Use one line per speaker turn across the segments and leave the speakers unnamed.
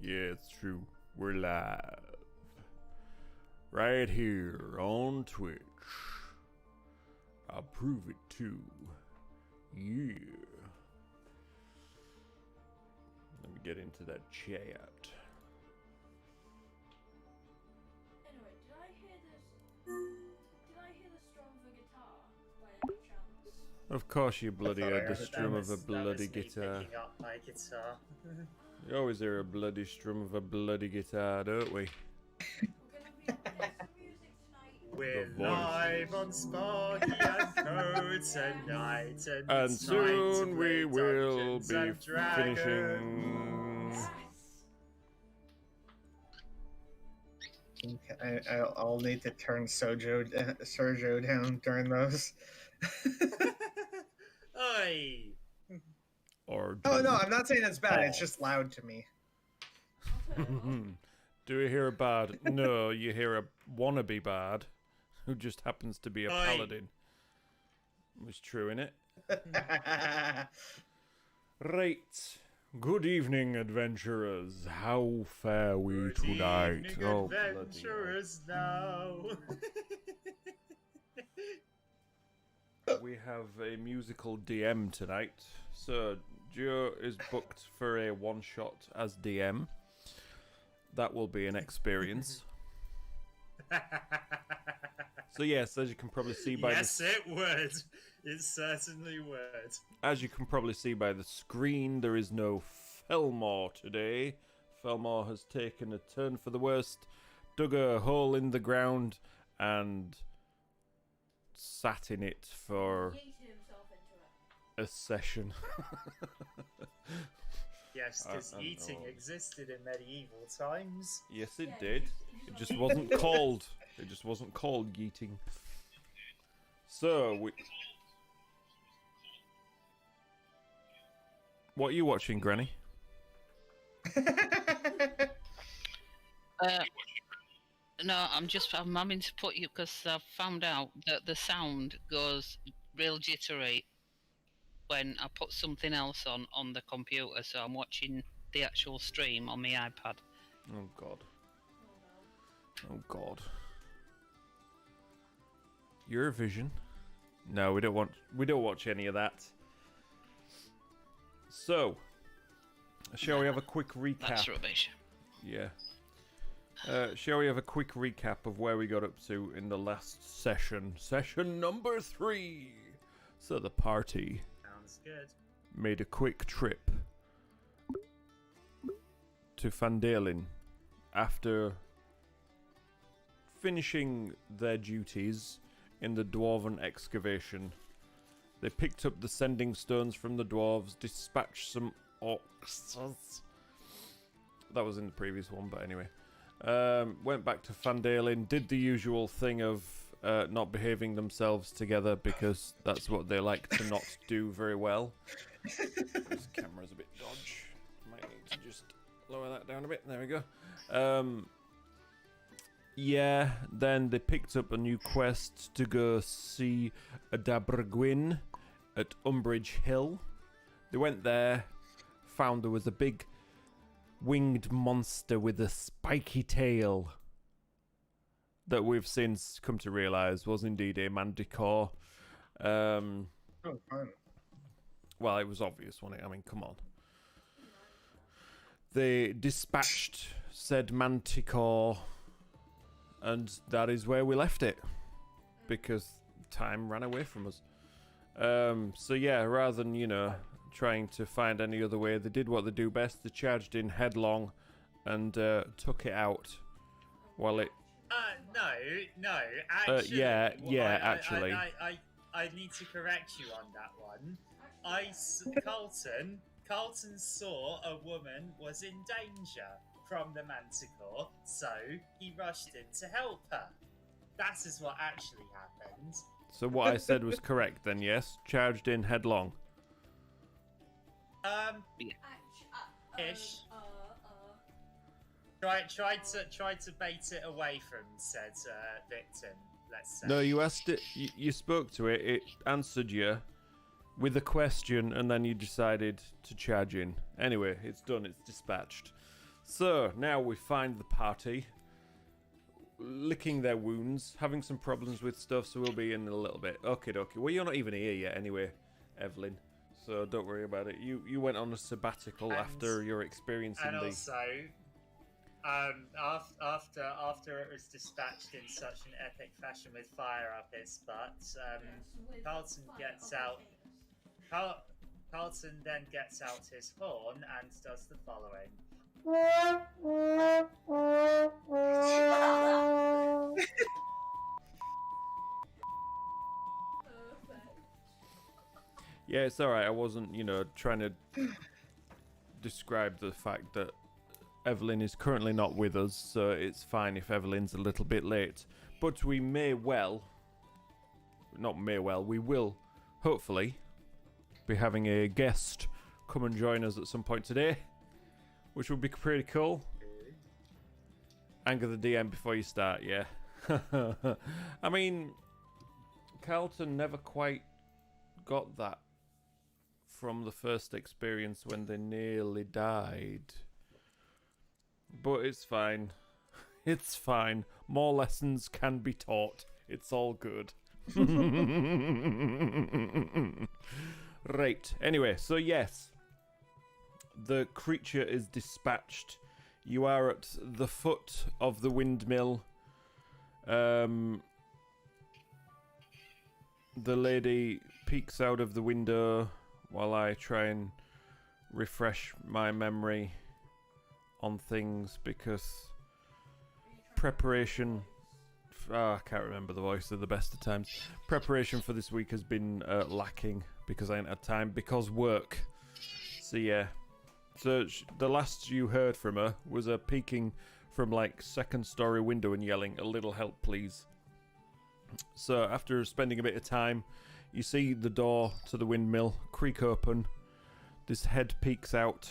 Yeah, it's true. We're live. Right here on Twitch. I'll prove it too. Yeah. Let me get into that chat.
Anyway, did I hear the strum of a guitar by any chance?
Of course you bloody heard the strum of a bloody
that was me
guitar.
picking up my guitar.
You always hear a bloody strum of a bloody guitar, don't we?
We're gonna be playing some music tonight.
We're
voice.
live on Sparky and Co tonight, and
And
it's time to
soon
play
we will
Dungeons
be
and Dragons.
finishing.
Yes.
I'll need to turn Sergio down during those.
Oi!
Or
Oh no, I'm not saying it's bad. It's just loud to me.
I'll turn it off.
Do you hear a bard? No, you hear a wannabe bard who just happens to be a
Oi.
paladin. It was true, innit? Right. Good evening, adventurers. How fare we
Good
tonight?
evening,
Oh, bloody hell.
adventurers now.
We have a musical DM tonight. So, Joe is booked for a one-shot as DM. That will be an experience. So yes, as you can probably see by
yes,
the...
it would. It certainly would.
As you can probably see by the screen, there is no Fillmore today. Fillmore has taken a turn for the worst, dug a hole in the ground, and sat in it for
Yeeted himself into it.
a session.
Yes, because eating
know.
existed in medieval times.
Yes, it
Yeah,
did. It just wasn't called. It just wasn't called yeeting. So we... What are you watching, Granny?
No, I'm having to put you because I've found out that the sound goes real jittery when I put something else on the computer. So I'm watching the actual stream on my iPad.
Oh God.
Oh no.
Oh God. Eurovision? No, we don't watch any of that. So, shall we have a quick recap?
That's rubbish.
Yeah. Shall we have a quick recap of where we got up to in the last session? Session number 3. So the party
Sounds good.
made a quick trip to Fandalen after finishing their duties in the dwarven excavation. They picked up the sending stones from the dwarves, dispatched some orcs. That was in the previous one, but anyway. Went back to Fandalen, did the usual thing of not behaving themselves together because that's what they like to not do very well. This camera's a bit dodge. Might need to just lower that down a bit. There we go. Yeah, then they picked up a new quest to go see a Dabragwyn at Umbridge Hill. They went there, found there was a big winged monster with a spiky tail that we've since come to realise was indeed a Manticore.
Oh, fun.
Well, it was obvious, wasn't it? I mean, come on. They dispatched said Manticore, and that is where we left it, because time ran away from us. So yeah, rather than, trying to find any other way, they did what they do best. They charged in headlong and took it out while it...
No, actually.
Actually.
I need to correct you on that one. Carlton saw a woman was in danger from the Manticore, so he rushed in to help her. That is what actually happened.
So what I said was correct then, yes? Charged in headlong.
Ish. Tried to bait it away from said victim, let's say.
No, you asked it, you spoke to it, it answered you with a question, and then you decided to charge in. Anyway, it's done, it's dispatched. So now we find the party licking their wounds, having some problems with stuff, so we'll be in a little bit. Okay, dokie. Well, you're not even here yet anyway, Evelyn. So don't worry about it. You went on a sabbatical
And-
after your experience in
And
the...
also, after it was dispatched in such an epic fashion with fire up its butt, Carlton gets out. Carlton then gets out his horn and does the following.
Perfect.
Yeah, it's alright. I wasn't, trying to describe the fact that Evelyn is currently not with us, so it's fine if Evelyn's a little bit late. But we we will, hopefully, be having a guest come and join us at some point today, which would be pretty cool. Anger the DM before you start, yeah. I mean, Carlton never quite got that from the first experience when they nearly died. But it's fine. It's fine. More lessons can be taught. It's all good. Right. Anyway, so yes. The creature is dispatched. You are at the foot of the windmill. The lady peeks out of the window while I try and refresh my memory on things because preparation... I can't remember the voice at the best of times. Preparation for this week has been lacking because I ain't had time because work. So yeah. So the last you heard from her was her peeking from like second story window and yelling, "A little help, please." So after spending a bit of time, you see the door to the windmill creak open. This head peeks out.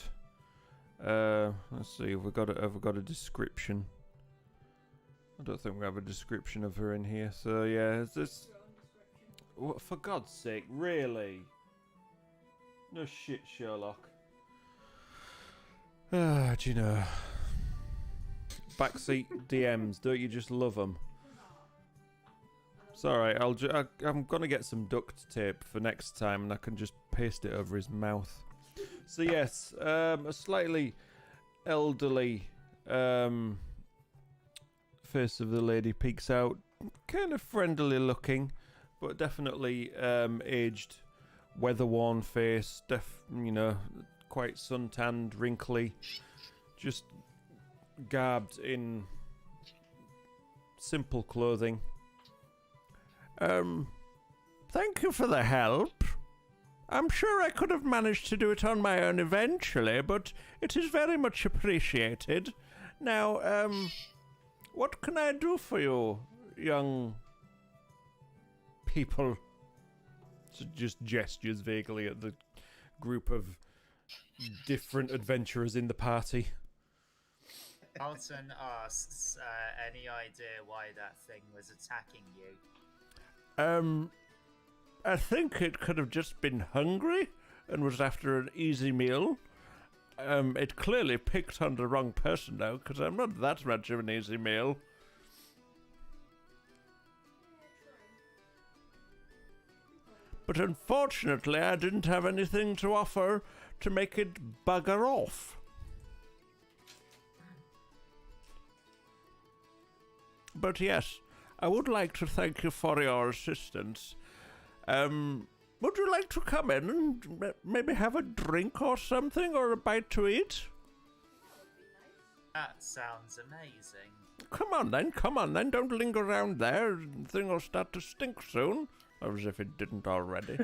Let's see, have we got a description? I don't think we have a description of her in here. So yeah, is this? What, for God's sake, really? No shit, Sherlock. Ah, do you know? Backseat DMs, don't you just love them? It's alright, I'm gonna get some duct tape for next time and I can just paste it over his mouth. So yes, a slightly elderly face of the lady peeks out. Kind of friendly looking, but definitely aged, weather-worn face, quite suntanned, wrinkly, just garbed in simple clothing. Thank you for the help. I'm sure I could have managed to do it on my own eventually, but it is very much appreciated. Now, what can I do for you, young people? So just gestures vaguely at the group of different adventurers in the party.
Carlton asks, any idea why that thing was attacking you?
I think it could have just been hungry and was after an easy meal. It clearly picked on the wrong person now, because I'm not that much of an easy meal. But unfortunately, I didn't have anything to offer to make it bugger off. But yes, I would like to thank you for your assistance. Would you like to come in and maybe have a drink or something, or a bite to eat?
That sounds amazing.
Come on then, don't linger around there. The thing will start to stink soon. As if it didn't already.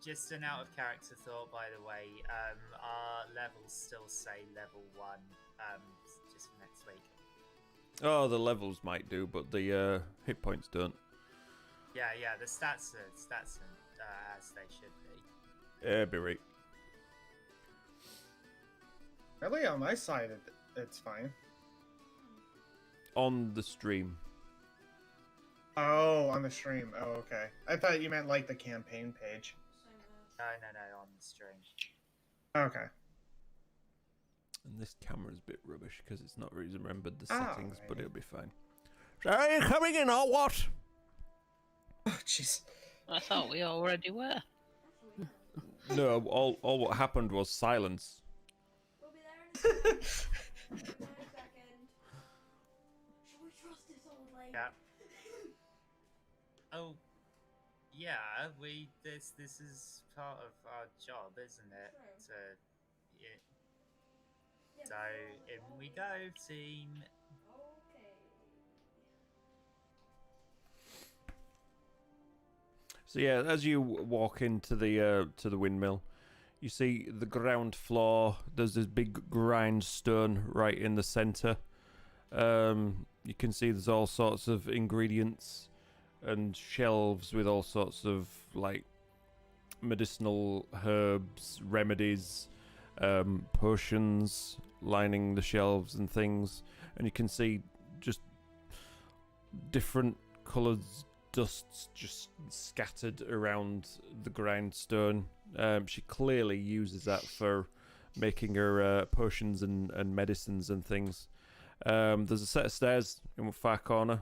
Just an out of character thought, by the way. Our levels still say level 1, just for next week.
Oh, the levels might do, but the hit points don't.
Yeah, the stats are as they should be.
Yeah, be right.
Really, on my side, it's fine.
On the stream.
Oh, on the stream. Oh, okay. I thought you meant like the campaign page.
No, on the stream.
Okay.
And this camera's a bit rubbish because it's not really remembered the
Oh,
settings, but
yeah.
it'll be fine. So are you coming in or what?
Oh, jeez.
I thought we already were.
No, all what happened was silence.
We'll be there in a second. We'll be there in a second. Should we trust this old lady?
Yeah. Oh, yeah. This is part of our job, isn't it?
True.
Yeah.
Yeah,
So in we go, team.
Okay.
So yeah, as you walk into the windmill, you see the ground floor. There's this big grindstone right in the center. You can see there's all sorts of ingredients and shelves with all sorts of like medicinal herbs, remedies, potions lining the shelves and things. And you can see just different coloured dusts just scattered around the grindstone. She clearly uses that for making her potions and medicines and things. There's a set of stairs in the far corner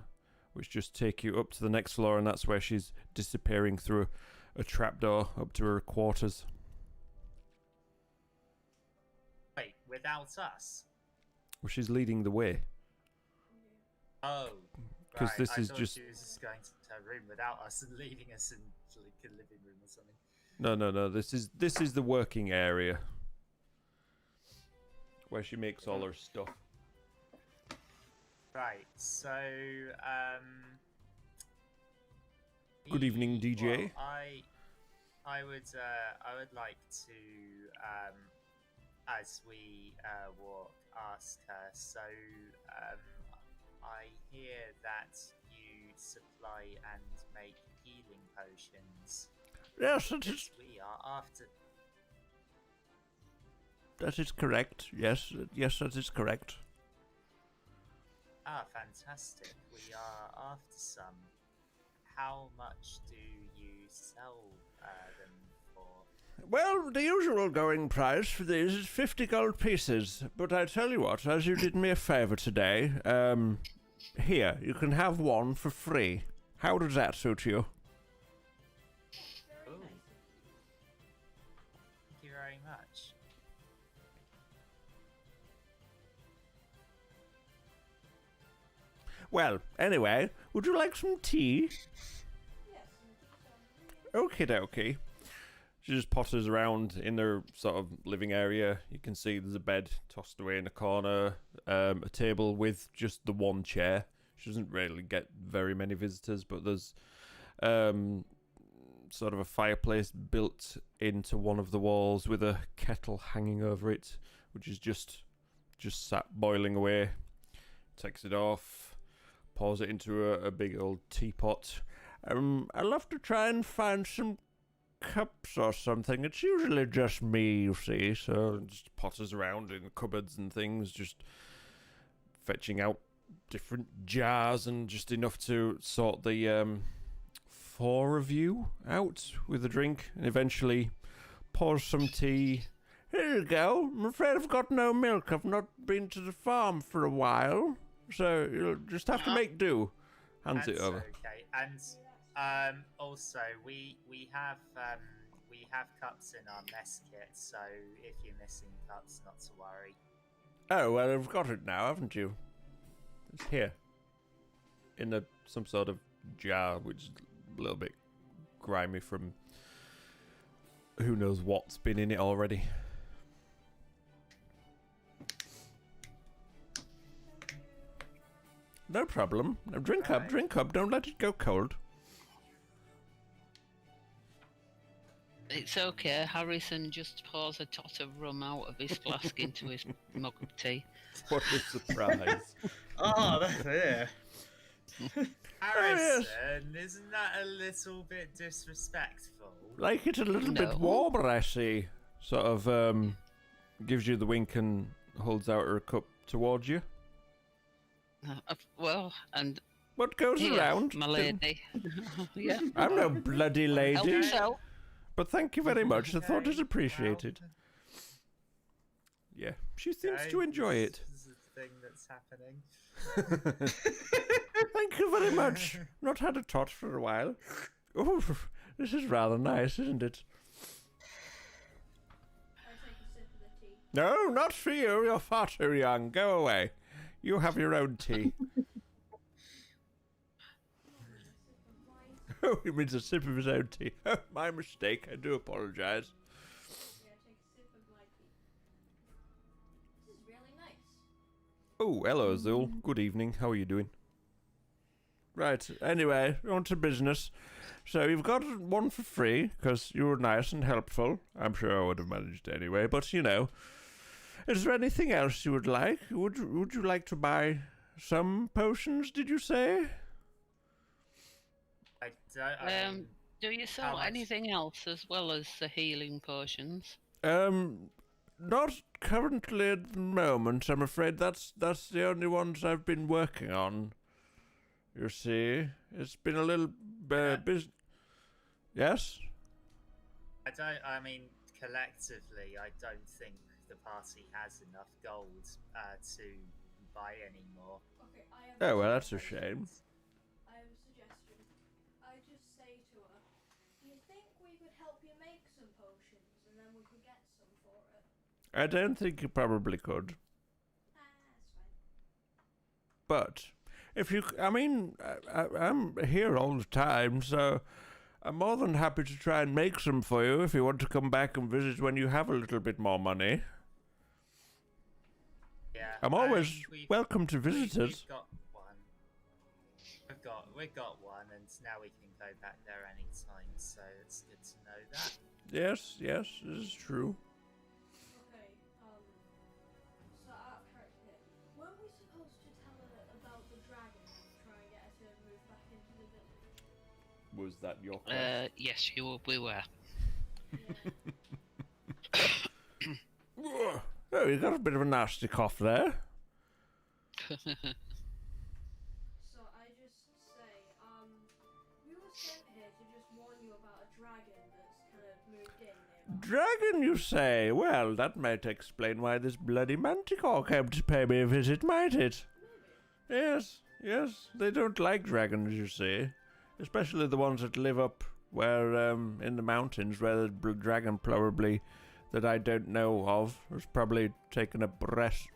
which just take you up to the next floor, and that's where she's disappearing through a trapdoor up to her quarters.
Wait, without us?
Well, she's leading the way.
Oh.
'Cause
Right,
this
I
is
thought
just-
she was just going to her room without us and leaving us in like a living room or something.
No. This is the working area where she makes all her stuff.
Right, so
Good evening, DJ.
Well, I would like to as we walk ask her. So I hear that you supply and make healing potions.
Yes, that is
We are after.
correct. Yes, that is correct.
Ah, fantastic. We are after some. How much do you sell them for?
Well, the usual going price for these is 50 gold pieces. But I tell you what, as you did me a favour today, here, you can have one for free. How does that suit you?
Very
Ooh.
nice.
Thank you very much.
Well, anyway, would you like some tea?
Yes.
Okie dokie. She just potters around in their sort of living area. You can see there's a bed tossed away in a corner, a table with just the one chair. She doesn't really get very many visitors, but there's sort of a fireplace built into one of the walls with a kettle hanging over it, which is just sat boiling away. Takes it off, pours it into a big old teapot. I'll have to try and find some cups or something. It's usually just me, you see, so just potters around in cupboards and things, just fetching out different jars and just enough to sort the four of you out with a drink, and eventually pours some tea. Here you go. I'm afraid I've got no milk. I've not been to the farm for a while, so you'll just have to make do. Hands it
That's
over.
okay. And also we have cups in our mess kit, so if you're missing cups, not to worry.
Oh, well, I've got it now, haven't you? It's here. In some sort of jar, which is a little bit grimy from who knows what's been in it already. No problem. Now drink up,
Alright.
drink up. Don't let it go cold.
It's okay. Harrison just pours a tot of rum out of his flask into his mug of tea.
What a surprise.
Oh, that's yeah.
Harrison, isn't that a little bit disrespectful?
Like it a little bit
No.
warmer, I see. Sort of gives you the wink and holds out her cup towards you.
Well, and
What goes
here,
around?
my lady. Yeah.
I'm no bloody
Help
lady.
yourself.
But thank you very much. The thought is
Okay,
appreciated. Yeah, she seems to enjoy it.
This is the thing that's happening.
Thank you very much. Not had a tot for a while. Oh, this is rather nice, isn't it?
I take a sip of the tea.
No, not for you. You're far too young. Go away. You have your own tea. Oh, he means a sip of his own tea. Oh, my mistake. I do apologise.
Yeah, take a sip of my tea. This is really nice.
Oh, hello, Azul. Good evening. How are you doing? Right, anyway, on to business. So you've got one for free, because you were nice and helpful. I'm sure I would have managed anyway, but you know. Is there anything else you would like? Would you like to buy some potions, did you say?
I don't.
Do you sell
much?
anything else as well as the healing potions?
Not currently at the moment. I'm afraid that's the only ones I've been working on. You see, it's been a little busy. Yes?
I mean, collectively, I don't think the party has enough gold to buy any more.
Okay, I have
Oh, well, that's a shame.
I have a suggestion. I just say to her, do you think we could help you make some potions and then we could get some for it?
I don't think you probably could.
That's fine.
But if you, I mean, I'm here all the time, so I'm more than happy to try and make some for you if you want to come back and visit when you have a little bit more money.
Yeah,
I'm always welcome to visitors.
We've got one. We've got one, and now we can go back there anytime. So it's good to know that.
Yes, this is true.
Okay, so out of character here. Weren't we supposed to tell her about the dragon and try and get her to move back into the village?
Was that your question?
Yes, we were.
Oh, you got a bit of a nasty cough there.
So I just say, we were sent here to just warn you about a dragon that's kind of moved in nearby.
Dragon, you say? Well, that might explain why this bloody Manticore came to pay me a visit, might it?
Maybe.
Yes, they don't like dragons, you see. Especially the ones that live up where, in the mountains, where the dragon probably, that I don't know of, has probably taken up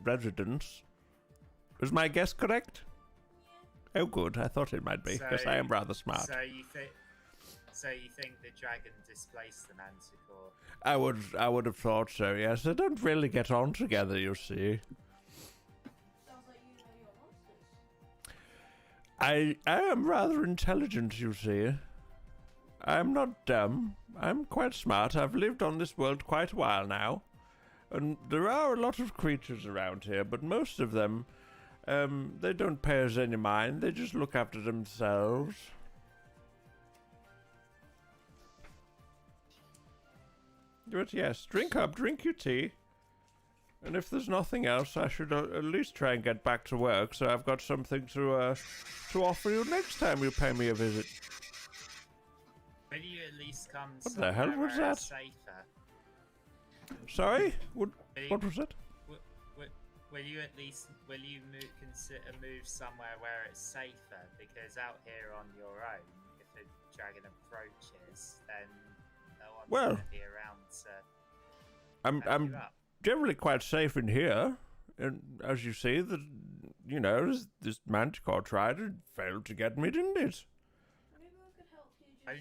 residence. Was my guess correct?
Yeah.
Oh, good. I thought it might be, because I am rather smart.
So you think the dragon displaced the Manticore?
I would have thought so, yes. They don't really get on together, you see.
Sounds like you know your monsters.
I am rather intelligent, you see. I'm not dumb. I'm quite smart. I've lived on this world quite a while now. And there are a lot of creatures around here, but most of them, they don't pay us any mind. They just look after themselves. But yes, drink up, drink your tea. And if there's nothing else, I should at least try and get back to work, so I've got something to offer you next time you pay me a visit.
Will you at least come
What the hell
somewhere
was
where
that?
it's safer?
Sorry? What
Will
was it?
will you at least consider move somewhere where it's safer? Because out here on your own, if a dragon approaches, then no one's
Well,
going to be around to help
I'm
you up.
generally quite safe in here. And as you see, this Manticore tried and failed to get me, didn't it?
Maybe we could help you just
I-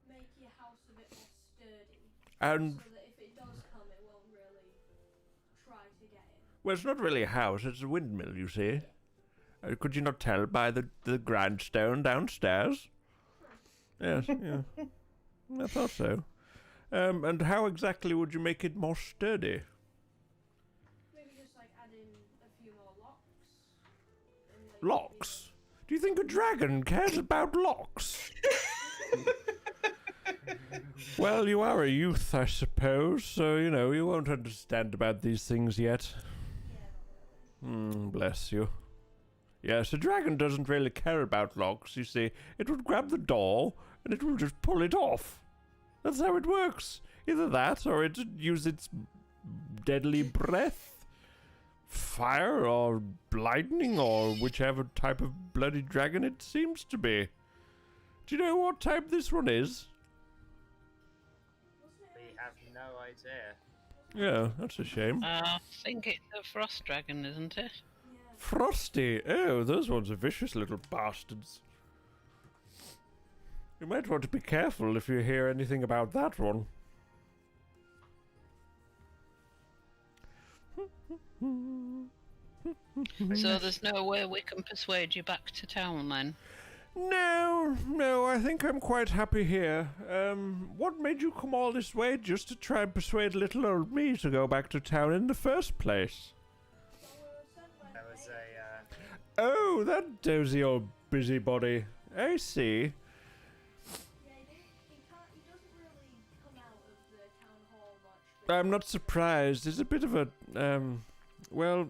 make your house a bit more sturdy.
And,
So that if it does come, it won't really try to get in.
well, it's not really a house, it's a windmill, you see. Could you not tell by the grindstone downstairs? Yes, yeah. I thought so. And how exactly would you make it more sturdy?
Maybe just like add in a few more locks. And, like,
Locks? Do you think a dragon cares about locks? Well, you are a youth, I suppose, so, you won't understand about these things yet.
Yeah, not really.
Bless you. Yes, a dragon doesn't really care about locks, you see. It would grab the door, and it will just pull it off. That's how it works. Either that, or it'd use its deadly breath, fire, or lightning, or whichever type of bloody dragon it seems to be. Do you know what type this one is?
We have no idea.
Yeah, that's a shame.
I think it's a frost dragon, isn't it?
Frosty! Oh, those ones are vicious little bastards. You might want to be careful if you hear anything about that one.
So there's no way we can persuade you back to town then?
No, I think I'm quite happy here. What made you come all this way just to try and persuade little old me to go back to town in the first place?
There was a
Oh, that dozy old busybody. I see.
Yeah, he doesn't really come out of the town hall much.
I'm not surprised. He's a bit of a, well,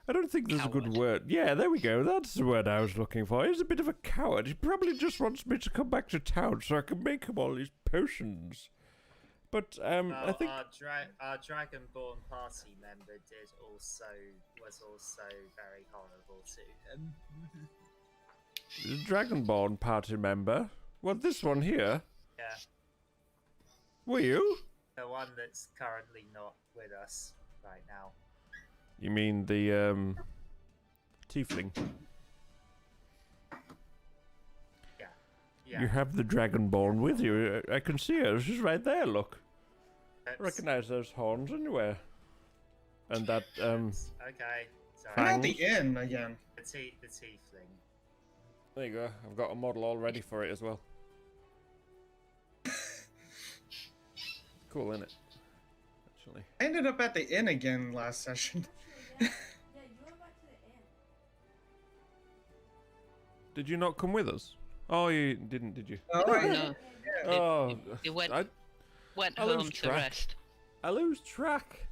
I don't think there's a good
Coward.
word. Yeah, there we go. That's the word I was looking for. He's a bit of a coward. He probably just wants me to come back to town so I can make him all these potions. But, I think...
our Dragonborn party member was also very horrible to him.
The Dragonborn party member? Well, this one here?
Yeah,
Were you?
the one that's currently not with us right now.
You mean the, tiefling?
Yeah.
You have the Dragonborn with you. I can see her. She's right there, look.
That's-
Recognize those horns anywhere. And that,
Okay, sorry.
I'm at
Fangs.
the inn again.
The tiefling.
there you go. I've got a model all ready for it as well. Cool, innit? Actually.
I ended up at the inn again last session.
Yeah, you went back to the inn.
Did you not come with us? Oh, you didn't, did you?
Oh,
No.
Oh,
He went
I
went
I lose
home to
track.
rest.
I lose track.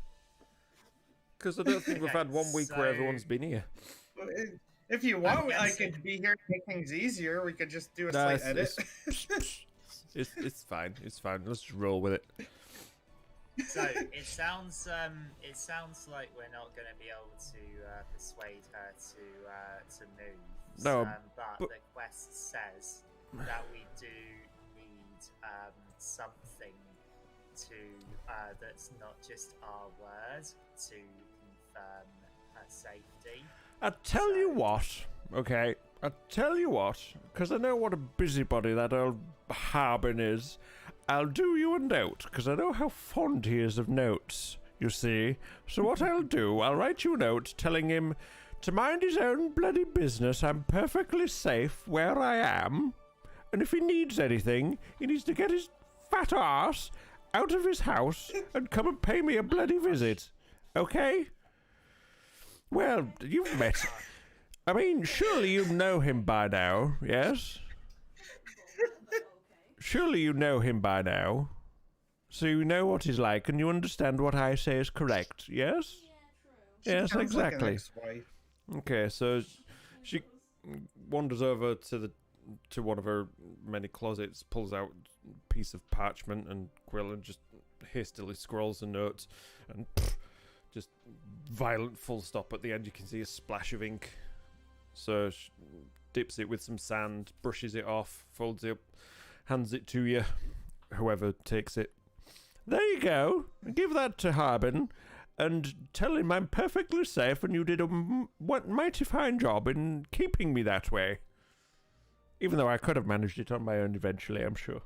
Because I don't think we've had 1 week where
So-
everyone's been here.
If you want, I
guessing-
could be here to make things easier. We could just do a
Nah,
slight edit.
It's fine. It's fine. Let's just roll with it.
So it sounds like we're not going to be able to persuade her to move.
No,
but
but-
the quest says that we do need something to that's not just our word to confirm her safety.
I tell you what, okay? I tell you what, because I know what a busybody that old Harbin is. I'll do you a note, because I know how fond he is of notes, you see. So what I'll do, I'll write you a note telling him to mind his own bloody business. I'm perfectly safe where I am. And if he needs anything, he needs to get his fat arse out of his house and come and pay me a bloody visit. Okay? Well, you've met... I mean, surely you know him by now, yes? Surely you know him by now. So you know what he's like and you understand what I say is correct, yes? Yes,
Sounds like an
exactly.
ex-wife.
Okay, so she wanders over to one of her many closets, pulls out a piece of parchment and quill and just hastily scrawls a note and just violent full stop at the end. You can see a splash of ink. So she dips it with some sand, brushes it off, folds it up, hands it to you, whoever takes it. There you go. Give that to Harbin and tell him I'm perfectly safe and you did a mighty fine job in keeping me that way. Even though I could have managed it on my own eventually, I'm sure.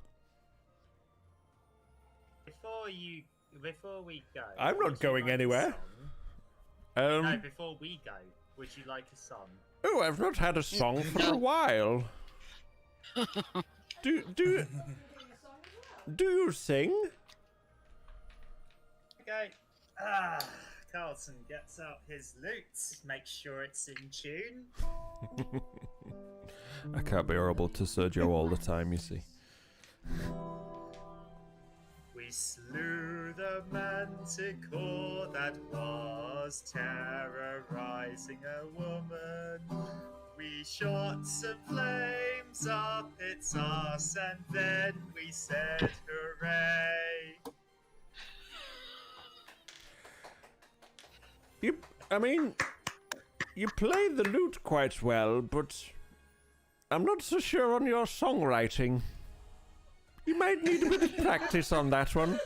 Before we go,
I'm not
would you
going
like a
anywhere.
song? No, before we go, would you like a song?
Oh, I've not had a song for a while. Do you sing?
Okay. Carlton gets out his lute, makes sure it's in tune.
I can't be horrible to Sergio all the time, you see.
We slew the Manticore that was terrorizing a woman. We shot some flames up its arse and then we said hooray.
I mean, you play the lute quite well, but I'm not so sure on your songwriting. You might need a bit of practice on that one.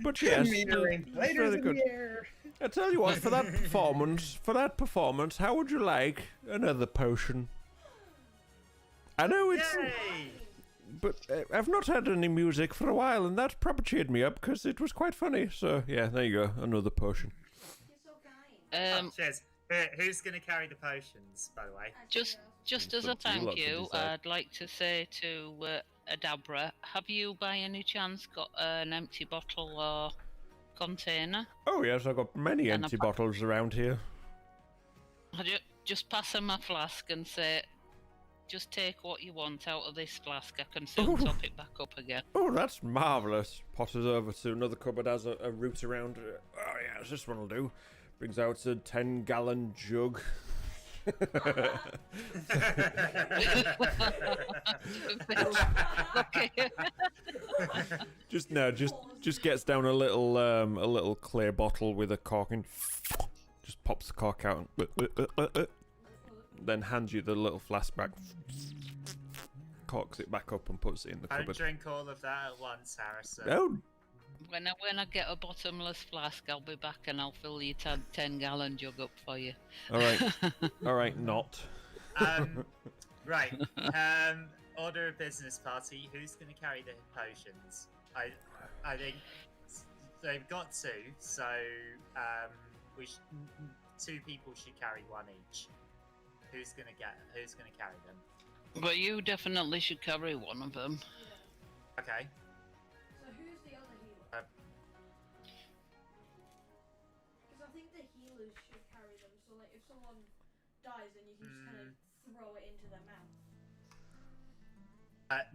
But yes,
Metering
it's
lighters
very
in
good.
the air.
I tell you what, for that performance, how would you like another potion? I know it's,
Yay!
but I've not had any music for a while, and that proper cheered me up because it was quite funny. So yeah, there you go, another potion.
You're so kind.
Oh, cheers. Who's going to carry the potions, by the way?
Just as a
Up to you lot
thank
to
you,
decide.
I'd like to say to Adabra, have you by any chance got an empty bottle or container?
Oh yes, I've got many
And
empty
a-
bottles around here.
Just pass her my flask and say, just take what you want out of this flask. I can soon top it back up again.
Oh, that's marvellous. Potters over to another cupboard, has a route around. Oh yes, this one'll do. Brings out a 10-gallon jug.
Okay.
Just gets down a little clear bottle with a cork in. Just pops the cork out. Then hands you the little flask back. Corks it back up and puts it in the
Don't
cupboard.
drink all of that at once, Harrison.
Oh,
When I get a bottomless flask, I'll be back and I'll fill your 10-gallon jug up for you.
all right, not.
Right. Order of business, party. Who's going to carry the potions? I think they've got two, so two people should carry one each. Who's going to carry them?
But you definitely should carry one of them.
Okay.
So who's the other healer? Because I think the healers should carry them. So like, if someone dies, then you can just kind of throw it into their mouth.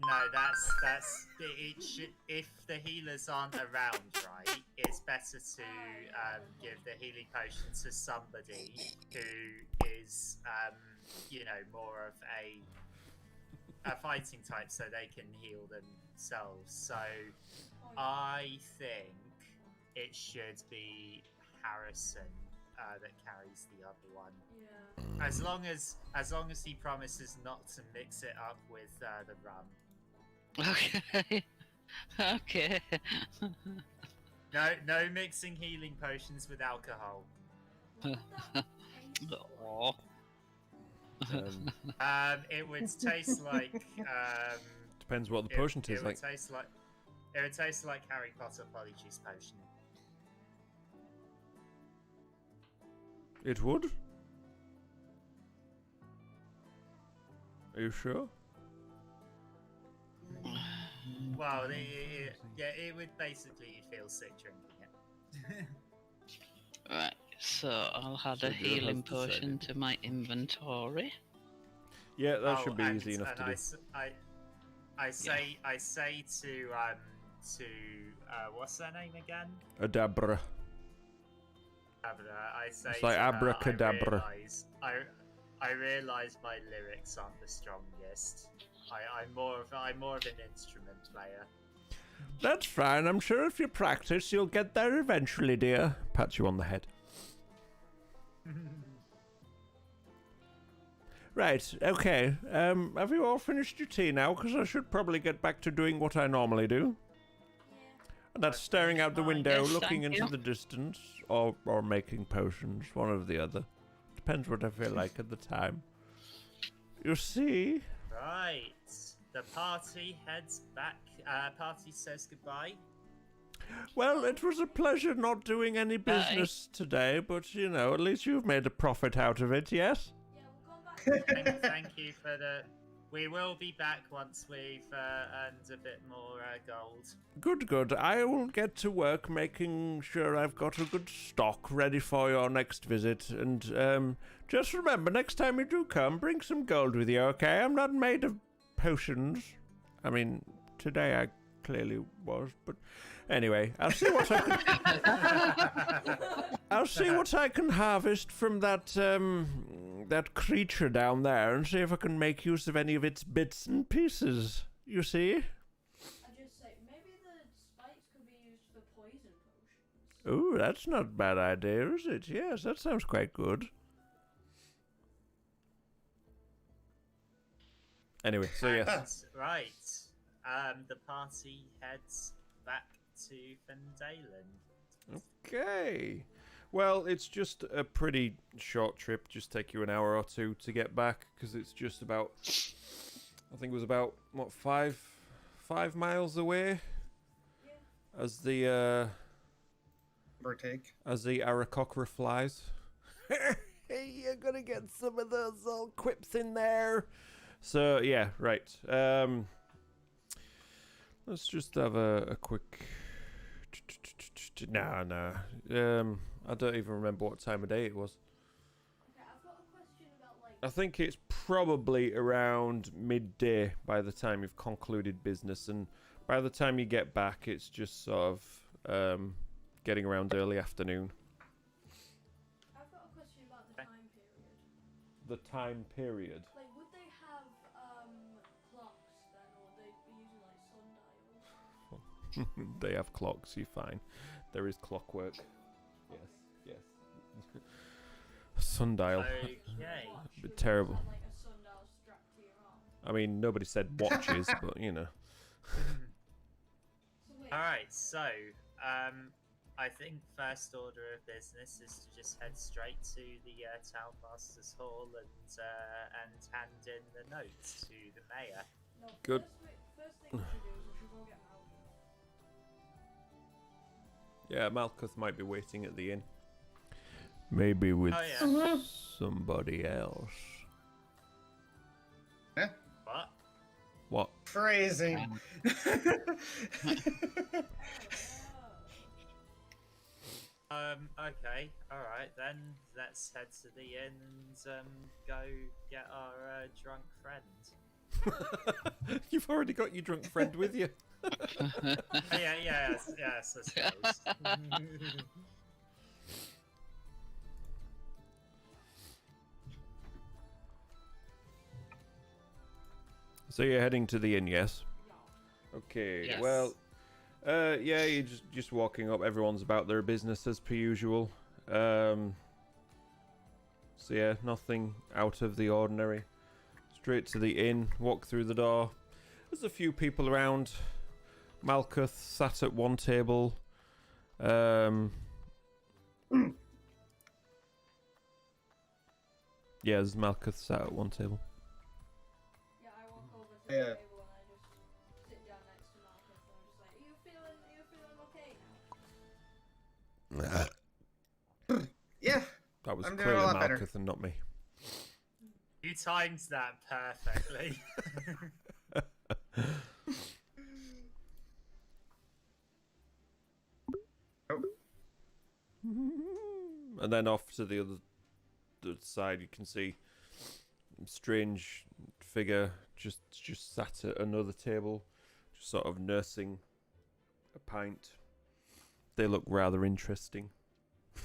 No, that's it. Should, if the healers aren't around, right, it's better to give the healing potion to somebody who is, more of a fighting type, so they can heal themselves. So I think it should be Harrison that carries the other one.
Yeah.
As long as he promises not to mix it up with the rum.
Okay. Okay.
No mixing healing potions with alcohol.
Aw.
It would taste like.
Depends what the potion tastes like.
It would taste like Harry Potter Polyjuice potion.
It would? Are you sure?
Well, it would basically feel sick drinking it.
Right, so I'll add
So
a
Joe
healing
has decided.
potion to my inventory.
Yeah, that should be easy enough to do.
I say to what's her name again?
Adabra.
I say
It's like
to her,
abracadabra.
I realise my lyrics aren't the strongest. I'm more of an instrument player.
That's fine. I'm sure if you practice, you'll get there eventually, dear. Pats you on the head. Right, okay. Have you all finished your tea now? Because I should probably get back to doing what I normally do. And that's staring out the window,
Yes,
looking
thank
into
you.
the distance, or making potions, one or the other. Depends what I feel like at the time. You see?
Right. The party heads back. Party says goodbye.
Well, it was a pleasure not doing any business today, but, at least you've made a profit out of it, yes?
Yeah, we'll come back.
Thank you for the. We will be back once we've earned a bit more gold.
Good, good. I will get to work making sure I've got a good stock ready for your next visit. And just remember, next time you do come, bring some gold with you, okay? I'm not made of potions. I mean, today I clearly was, but anyway, I'll see what I can. I'll see what I can harvest from that creature down there, and see if I can make use of any of its bits and pieces. You see?
I just say maybe the spikes could be used for poison potions.
Ooh, that's not a bad idea, is it? Yes, that sounds quite good. Anyway, so yes.
Right. The party heads back to Fendalen.
Okay. Well, it's just a pretty short trip. Just take you an hour or two to get back, because it's just about, I think it was about, what, 5 miles away?
Yeah.
As the,
Partake.
as the Aarakocra flies. Hey, you're gonna get some of those old quips in there. So, yeah, right. Let's just have a quick... No. I don't even remember what time of day it was.
Okay, I've got a question about like.
I think it's probably around midday by the time you've concluded business, and by the time you get back, it's just sort of getting around early afternoon.
I've got a question about the time period.
The time period?
Like, would they have clocks then, or would they be using like sundials?
They have clocks, you're fine. There is clockwork. Yes. Sundial.
Okay.
A bit terrible.
Like a sundial strapped to your arm.
I mean, nobody said watches, but you know.
So wait.
Alright, so, I think first order of business is to just head straight to the Townmaster's Hall and hand in the notes to the mayor.
No,
Good.
First thing we should do is we should go get Malcolm.
Yeah, Malkuth might be waiting at the inn. Maybe with
Oh, yeah.
somebody else.
What?
What?
Phrasing.
Okay, alright then. Let's head to the inn and go get our drunk friend.
You've already got your drunk friend with you.
Yes, I suppose.
So you're heading to the inn, yes? Okay.
Yes.
Well, yeah, you're just walking up. Everyone's about their business as per usual. So yeah, nothing out of the ordinary. Straight to the inn. Walk through the door. There's a few people around. Malkuth sat at one table. Yeah, there's Malkuth sat at one table.
Yeah, I walk over to the
Yeah.
table and I just sit down next to Malcolm and I'm just like, are you feeling okay now?
Yeah.
That was
I'm doing a
clearly
lot better.
Malkuth and not me.
You timed that perfectly.
And then off to the other side, you can see a strange figure just sat at another table, just sort of nursing a pint. They look rather interesting.
I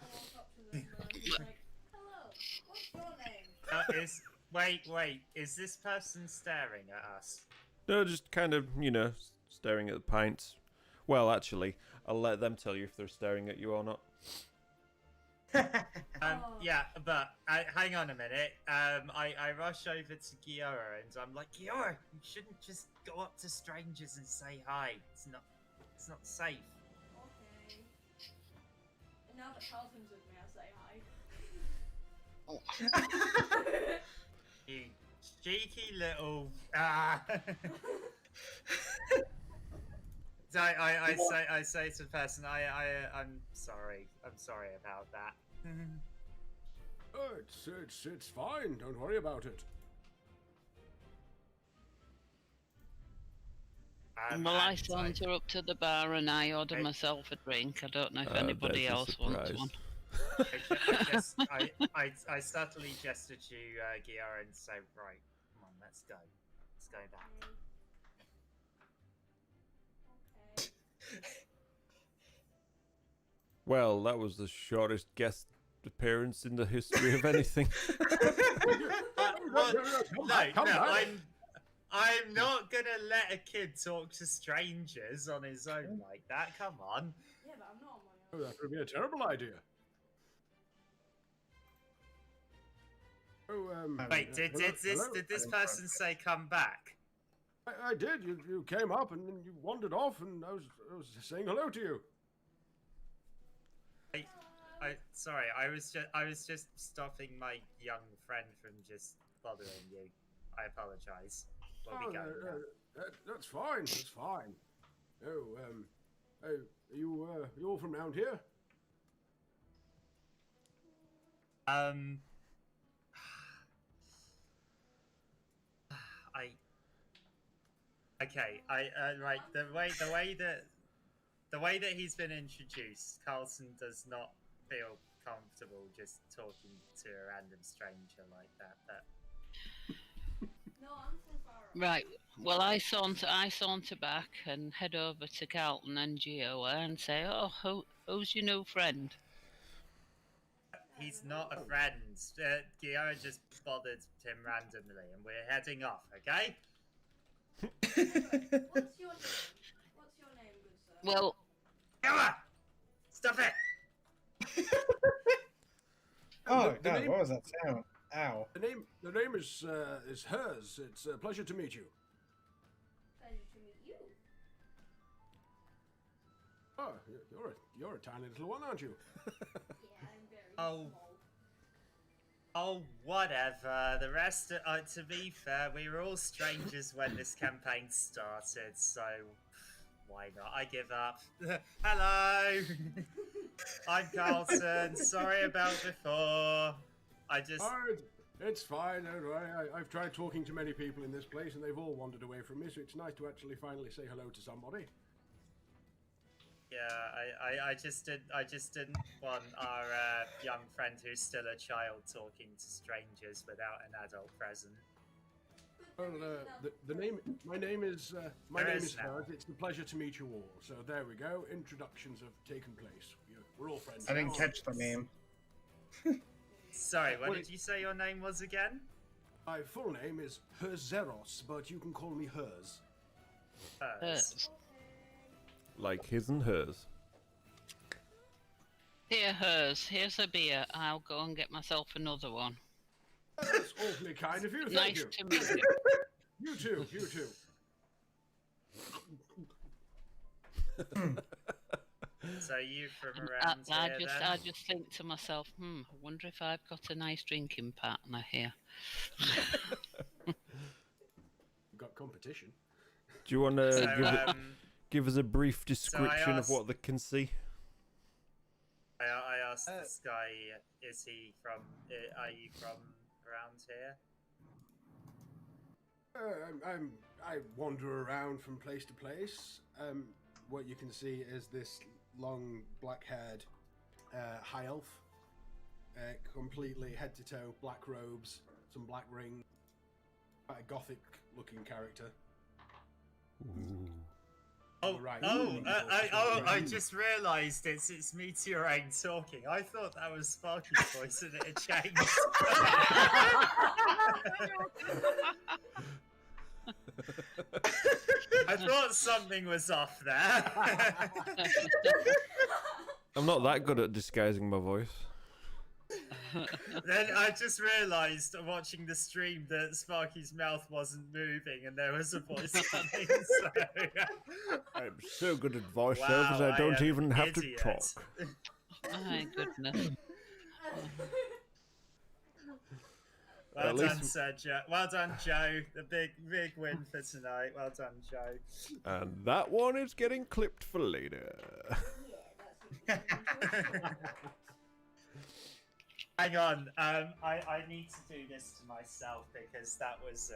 walk up to them and I'm just like, hello, what's your name?
Wait, is this person staring at us?
No, just kind of, staring at the pint. Well, actually, I'll let them tell you if they're staring at you or not.
Yeah, but hang on a minute. I rush over to Giora and I'm like, Giora, you shouldn't just go up to strangers and say hi. It's not safe.
Okay. And now that Carlton's with me, I say hi.
You cheeky little. So I say to the person, I'm sorry about that.
Oh, it's fine. Don't worry about it.
Well, I
and
saunter up to the bar and I order
Hey.
myself a drink. I don't know if
There's
anybody
a
else wants
surprise.
one.
I subtly gesture to Giora and say, right, come on, let's go back.
Okay.
Well, that was the shortest guest appearance in the history of anything.
What?
Come
No,
back, come back.
I'm not gonna let a kid talk to strangers on his own like that. Come on.
Yeah, but I'm not on my
Oh,
own.
that would be a terrible idea. Oh,
Wait, did
hello?
this person say come back?
I did. You came up and then you wandered off, and I was saying hello to you.
Sorry, I was just stopping my young friend from just bothering you. I apologize. We'll be going now.
That's fine. That's fine. Oh, are you all from around here?
Okay. Right. The way that he's been introduced, Carlson does not feel comfortable just talking to a random stranger like that. But
No, I'm from far off.
Right. Well, I saunter back and head over to Carlton and Geo and say, "Oh, who's your new friend?"
he's not a friend. Gio just bothered him randomly, and we're heading off. Okay.
What's your name? What's your name, good sir?
Well,
Ella! Stop it!
Oh,
The
God,
name-
what was that sound? Ow.
The name is hers. It's a pleasure to meet you.
Pleasure to meet you.
Oh, you're a tiny little one, aren't you?
Yeah, I'm very
Oh.
small.
Oh, whatever. The rest, to be fair, we were all strangers when this campaign started, so why not? I give up. Hello! I'm Carlton. Sorry about before. I just...
Oh, it's fine. Don't worry. I've tried talking to many people in this place, and they've all wandered away from me. So it's nice to actually finally say hello to somebody.
Yeah, I just didn't want our young friend who's still a child talking to strangers without an adult present.
Well, my name is
There is now.
hers. It's a pleasure to meet you all. So there we go. Introductions have taken place. We're all friends.
I didn't
now.
catch the name.
Sorry, what
What
did you say your name was again?
My full name is Herzeros, but you can call me Hers.
hers.
Like his and hers.
Here, hers. Here's a beer. I'll go and get myself another one.
That's awfully kind of you. Thank
Nice
you.
to meet you.
You too. You too.
So you from
And
around
I
here
just,
then?
I just think to myself, I wonder if I've got a nice drinking partner here.
We've got competition.
Do you want to
So,
give us a brief description of
asked-
what they can see?
I asked this guy, is he from? Are you from around here?
I wander around from place to place. What you can see is this long, black-haired high elf, completely head to toe, black robes, some black ring, quite a gothic-looking character.
Ooh.
Oh,
Right.
I just realised it's Meteorite talking. I thought that was Sparky's voice and it had changed. I thought something was off there.
I'm not that good at disguising my voice.
Then I just realised watching the stream that Sparky's mouth wasn't moving and there was a voice coming. So...
I'm so good at voiceovers,
Wow,
I don't
am
even have to
idiot.
talk.
My goodness.
Well
At
done,
least-
Sir Joe. Well done, Joe. The big win for tonight. Well done, Joe.
And that one is getting clipped for later.
Yeah, that's
Hang on. I need to do this to myself because that was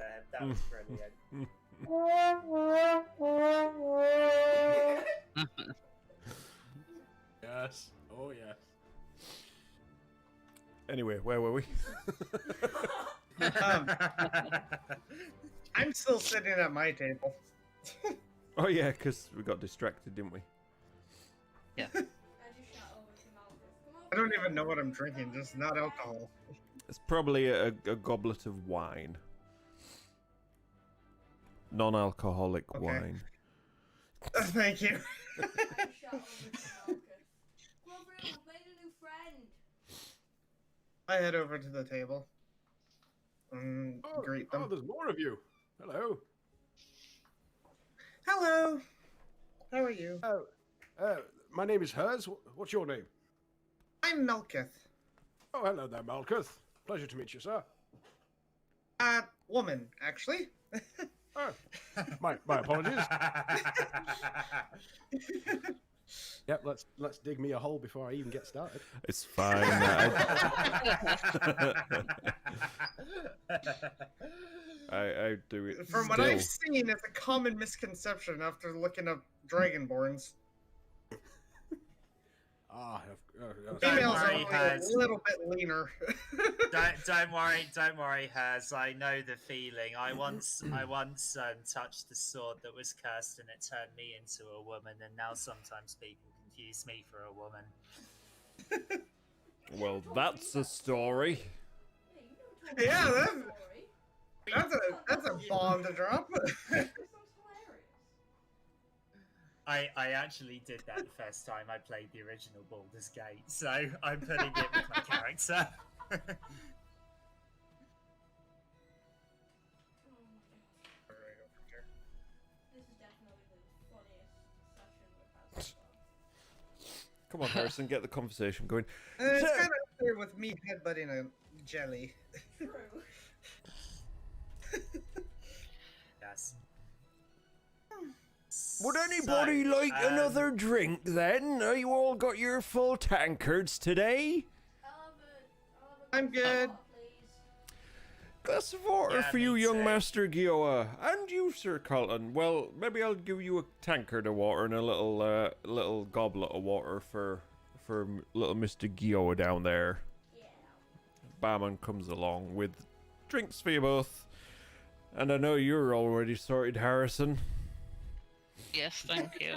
brilliant.
Yes. Oh, yes.
Anyway, where were we?
I'm still sitting at my table.
Oh yeah, because we got distracted, didn't we?
I just shot over to Malthus. Come
I
over
don't
here.
even know what I'm drinking, just not alcohol.
It's probably a goblet of wine. non-alcoholic
Okay.
wine.
Thank you.
I shout over to Malcolm. Glover, we've made a new friend.
I head over to the table and greet them.
Oh, there's more of you. Hello.
Hello. How are you?
My name is Hers. What's your name?
I'm Melkith.
Oh, hello there, Malkuth. Pleasure to meet you, sir.
Woman, actually.
Oh, my apologies. Yep, let's dig me a hole before I even get started.
It's fine. I do it
From what
still.
I've seen, it's a common misconception after looking up Dragonborns.
Don't
Females are
worry,
only a
Hers.
little bit leaner.
Don't worry, Hers. I know the feeling. I once touched the sword that was cursed, and it turned me into a woman. And now sometimes people confuse me for a woman.
Well, that's a story.
Hey, you
Yeah,
know
that's-
story.
that's a bomb to drop.
This sounds hilarious.
I actually did that the first time I played the original Baldur's Gate, so I'm putting it with my character.
Oh my god. This is definitely the funniest session we've had so far.
Come on, Harrison, get the conversation going.
It's kind of up there with me headbutting a jelly.
True.
Yes.
Would anybody like another drink then? You all got your full tankards today?
I'm good.
Glass of water
Yeah,
for you,
me
young
too.
Master Gioa. And you, Sir Colton. Well, maybe I'll give you a tankard of water and a little goblet of water for little Mr. Gioa down there.
Yeah.
Barman comes along with drinks for you both. And I know you're already sorted, Harrison.
Yes, thank you.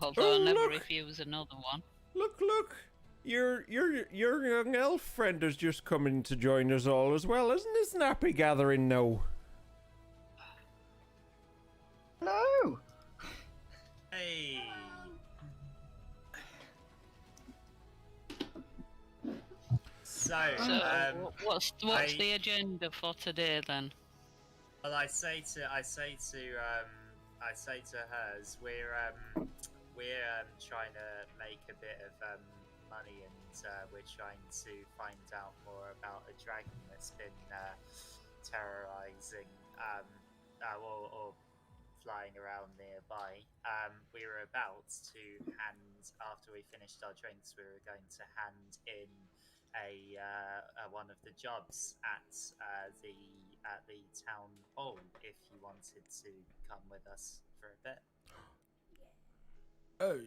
Although
Oh,
I'll never
look.
refuse another one.
Look. Your young elf friend has just come in to join us all as well. Isn't this nappy gathering now?
Hello.
Hey. So,
So, what's
I-
the agenda for today then?
well, I say to hers, we're trying to make a bit of money, and we're trying to find out more about a dragon that's been terrorizing or flying around nearby. We were about to hand, after we finished our drinks, we were going to hand in one of the jobs at the town hall if you wanted to come with us for a bit.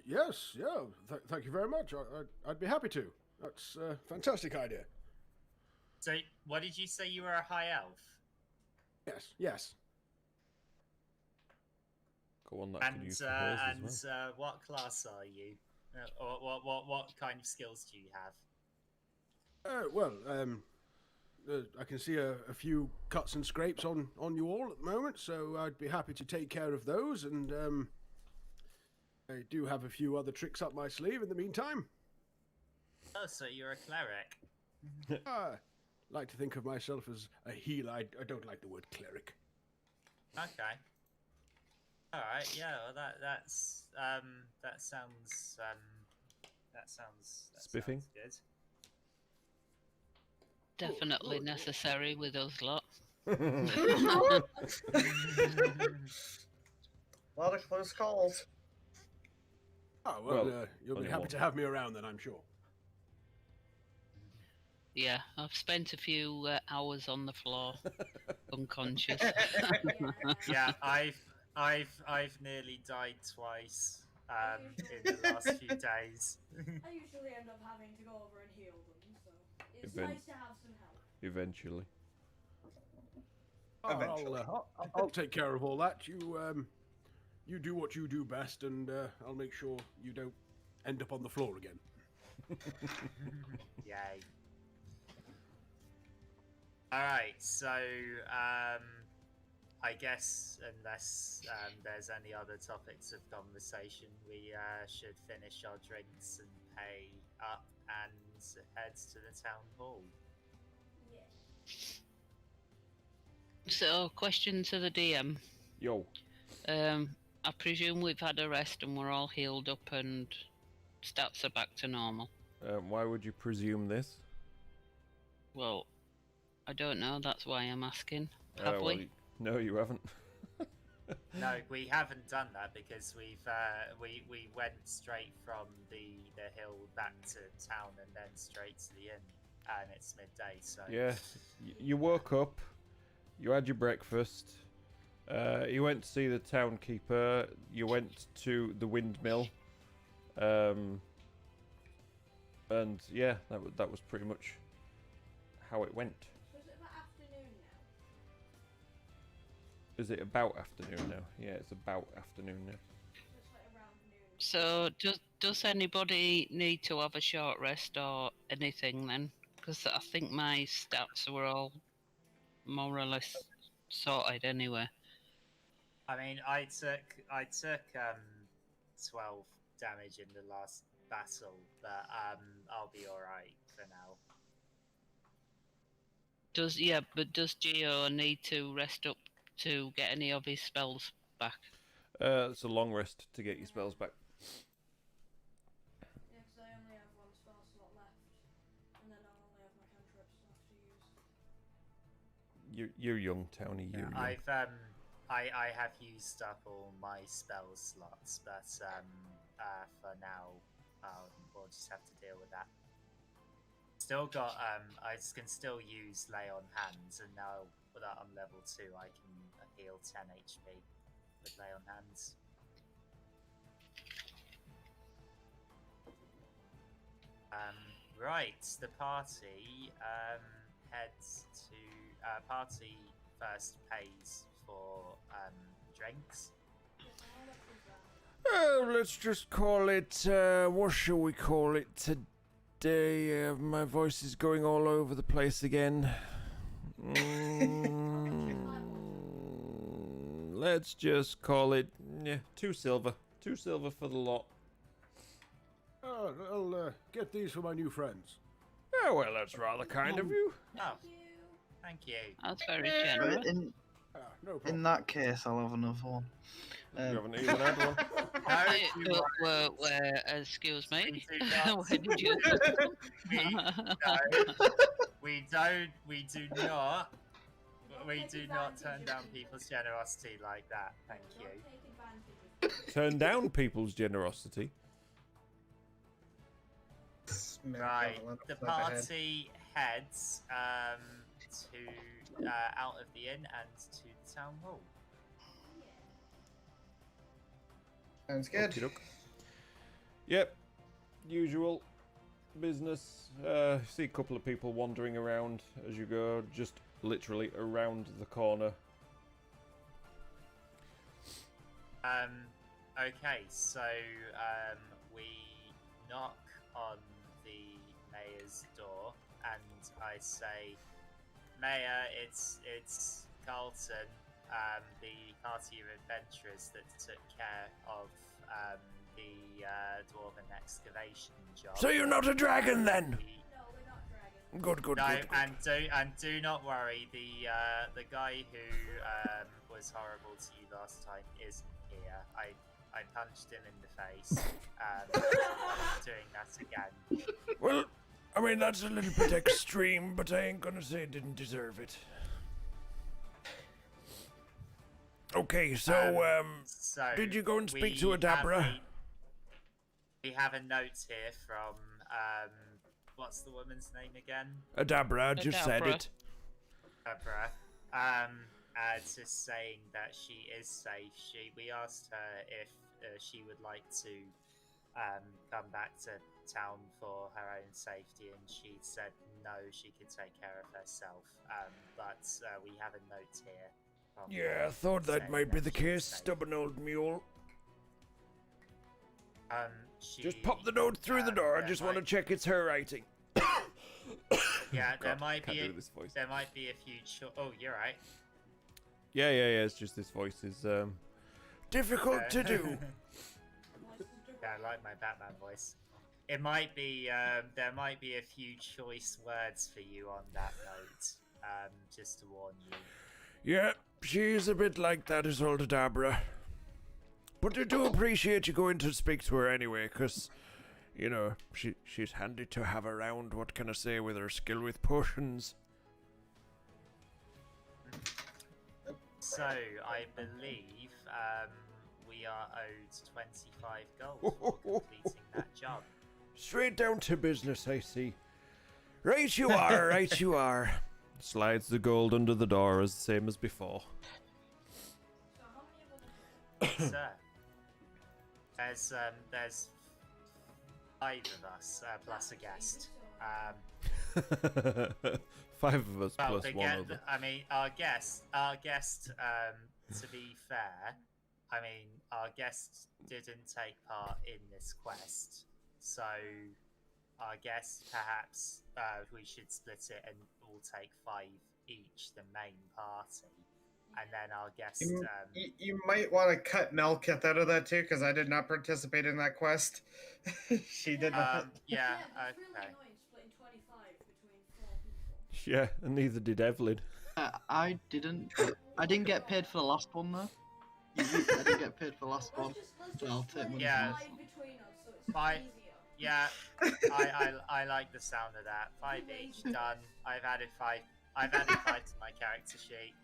Yes, yeah. Thank you very much. I'd be happy to. That's a fantastic idea.
So, what did you say you were a high elf?
Yes.
Go on, that can
And
use for hers as well.
what class are you? Or what kind of skills do you have?
I can see a few cuts and scrapes on you all at the moment, so I'd be happy to take care of those, and I do have a few other tricks up my sleeve in the meantime.
Oh, so you're a cleric.
I like to think of myself as a healer. I don't like the word cleric.
Okay. All right. Yeah. Well, that sounds
Spiffing?
good.
Definitely necessary with us lot.
A lot of close calls.
Oh, well,
Well,
you'll be
only
happy
one.
to have me around then, I'm sure.
Yeah, I've spent a few hours on the floor, unconscious.
Yeah, I've nearly died twice in the last few days.
I usually end up having to go over and heal them, so it's
Event-
nice to have some help.
Eventually.
Eventually.
I'll take care of all that. You do what you do best, and I'll make sure you don't end up on the floor again.
Yay. Alright, so I guess unless there's any other topics of conversation, we should finish our drinks and pay up and head to the town hall.
Yeah.
So, question to the DM.
Yo.
I presume we've had a rest and we're all healed up and stats are back to normal.
Why would you presume this?
Well, I don't know. That's why I'm asking. Have
Well,
we?
no, you haven't.
No, we haven't done that because we went straight from the hill back to town and then straight to the inn, and it's midday. So
Yeah, you woke up, you had your breakfast, you went to see the townkeeper, you went to the windmill, and yeah, that was pretty much how it went.
So is it about afternoon now?
Is it about afternoon now? Yeah, it's about afternoon now.
It's like around noon.
So, does anybody need to have a short rest or anything then? Because I think my stats were all more or less sorted anyway.
I mean, I took 12 damage in the last battle, but I'll be all right for now.
Does Geo need to rest up to get any of his spells back?
It's a long rest to get your spells back.
Yeah, because I only have one spell slot left, and then I'll only have my cantrips left to use.
You're young, Townie. You're young.
I have used up all my spell slots, but for now, we'll just have to deal with that. Still got I can still use lay on hands, and now that I'm level 2, I can heal 10 HP with lay on hands. Right, the party heads to party first pays for drinks.
Yes, how much is that?
Oh, let's just call it, what shall we call it today? My voice is going all over the place again. Let's just call it, 2 silver. 2 silver for the lot.
Oh, I'll get these for my new friends.
Oh, well, that's rather kind of you.
Oh,
Thank you.
thank you.
That's very generous.
Right,
No problem.
in that case, I'll have another one.
You haven't even had one.
Excuse me.
We do not.
Where did you?
We do not turn down people's generosity like that. Thank you.
Don't take advantage of it.
Turn down people's generosity.
Right, the party heads to out of the inn and to the town hall.
Sounds good.
Okey-doke. Yep, usual business. See a couple of people wandering around as you go, just literally around the corner.
Okay, so we knock on the mayor's door, and I say, "Mayor, it's Carlton, the party of adventurers that took care of the dwarven excavation job."
So you're not a dragon then?
No, we're not dragons.
Good, good,
No,
good, good.
and do not worry. The guy who was horrible to you last time isn't here. I punched him in the face. I'm not doing that again.
Well, I mean, that's a little bit extreme, but I ain't gonna say it didn't deserve it. Okay, so,
So
did you go and speak
we
to Adabra?
have we have a note here from what's the woman's name again?
Adabra, I just said
Adabra.
it.
Abra. Just saying that she is safe. We asked her if she would like to come back to town for her own safety, and she said no, she could take care of herself. But we have a note here. from
Yeah,
her
I thought that
saying
might be the
she's
case,
safe.
stubborn old mule. Just
She-
pop the note through the door, I
there
just want to
might-
check it's her writing.
Yeah, there
God,
might
can't
be
do this voice.
there might be a few. Oh, you're right.
Yeah. It's just this voice is difficult to do.
Yeah, I like my Batman voice. It might be, there might be a few choice words for you on that note, just to warn you.
Yeah, she's a bit like that, Isolde Dabra. But I do appreciate you going to speak to her anyway, because, you know, she's handy to have around, what can I say, with her skill with potions.
So, I believe, we are owed 25 gold for completing that job.
Straight down to business, I see. Right you are, right you are. Slides the gold under the door as the same as before.
So how many of us
Sir, there's 5 of us, plus a guest.
5 of us
Well,
plus
the
one
gue-
other.
I mean, our guest, to be fair, I mean, our guest didn't take part in this quest, so I guess perhaps we should split it and we'll take 5 each, the main party, and then our guest.
You might want to cut Melkith out of that too, because I did not participate in that quest. She did not.
Yeah,
but it's really
okay.
annoying splitting 25 between 4 people.
Yeah, and neither did Evelyn.
I didn't. I didn't get paid for the last one though. I didn't get paid for the last one.
Let's
So I'll
just
take
split
one.
Yeah.
5 between us so it's
Five.
easier.
Yeah, I like the sound of that. 5 each, done. I've added 5 to my character sheet.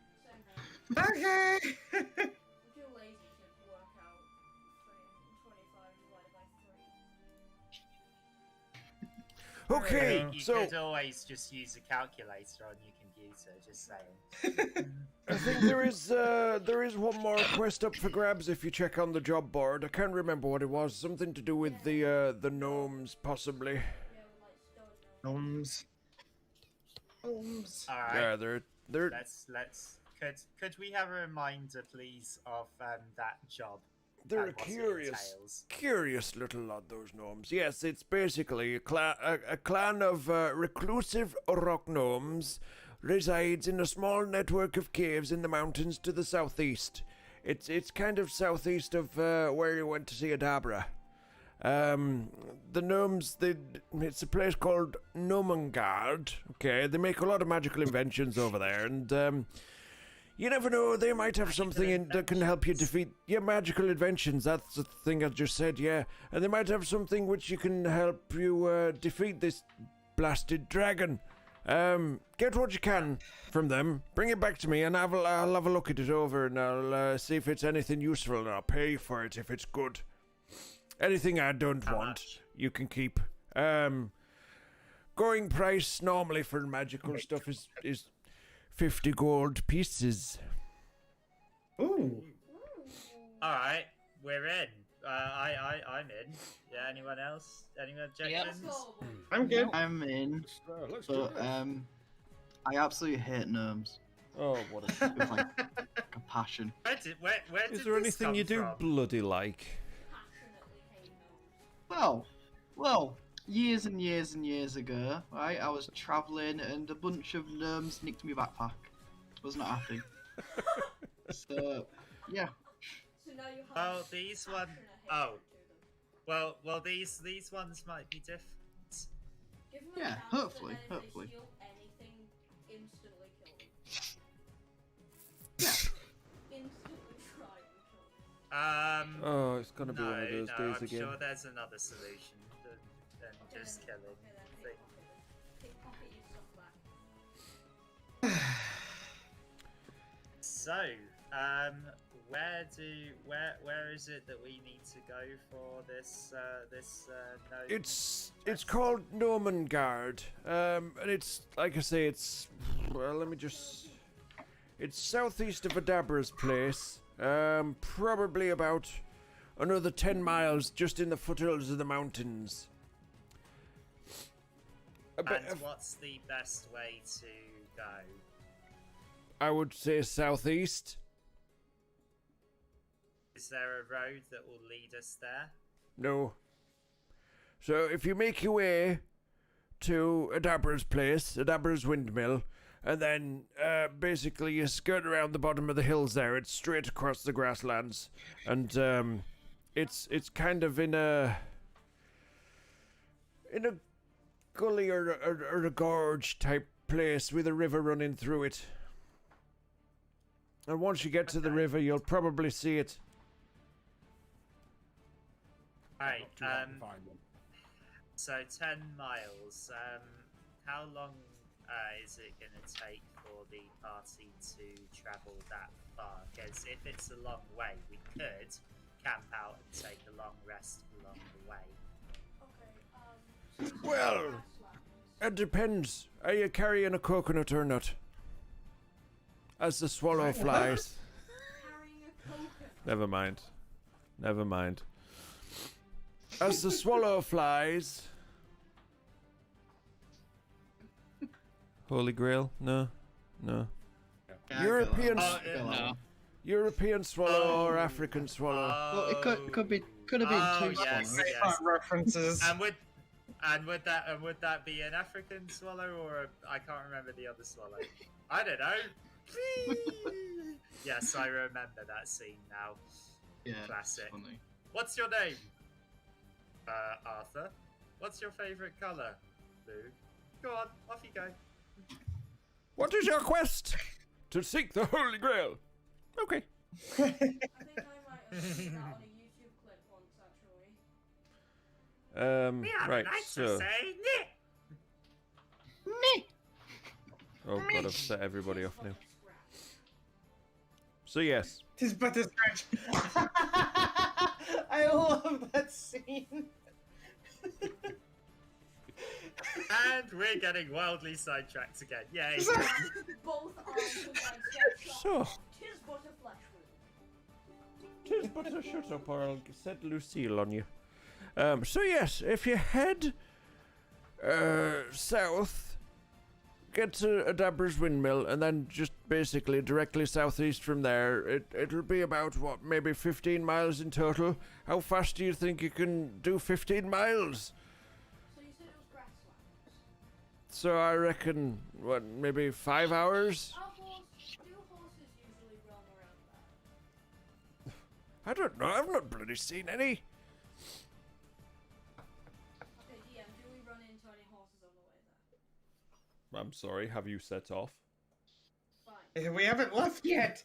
Same here.
Okay.
I'm too lazy to work out 325 divided by 3.
Okay,
I mean, you
so
could always just use a calculator on your computer, just saying.
I think there is one more quest up for grabs if you check on the job board. I can't remember what it was. Something to do with the gnomes, possibly.
Yeah, with like stone.
Gnomes. Gnomes.
All right.
Yeah, they're
Let's. Could we have a reminder, please, of that job?
they're a
and what it entails?
curious little lot, those gnomes. Yes, it's basically a clan of reclusive rock gnomes resides in a small network of caves in the mountains to the southeast. It's kind of southeast of where you went to see Adabra. The gnomes, it's a place called Gnomengarde. Okay, they make a lot of magical inventions over there, and you never know, they might have something that can help you defeat your magical inventions. That's the thing I just said, yeah. And they might have something which you can help you defeat this blasted dragon. Get what you can from them, bring it back to me, and I'll have a look at it over, and I'll see if it's anything useful, and I'll pay for it if it's good. Anything I don't
How
want,
much?
you can keep. Going price normally for magical stuff is 50 gold pieces.
Ooh.
All right, we're in. I'm in. Yeah. Anyone else? Any objections?
Let's go, boys.
I'm good.
I'm in,
Let's do
but
it.
I absolutely hate gnomes
Oh, what a...
with like a passion.
Where did
Is there
this
anything
come
you do
from?
bloody like?
Passionately hate gnomes.
Well, years and years and years ago, right? I was traveling and a bunch of gnomes nicked my backpack. Was not happy. So, yeah.
So now you have
Well,
a
these
passionate
one-
hatred
oh.
to them.
Well, these ones might be different.
Give them a
Yeah,
chance,
hopefully,
and then
hopefully.
If they steal anything, instantly kill them.
Yeah.
Instantly try and kill them.
Oh, it's gonna be
No,
one of those
no,
days
I'm
again.
sure there's another solution than
Okay,
just
then,
killing.
okay, then,
things.
pickpocket your stuff back.
So, where is it that we need to go for this no?
It's called Gnomengarde, and it's like I say, it's it's southeast of Adabra's place, probably about another 10 miles, just in the foothills of the mountains. A bit
And
of-
what's the best way to go?
I would say southeast.
Is there a road that will lead us there?
No. So if you make your way to Adabra's place, Adabra's windmill, and then basically you skirt around the bottom of the hills there. It's straight across the grasslands, and it's kind of in a gully or a gorge type place with a river running through it. And once you get to the river, you'll probably see it.
Right.
Not too hard to find them.
So 10 miles. How long is it going to take for the party to travel that far? Because if it's a long way, we could camp out and take a long rest along the way.
Okay,
Well,
grasslands.
it depends. Are you carrying a coconut or not? As the swallow flies.
Carrying a coconut.
Never mind. Never mind. As the swallow flies. Holy Grail? No. No.
Yeah, I
European
got
Oh,
that. I got that
no.
one.
European swallow or African swallow?
Well, it could have been two
yes,
swallows.
yes.
References.
And would that be an African swallow or I can't remember the other swallow? I don't know. Yes, I remember that scene now.
Yeah,
Classic.
it's funny.
What's your name? Arthur. What's your favourite colour? Blue. Go on, off you go.
What is your quest? To seek the Holy Grail. Okay.
I think I might have seen that on a YouTube clip once, actually.
Right, so... Oh god, I've set everybody off now. So yes,
Tis but a scratch. I love that scene.
And we're getting wildly sidetracked again. Yay.
Both arms and legs get shot.
so...
Tis but a flesh wound.
Tis but a shut up or I'll set Lucille on you. So yes, if you head south, get to Adabra's windmill, and then just basically directly southeast from there, it'll be about, what, maybe 15 miles in total? How fast do you think you can do 15 miles?
So you said it was grasslands.
So I reckon, what, maybe 5 hours?
Do horses usually roam around there?
I don't know, I've not bloody seen any.
Okay, DM, do we run into any horses on the way there?
I'm sorry, have you set off?
Fine.
We haven't left yet.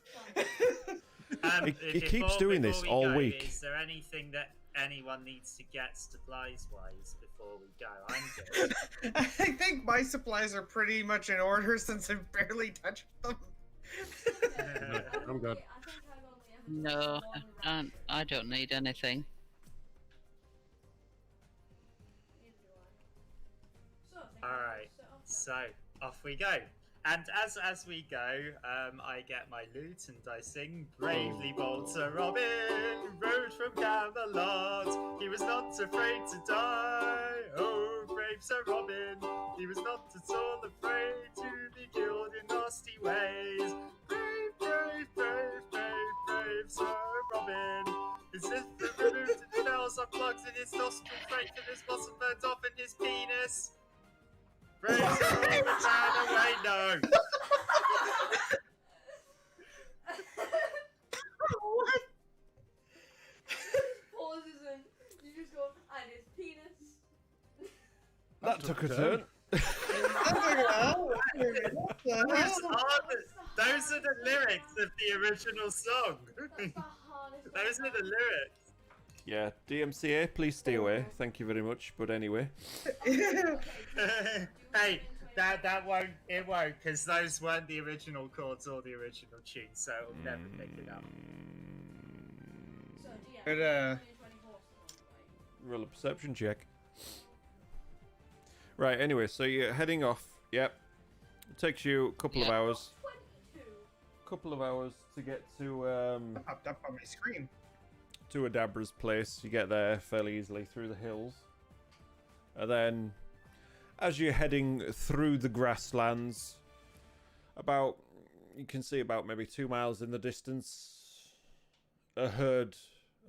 Fine.
He keeps doing this
before we
all
go,
week.
Is there anything that anyone needs to get supplies-wise before we go? I'm good.
I think my supplies are pretty much in order since I've barely touched them.
I'm good.
I think I've only ever
No,
done one round.
I don't need anything.
Neither do I. So, think
All
I'll
right.
set off then.
So off we go. And as we go, I get my lute and I sing bravely bold Sir Robin rode from Camelot. He was not afraid to die. Oh, brave Sir Robin, he was not at all afraid to be killed in nasty ways. Brave, brave, brave, brave, brave Sir Robin. As if the removed nails are plugs in his nostrils, right from his bosom burnt off in his penis. Brave Sir Robin ran away, no!
What?
Pauses and you just go, and his penis.
That took a turn.
Those are the lyrics of the original song.
That's the hardest
Those
one
are the lyrics.
Yeah, DMCA, please stay away. Thank you very much. But anyway.
Hey, that won't, it won't, because those weren't the original chords or the original tune, so it'll never pick it up.
So, DM,
But,
20 horses on the way.
Roll a perception check. Right, anyway, so you're heading off. Yep. It takes you a couple of
Yeah.
hours.
22.
Couple of hours to get to
Popped up on my screen.
Adabra's place. You get there fairly easily through the hills. And then as you're heading through the grasslands, you can see about maybe 2 miles in the distance, a herd.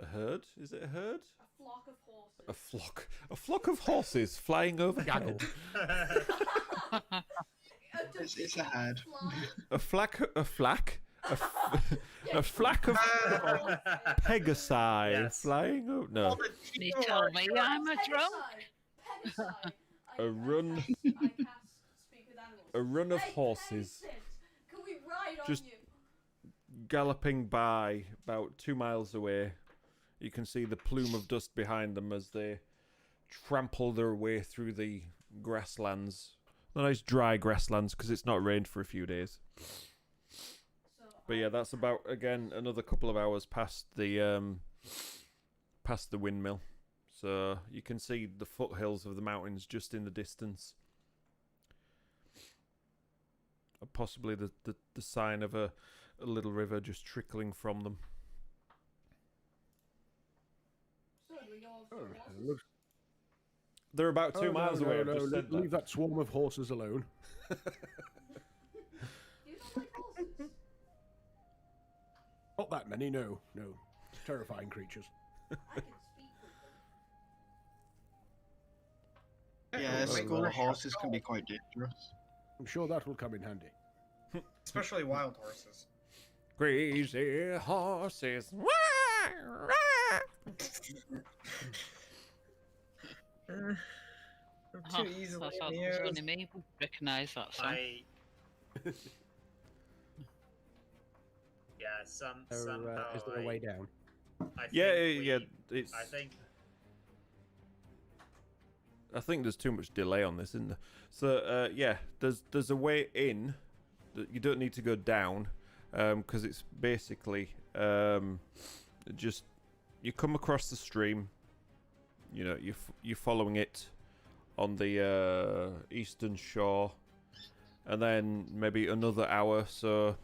A herd? Is it a herd?
A flock of horses.
A flock of horses flying overhead.
A
It's a head.
A flack of Pegasi
Yes.
flying up. No,
You told me I'm a drunk.
A run-
I cast speak with animals.
a run of
Hey,
horses
Pegasus, can we ride
Just-
on you?
galloping by about 2 miles away. You can see the plume of dust behind them as they trample their way through the grasslands. The nice dry grasslands because it's not rained for a few days.
So
But yeah, that's about again another couple of hours past the windmill. So you can see the foothills of the mountains just in the distance. Possibly the sign of a little river just trickling from them.
So do we go off
Oh,
the
it
horses?
looks-
They're about 2
Oh,
miles
no,
away.
no,
I've just
no,
said
leave
that.
that swarm of horses alone.
You don't like horses?
Not that many, no. Terrifying creatures.
I can speak with them.
Yeah,
Wait,
school
wait,
horses can be
wait.
quite dangerous.
I'm sure that will come in handy.
Especially wild horses.
Crazy horses.
I'm
Oh,
too easily
I thought it was
amused.
only me who recognised that song.
Yeah, somehow
is there a way down?
I
Yeah,
think
yeah.
we-
It's.
I
I think there's too much delay on this, isn't there? So yeah, there's a way in. You don't need to go down, because it's basically just you come across the stream. You know, you're following it on the eastern shore, and then maybe another hour. So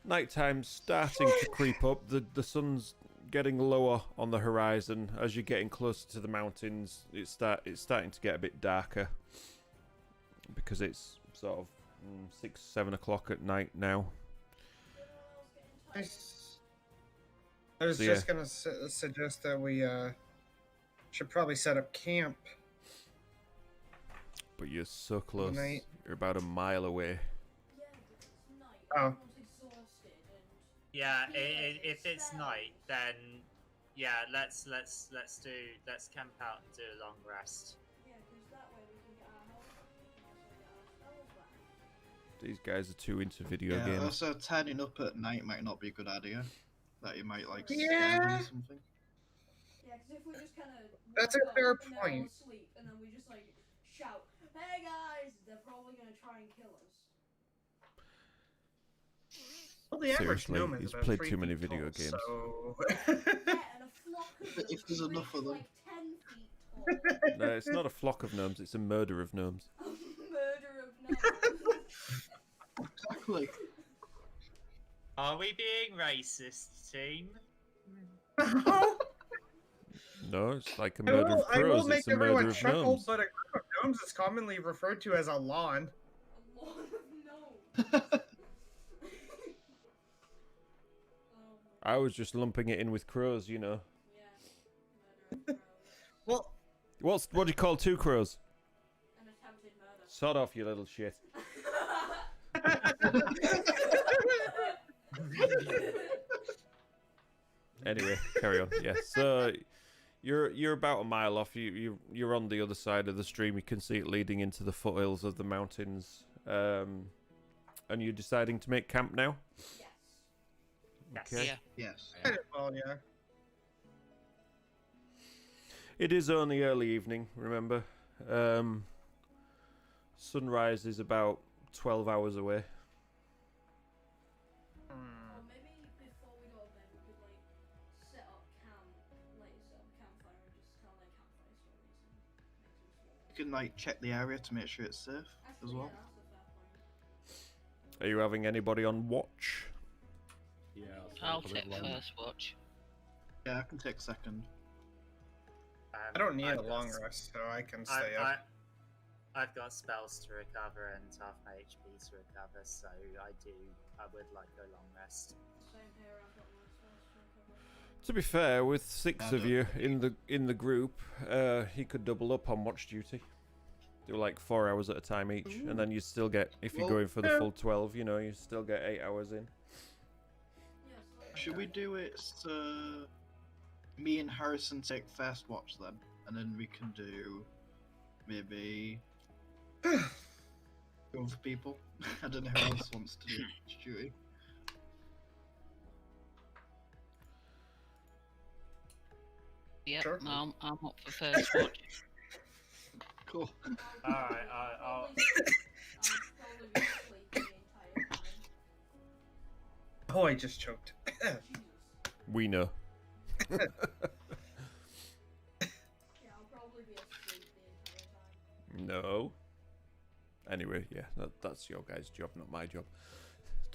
nighttime's starting to creep up. The sun's getting lower on the horizon as you're getting closer to the mountains. It's starting to get a bit darker because it's sort of 6-7 o'clock at night now.
Everyone else getting tired?
I was
So,
just gonna suggest that we should probably set up camp.
But you're so close.
Night.
You're about a mile away.
Yeah, but it's night.
Oh.
Everyone's exhausted and
Yeah,
Yeah,
if it's
fair.
night, then yeah, let's camp out and do a long rest.
yeah, because that way we can get our health back. We can also get our spells back.
These guys are too into video
Yeah,
games.
also turning up at night might not be a good idea. That you might like
Yeah.
scare them or something.
Yeah, because if we just kind of
That's a fair point.
Asleep and then we just like shout, "Hey guys!" They're probably gonna try and kill us.
Well, the average
Seriously,
gnome is
he's
about
played
3
too many
feet
video
tall,
games.
So...
Yeah, and a flock of them
If there's
can
enough
reach,
of them.
like 10 feet tall.
No, it's not a flock of gnomes. It's a murder of gnomes.
A murder of gnomes.
Exactly.
Are we being racist, team?
No, it's like a
I
murder
will,
of
I will
crows.
make
It's a murder
everyone
of
chuckle,
gnomes.
but a group of gnomes is commonly referred to as a lawn.
A lot of gnomes. Oh,
I was just lumping it in with crows, you know.
yeah. Murder of crows.
Well,
What do you call 2 crows?
An attempted murder.
Sod off, you little shit. Anyway, carry on. Yeah, so you're about a mile off. You're on the other side of the stream. You can see it leading into the foothills of the mountains. And you're deciding to make camp now.
Yes.
Yes.
Okay.
Yeah.
Yes.
well, yeah.
It is only early evening. Remember, sunrise is about 12 hours away.
Or maybe before we go to bed, we could like set up camp, like set up a campfire and just tell like campfire stories and make some small.
You can like check the area to make sure it's safe as
Actually,
well.
yeah, that's a fair point.
Are you having anybody on watch?
Yeah,
I'll take first watch.
Yeah, I can take second.
I don't need
I've
a
got
long
s-
rest, so I can stay up.
I've got spells to recover and half my HP to recover, so I would like a long rest.
Same here, I've got my spells to recover.
To be fair, with 6
I
of
don't
you in the group, he could double up on watch duty. Do like 4 hours at a time each, and then you still get, if you're
Well,
going for the full 12, you know, you still get 8 hours in.
Should we do it so me and Harrison take first watch then? And then we can do maybe other people. I don't know who else wants to do duty.
Yep,
Sure.
I'm up for first watch.
Cool.
Alright, I'll...
Oh, I just choked.
We know.
Yeah, I'll probably be asleep the entire time.
No. Anyway, yeah, that's your guy's job, not my job,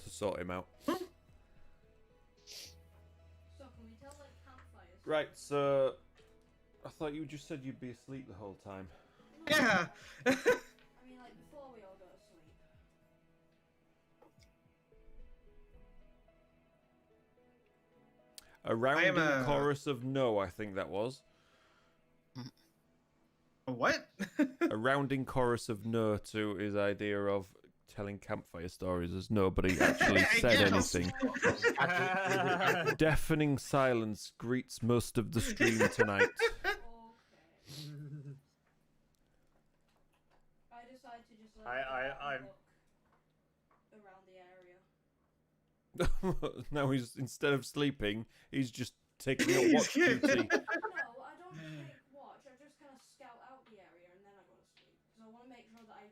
to sort him out.
So can we tell like campfires?
Right, so I thought you just said you'd be asleep the whole time.
Yeah.
I mean, like before we all go to sleep.
A rounding
a-
chorus of no, I think that was.
What?
A rounding chorus of no to his idea of telling campfire stories as nobody actually
I
said
guess.
anything. Deafening silence greets most of the stream tonight.
Okay. I decide to just let
I'm-
look around the area.
Now he's, instead of sleeping, he's just taking a watch duty.
No, I don't take watch. I just kind of scout out the area and then I go to sleep because I want to make sure that I'm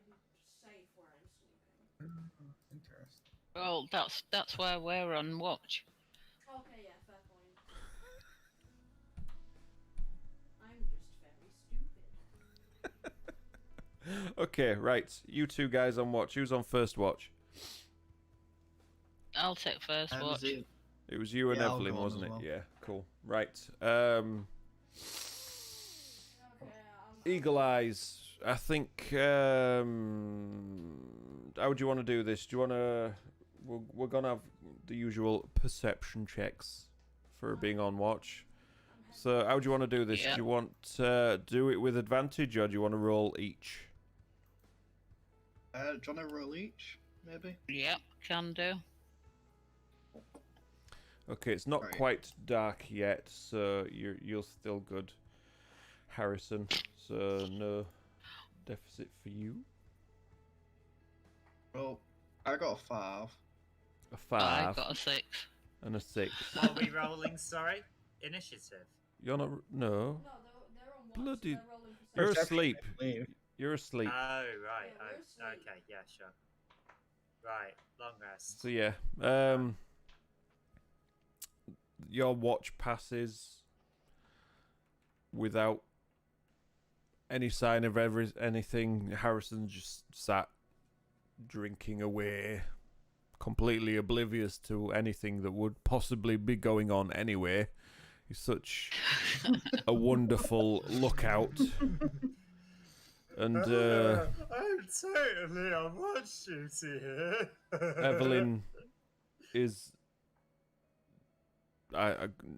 safe where I'm sleeping.
Interesting.
Well, that's why we're on watch.
Okay, yeah, fair point. I'm just very stupid.
Okay, right. You two guys on watch. Who's on first watch?
I'll take first watch.
It was you and
Yeah, I'll
Evelyn,
go on
wasn't
as
it?
well.
Yeah, cool. Right.
Okay,
Eagle Eyes. I think. How would you want to do this? Do you want to? We're gonna have the usual perception checks for being on watch. So how do you want to do this?
Yeah.
Do you want to do it with advantage, or do you want to roll each?
Do you want to roll each, maybe?
Yep, can do.
Okay, it's not
Right.
quite dark yet, so you're still good, Harrison. So no deficit for you.
Well, I got a 5.
A
I
5
got a 6.
and a 6.
What are we rolling, sorry? Initiative.
You're not. No,
No, they're on watch.
Bloody-
They're rolling for
you're
safety.
asleep.
I believe.
You're asleep.
Oh, right.
Yeah, we're
Oh,
asleep.
okay, yeah, sure. Right, long rest.
So yeah, your watch passes without any sign of anything. Harrison just sat drinking away, completely oblivious to anything that would possibly be going on anyway. He's such a wonderful lookout. And
I'm totally on watch duty here.
Evelyn is.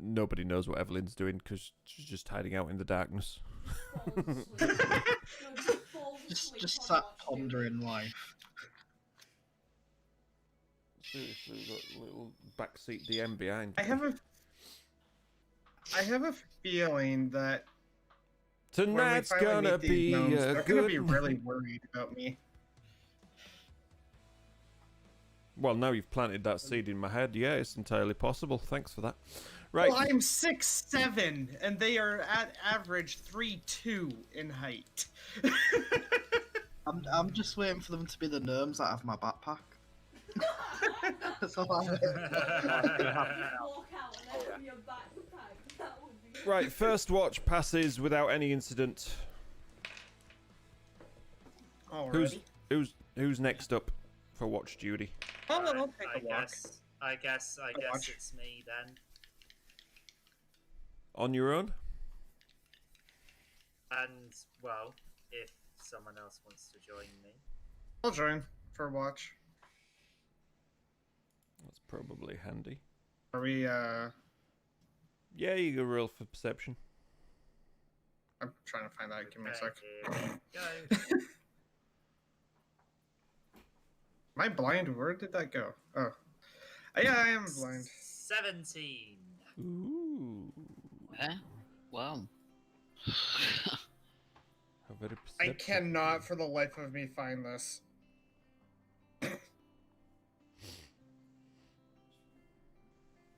Nobody knows what Evelyn's doing because she's just hiding out in the darkness.
Falls asleep. No, just falls asleep
Just
on
sat
watch duty.
pondering life.
Seriously, we've got a little backseat DM behind.
I have a feeling that when we
Tonight's
finally
gonna
meet these
be
gnomes,
a
they're
good.
gonna be really worried about me.
Well, now you've planted that seed in my head. Yeah, it's entirely possible. Thanks for that. Right.
Well, I'm 6'7", and they are at average 3'2" in height.
I'm just waiting for them to be the gnomes that have my backpack. That's all I'm
Walk out and open your backpack. That would be
Right. First watch passes without any incident.
Alrighty.
Who's next up for watch duty?
I'll
Right,
take a walk.
I guess
watch.
it's me then.
On your own?
And, well, if someone else wants to join me.
I'll join for a watch.
That's probably handy.
Are we?
Yeah, you go roll for perception.
I'm trying to find that. Give me a sec.
Here we go.
Am I blind? Where did that go? Oh. Yeah, I am blind.
17.
Ooh.
Wow.
How very
I
perceptive.
cannot for the life of me find this.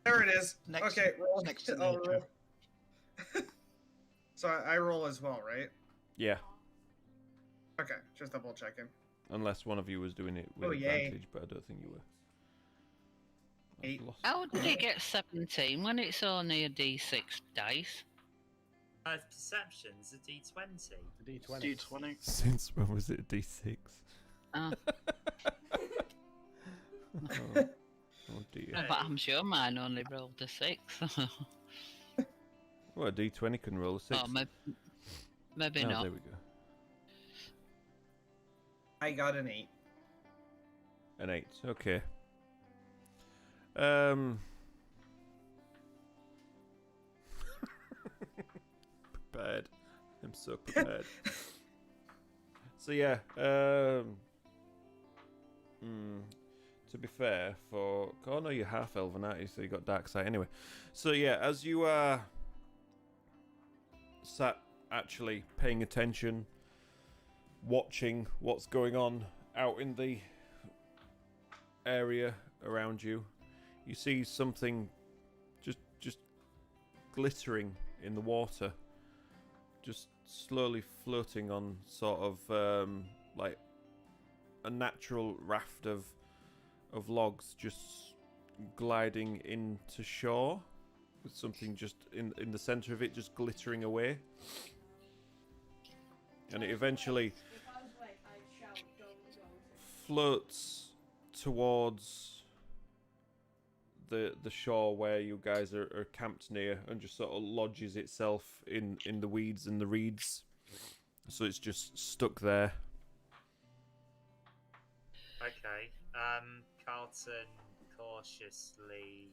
There it is.
Next-
okay, roll.
next to
I'll
nature.
roll. So I roll as well, right?
Yeah,
Okay, just double checking.
unless one of you was doing it with
Oh, yay.
advantage, but I don't think you were. I've
8.
lost-
How did it get 17 when it's only a d6 dice?
Perception's a d20.
The D20.
D20.
Since when was it a D6?
Ah,
Oh, oh dear.
but I'm sure mine only rolled a 6.
Well, a D20 can roll a 6.
Oh, maybe
Oh,
not.
there we go.
I got an 8.
An 8. Okay. Prepared. I'm so prepared. So yeah. To be fair, oh no, you're half elven, aren't you? So you got dark sight anyway. So yeah, as you are sat actually paying attention, watching what's going on out in the area around you, you see something just glittering in the water, just slowly floating on sort of like a natural raft of logs, just gliding into shore with something just in the center of it just glittering away, and it eventually
If I was like, I'd shout, don't go to.
floats towards the shore where you guys are camped near, and just sort of lodges itself in the weeds and the reeds, so it's just stuck there.
Okay. Carlton cautiously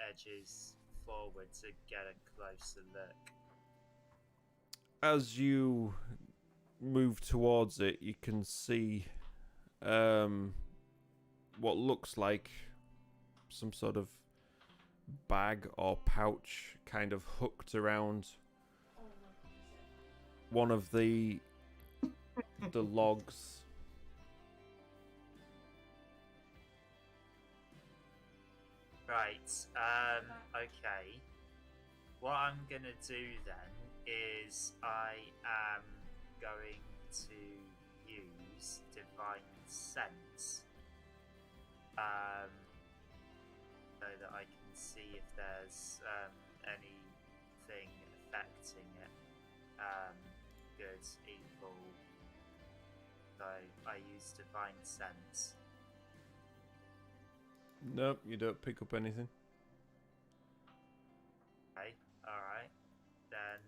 edges forward to get a closer look.
As you move towards it, you can see what looks like some sort of bag or pouch kind of hooked around
Oh my god.
one of the logs.
Right. Okay. What I'm gonna do then is I am going to use Divine Sense, so that I can see if there's anything affecting it, good, evil. So I use Divine Sense.
Nope, you don't pick up anything.
Okay, alright. Then,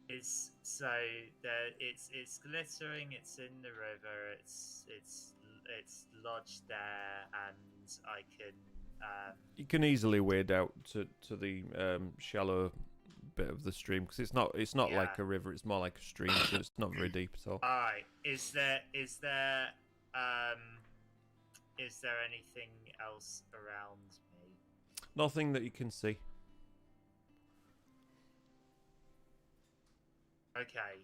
it's glittering, it's in the river, it's lodged there, and I can,
You can easily wade out to the shallow bit of the stream, because it's not like
Yeah.
a river, it's more like a stream, so it's not very deep at all.
alright, is there anything else around me?
Nothing that you can see.
Okay,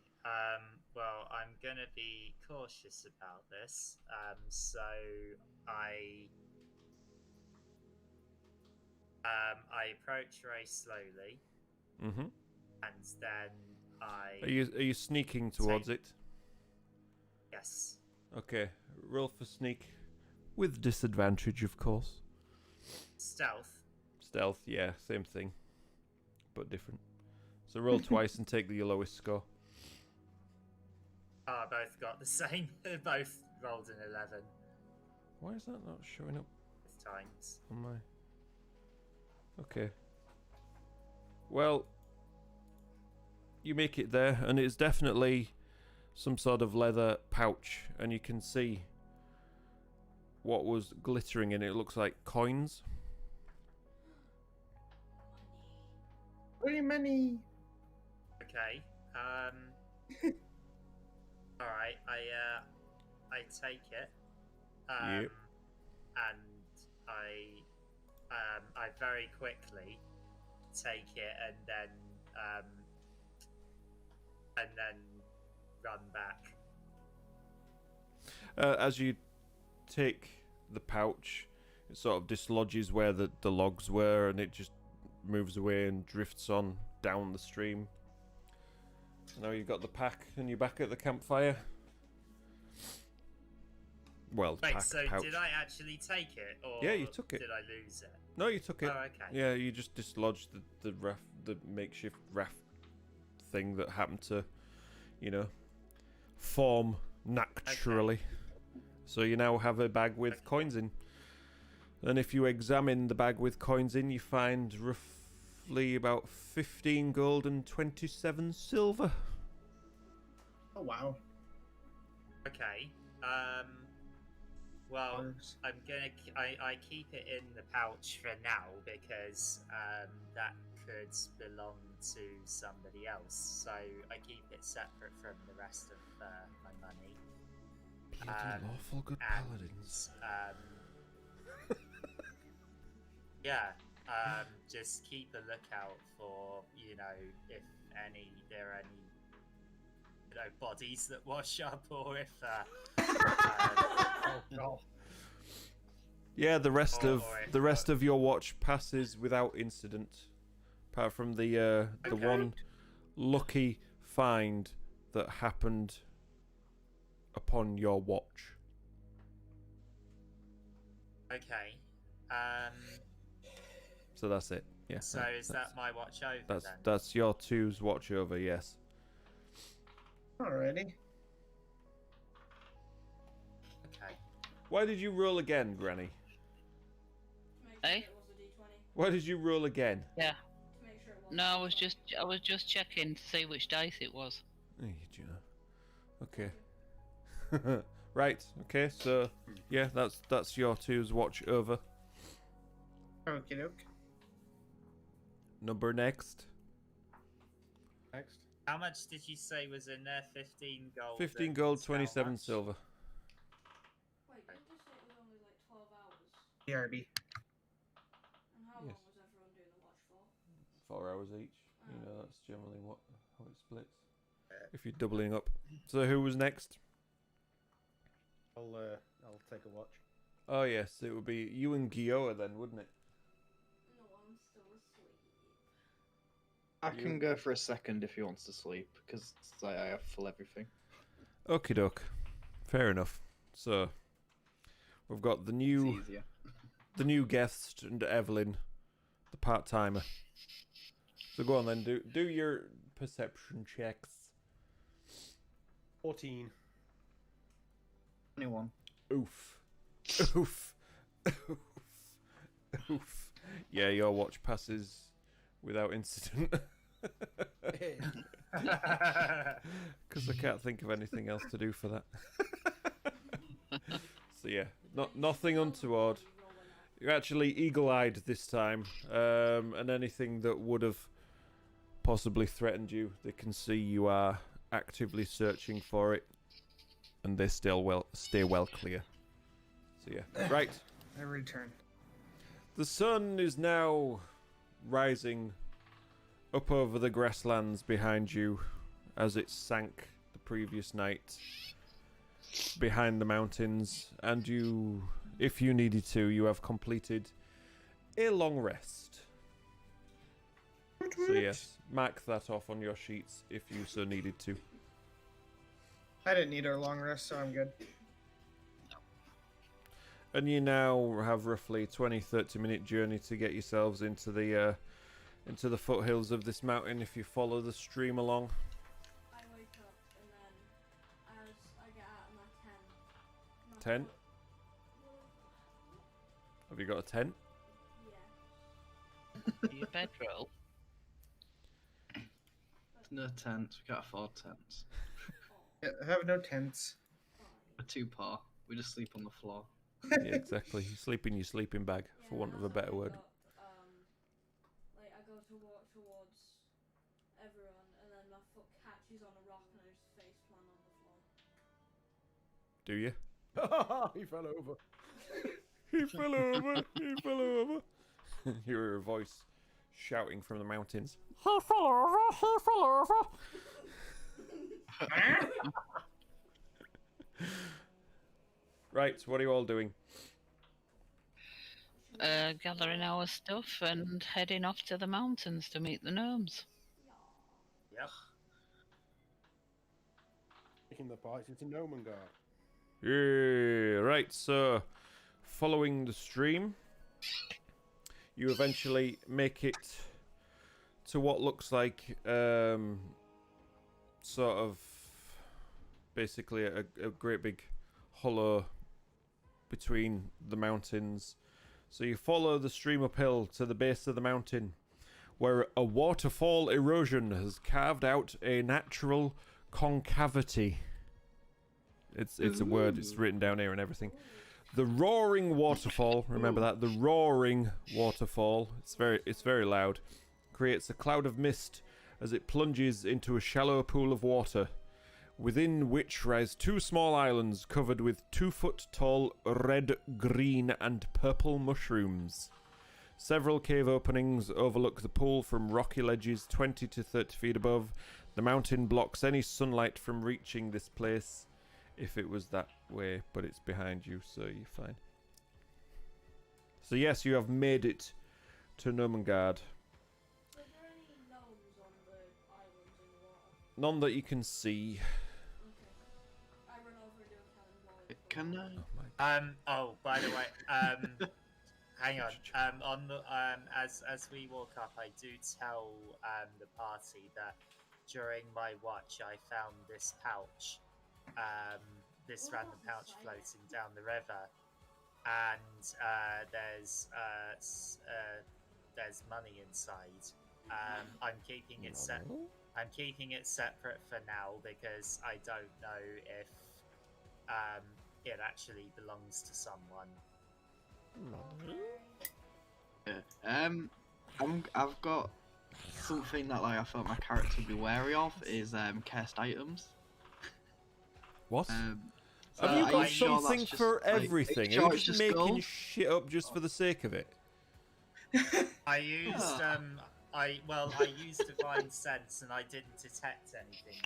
well, I'm gonna be cautious about this, so I approach very slowly,
Mm-hmm.
and then I...
Are you sneaking towards it?
Yes.
Okay, roll for sneak. With disadvantage, of course.
Stealth.
Stealth, yeah, same thing. But different. So roll twice and take the lowest score.
Oh, both got the same. Both rolled an 11
Why is that not showing up
both times.
on my... Okay. Well, you make it there, and it's definitely some sort of leather pouch, and you can see what was glittering in it. It looks like coins.
Very many.
Okay. All right, I take it.
Yep.
And I very quickly take it and then run back.
As you take the pouch, it sort of dislodges where the logs were, and it just moves away and drifts on down the stream. Now you've got the pack, and you're back at the campfire. Well,
Wait,
pack,
so
pouch.
did I actually take it, or
Yeah, you took it.
did I lose it?
No, you took it.
Oh, okay.
Yeah, you just dislodged the makeshift raft thing that happened to, form naturally. So you now have a bag with coins in. And if you examine the bag with coins in, you find roughly about 15 gold and 27 silver.
Oh wow.
Okay. Well, I'm gonna. I keep it in the pouch for now because that could belong to somebody else. So I keep it separate from the rest of my money.
Bloody lawful good paladins.
Yeah. Just keep a lookout for if there are any bodies that wash up, or if
Oh no.
Yeah, the rest of your watch passes without incident, apart from the one lucky find that happened upon your watch.
Okay.
So that's it. Yeah.
So is that my watch over then?
That's your two's watch over. Yes.
Alrighty.
Okay.
Why did you roll again, Granny?
To make
Eh?
sure it was a D20.
Why did you roll again?
Yeah.
To make sure it was.
No, I was just checking to see which dice it was.
Hey, okay. Right. Okay. So yeah, that's your two's watch over.
Okie doke.
Number next.
Next.
How much did you say was in there? 15 gold.
15
and
gold,
how
27
much?
silver.
Wait, didn't you say it was only like 12 hours?
BRB.
And how
Yes.
long was everyone doing the watch for?
4 hours each. That's generally how it splits. If you're doubling up. So who was next?
I'll take a watch.
Oh yes, it would be you and Gioa then, wouldn't it?
No, I'm still asleep.
I can go for a second if he wants to sleep, because I have full everything.
Okie doke. Fair enough. So we've got the new
It's easier.
the new guest and Evelyn, the part timer. So go on then, do your perception checks.
14.
21.
Oof. Oof. Oof. Oof. Yeah, your watch passes without incident. Because I can't think of anything else to do for that. So yeah, nothing untoward. You're actually eagle-eyed this time, and anything that would have possibly threatened you, they can see you are actively searching for it, and they stay well clear. So yeah, right.
I return.
The sun is now rising up over the grasslands behind you, as it sank the previous night behind the mountains, and you, if you needed to, you have completed a long rest. So yes, mark that off on your sheets if you so needed to.
I didn't need a long rest, so I'm good.
And you now have roughly 20-30 minute journey to get yourselves into the foothills of this mountain if you follow the stream along.
I wake up and then as I get out of my tent.
Tent? Have you got a tent?
Yeah.
Your bedroll.
No tents. We can't afford tents.
Yeah, I have no tents.
A two-par. We just sleep on the floor.
Yeah, exactly. You sleep in your sleeping bag, for want of a better word.
Like I go to walk towards everyone, and then my foot catches on a rock, and I just face plant on the floor.
do you?
He fell over.
He fell over. He fell over. You hear a voice shouting from the mountains. He fell over. He fell over. Right, what are you all doing?
Gathering our stuff and heading off to the mountains to meet the gnomes.
Yep.
Taking the party to Gnomengarde.
Yeah, right, so following the stream, you eventually make it to what looks like sort of basically a great big hollow between the mountains. So you follow the stream uphill to the base of the mountain, where a waterfall erosion has carved out a natural concavity. It's a word, it's written down here and everything. The roaring waterfall, remember that, the roaring waterfall, it's very loud, creates a cloud of mist as it plunges into a shallow pool of water, within which rise two small islands covered with 2-foot-tall red, green, and purple mushrooms. Several cave openings overlook the pool from rocky ledges 20 to 30 feet above. The mountain blocks any sunlight from reaching this place, if it was that way, but it's behind you, so you're fine. So yes, you have made it to Gnomengarde.
Were there any gnomes on the islands in the water?
None that you can see.
Okay. I run over and do a cannonball.
Can I?
Oh, by the way, hang on. On the as we walk up, I do tell the party that during my watch I found this pouch, this random pouch floating down the river, and there's money inside. I'm keeping it I'm keeping it separate for now because I don't know if it actually belongs to someone.
I've got something that I thought my character would be wary of is cursed items.
What?
So
Have you
are
got
sure that's
something
just,
for
like,
everything?
sure
Are you
it's
just
just
making
gold?
shit up just for the sake of it?
I used I used divine sense and I didn't detect anything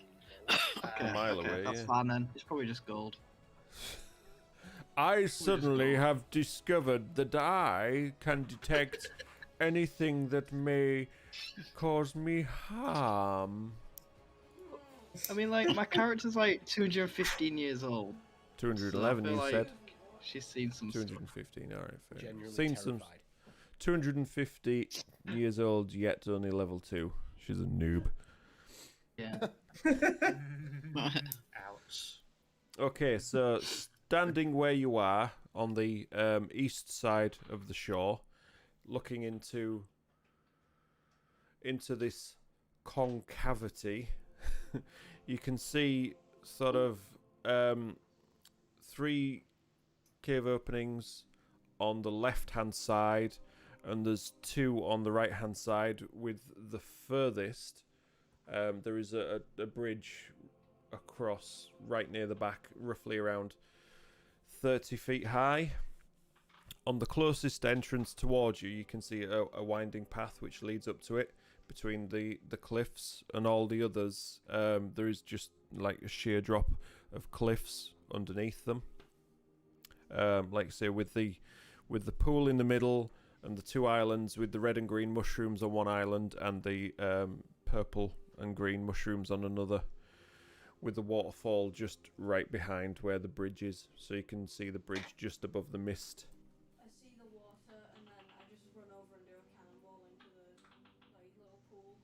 evil.
A mile away,
that's
yeah.
fine then. It's probably just gold.
I suddenly have discovered that I can detect anything that may cause me harm.
I mean, like, my character's like 215 years old.
211,
So I feel
you
like
said?
She's seen some stuff.
215, alright, fair.
Genuinely
Seen some.
terrified.
250 years old, yet only level 2. She's a noob.
Yeah.
Ouch.
Okay, so standing where you are on the east side of the shore, looking into this concavity, you can see sort of 3 cave openings on the left-hand side, and there's 2 on the right-hand side. With the furthest, there is a bridge across right near the back, roughly around 30 feet high. On the closest entrance towards you, you can see a winding path which leads up to it between the cliffs, and all the others there is just like a sheer drop of cliffs underneath them. Like I say, with the pool in the middle and the 2 islands with the red and green mushrooms on one island and the purple and green mushrooms on another, with the waterfall just right behind where the bridge is, so you can see the bridge just above the mist.
I see the water and then I just run over and do a cannonball into the like little pool.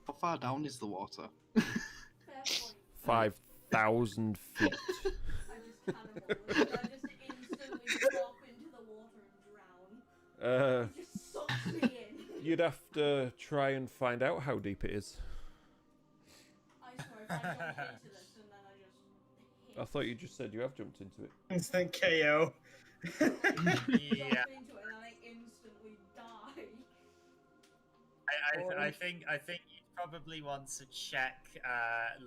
How far down is the water?
Fair point.
5,000 feet.
I just cannonball it. I just instantly drop into the water and drown. It just sucks me in.
You'd have to try and find out how deep it is.
I swear if I jump into this and then I just hit.
I thought you just said you have jumped into it.
Instant KO.
Yeah.
Jump into it and then I instantly die.
I think you'd probably want to check,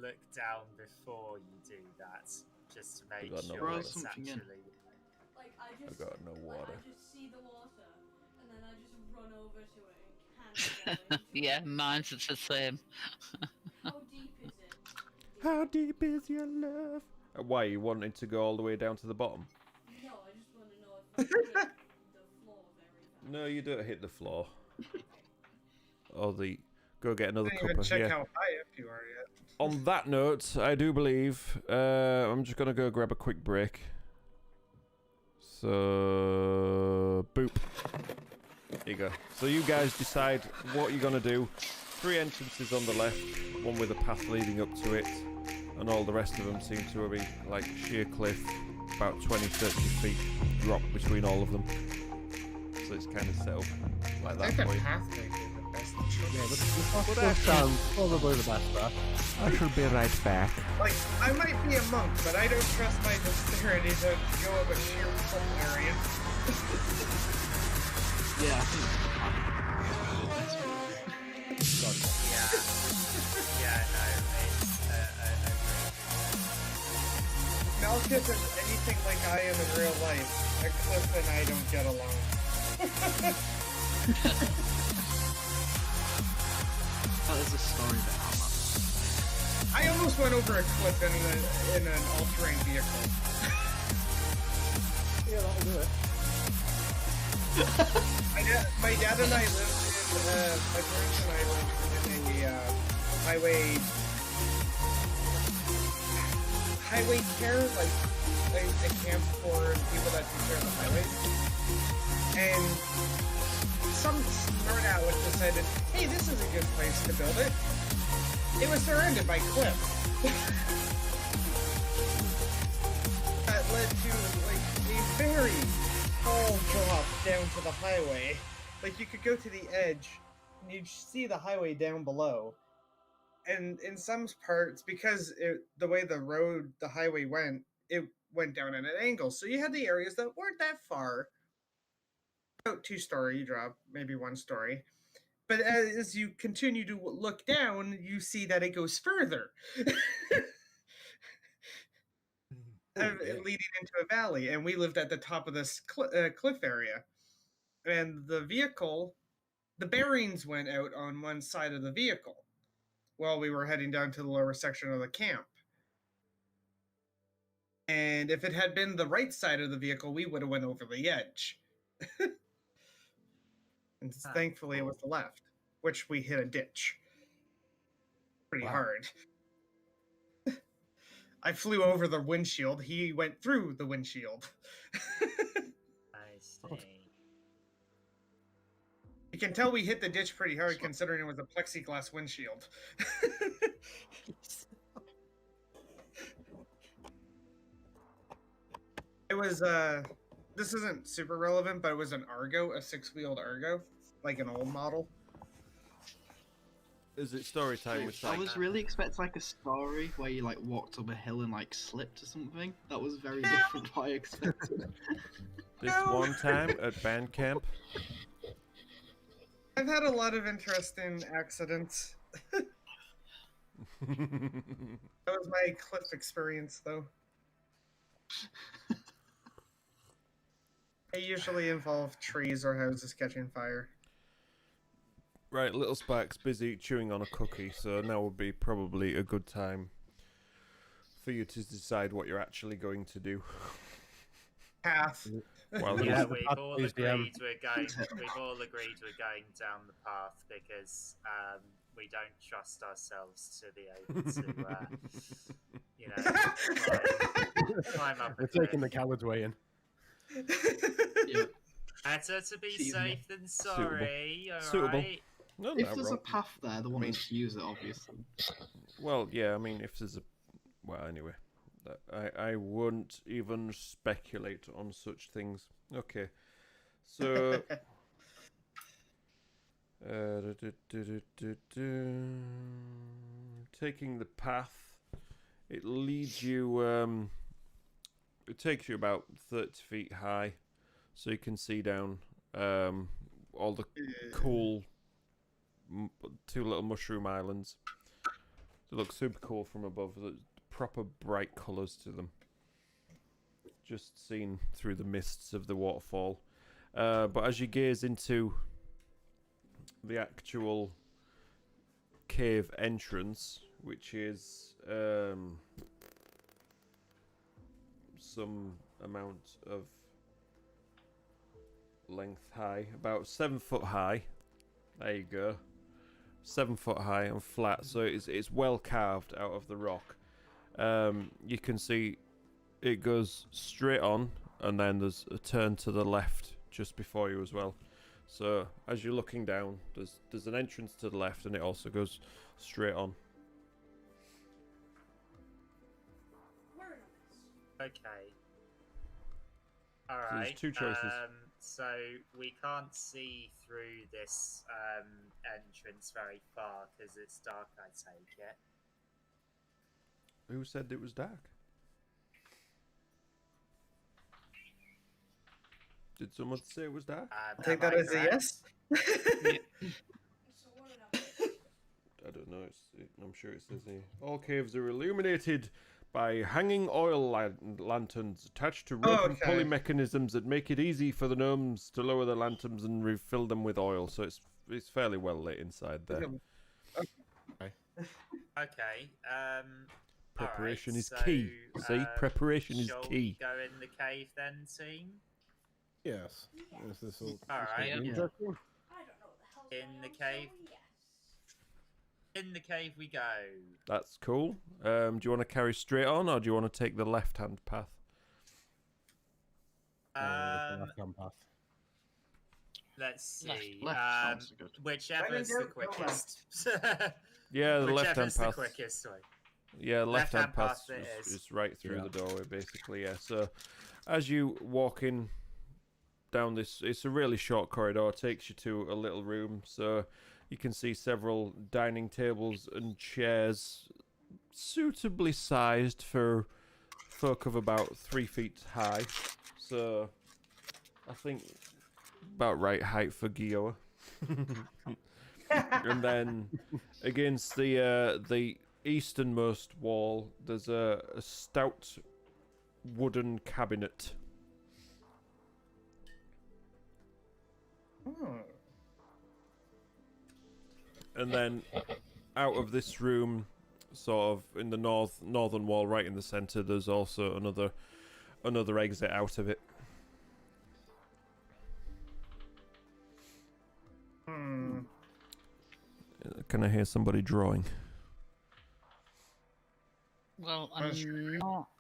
look down before you do that, just to make
got no
sure
water.
it's
Something in.
actually.
Like I
I
just,
got no water.
I just see the water, and then I just run over to it and can go into
Yeah,
it.
mine's the same.
How deep is it?
How deep is your love? Why, you wanted to go all the way down to the bottom?
No, I just want to know if I hit the floor very fast.
No, you don't hit the floor. Or the... Go get another
Didn't
cup
even
of...
check
Yeah.
how high up you are yet.
On that note, I do believe... I'm just going to go grab a quick break. So... Boop. There you go. So you guys decide what you're going to do. 3 entrances on the left, one with a path leading up to it, and all the rest of them seem to be like sheer cliff, about 20-30 feet drop between all of them. So it's kind of set up like
I
that
think
for
the
you.
path might be the best choice.
Yeah, this sounds probably the best bet.
I shall be right back.
Like, I might be a monk, but I don't trust my dexterity to go up a sheer cliff area.
Yeah, I think.
Yeah. Yeah, no, it's
Malkith is anything like I am in real life. A cliff and I don't get along.
That is a story that
I almost went over a cliff in an all-terrain vehicle.
Yeah, that'll do it.
My dad and I lived in, my parents and I lived in a highway care, like a camp for people that take care of the highways. And some smart aleck decided, hey, this is a good place to build it. It was surrounded by cliffs. That led to like a very tall drop down to the highway. Like you could go to the edge and you'd see the highway down below. And in some parts, because the way the highway went, it went down at an angle. So you had the areas that weren't that far. About 2-story drop, maybe 1-story. But as you continue to look down, you see that it goes further. Leading into a valley, and we lived at the top of this cliff area. And the bearings went out on one side of the vehicle while we were heading down to the lower section of the camp. And if it had been the right side of the vehicle, we would have went over the edge. And thankfully it was the left, which we hit a ditch pretty hard. I flew over the windshield. He went through the windshield.
I see.
You can tell we hit the ditch pretty hard considering it was a plexiglass windshield. It was, this isn't super relevant, but it was an Argo, a 6-wheeled Argo, like an old model.
Is it story time with
I
Psych?
was really expecting like a story where you like walked up a hill and like slipped or something. That was very different from what I expected.
This one time at band camp.
I've had a lot of interesting accidents. That was my cliff experience, though. They usually involve trees or houses catching fire.
Right, little Spark's busy chewing on a cookie, so now would be probably a good time for you to decide what you're actually going to do.
Path.
Well,
Yeah,
We've
the
all
path is
agreed we're going down the path because we don't trust ourselves to be able to, climb up.
We're taking the coward's way in.
Yeah.
Better to be
Suitable.
safe than sorry.
Suitable.
Alright.
No,
If
no,
there's
wrong.
a path there, the one is to use it, obviously.
Well, yeah, I mean, if there's a... Well, anyway. I wouldn't even speculate on such things. Okay. So... Taking the path, it leads you... it takes you about 30 feet high, so you can see down all the cool two little mushroom islands. They look super cool from above. There's proper bright colours to them. Just seen through the mists of the waterfall. But as you gaze into the actual cave entrance, which is some amount of length high, about 7 foot high. There you go. 7 foot high and flat, so it's well carved out of the rock. You can see it goes straight on, and then there's a turn to the left just before you as well. So as you're looking down, there's an entrance to the left, and it also goes straight on.
Okay. All
So
right.
there's two choices.
So we can't see through this entrance very far because it's dark. I take it.
Who said it was dark? Did someone say it was dark?
I'll take that as a yes.
I don't know. I'm sure it says here. All caves are illuminated by hanging oil lanterns attached to rope and pulley mechanisms that make it easy for the gnomes to lower the lanterns and refill them with oil. So it's fairly well lit inside there.
Okay.
Preparation
alright,
is
so,
key. See, preparation is
shall
key.
we go in the cave then, team?
Yes. Is this all?
Alright.
Yeah.
I
Interesting?
don't know what the hell's
In
going
the
on,
cave?
so yes.
In the cave we go.
That's cool. Do you want to carry straight on, or do you want to take the left-hand path?
Left-hand path.
Let's see.
Left sounds good.
Whichever's the quickest.
Yeah, the left-hand
Whichever's the
path.
quickest way.
Yeah, left-hand path
path it
is right through
Yeah.
the doorway, basically. Yeah. So, as you walk in down this, it's a really short corridor. It takes you to a little room. So you can see several dining tables and chairs, suitably sized for folk of about 3 feet high. So, I think about right height for Gioa. And then against the easternmost wall, there's a stout wooden cabinet.
Oh.
And then out of this room, sort of in the northern wall, right in the center, there's also another exit out of it. Can I hear somebody drawing?
Well, I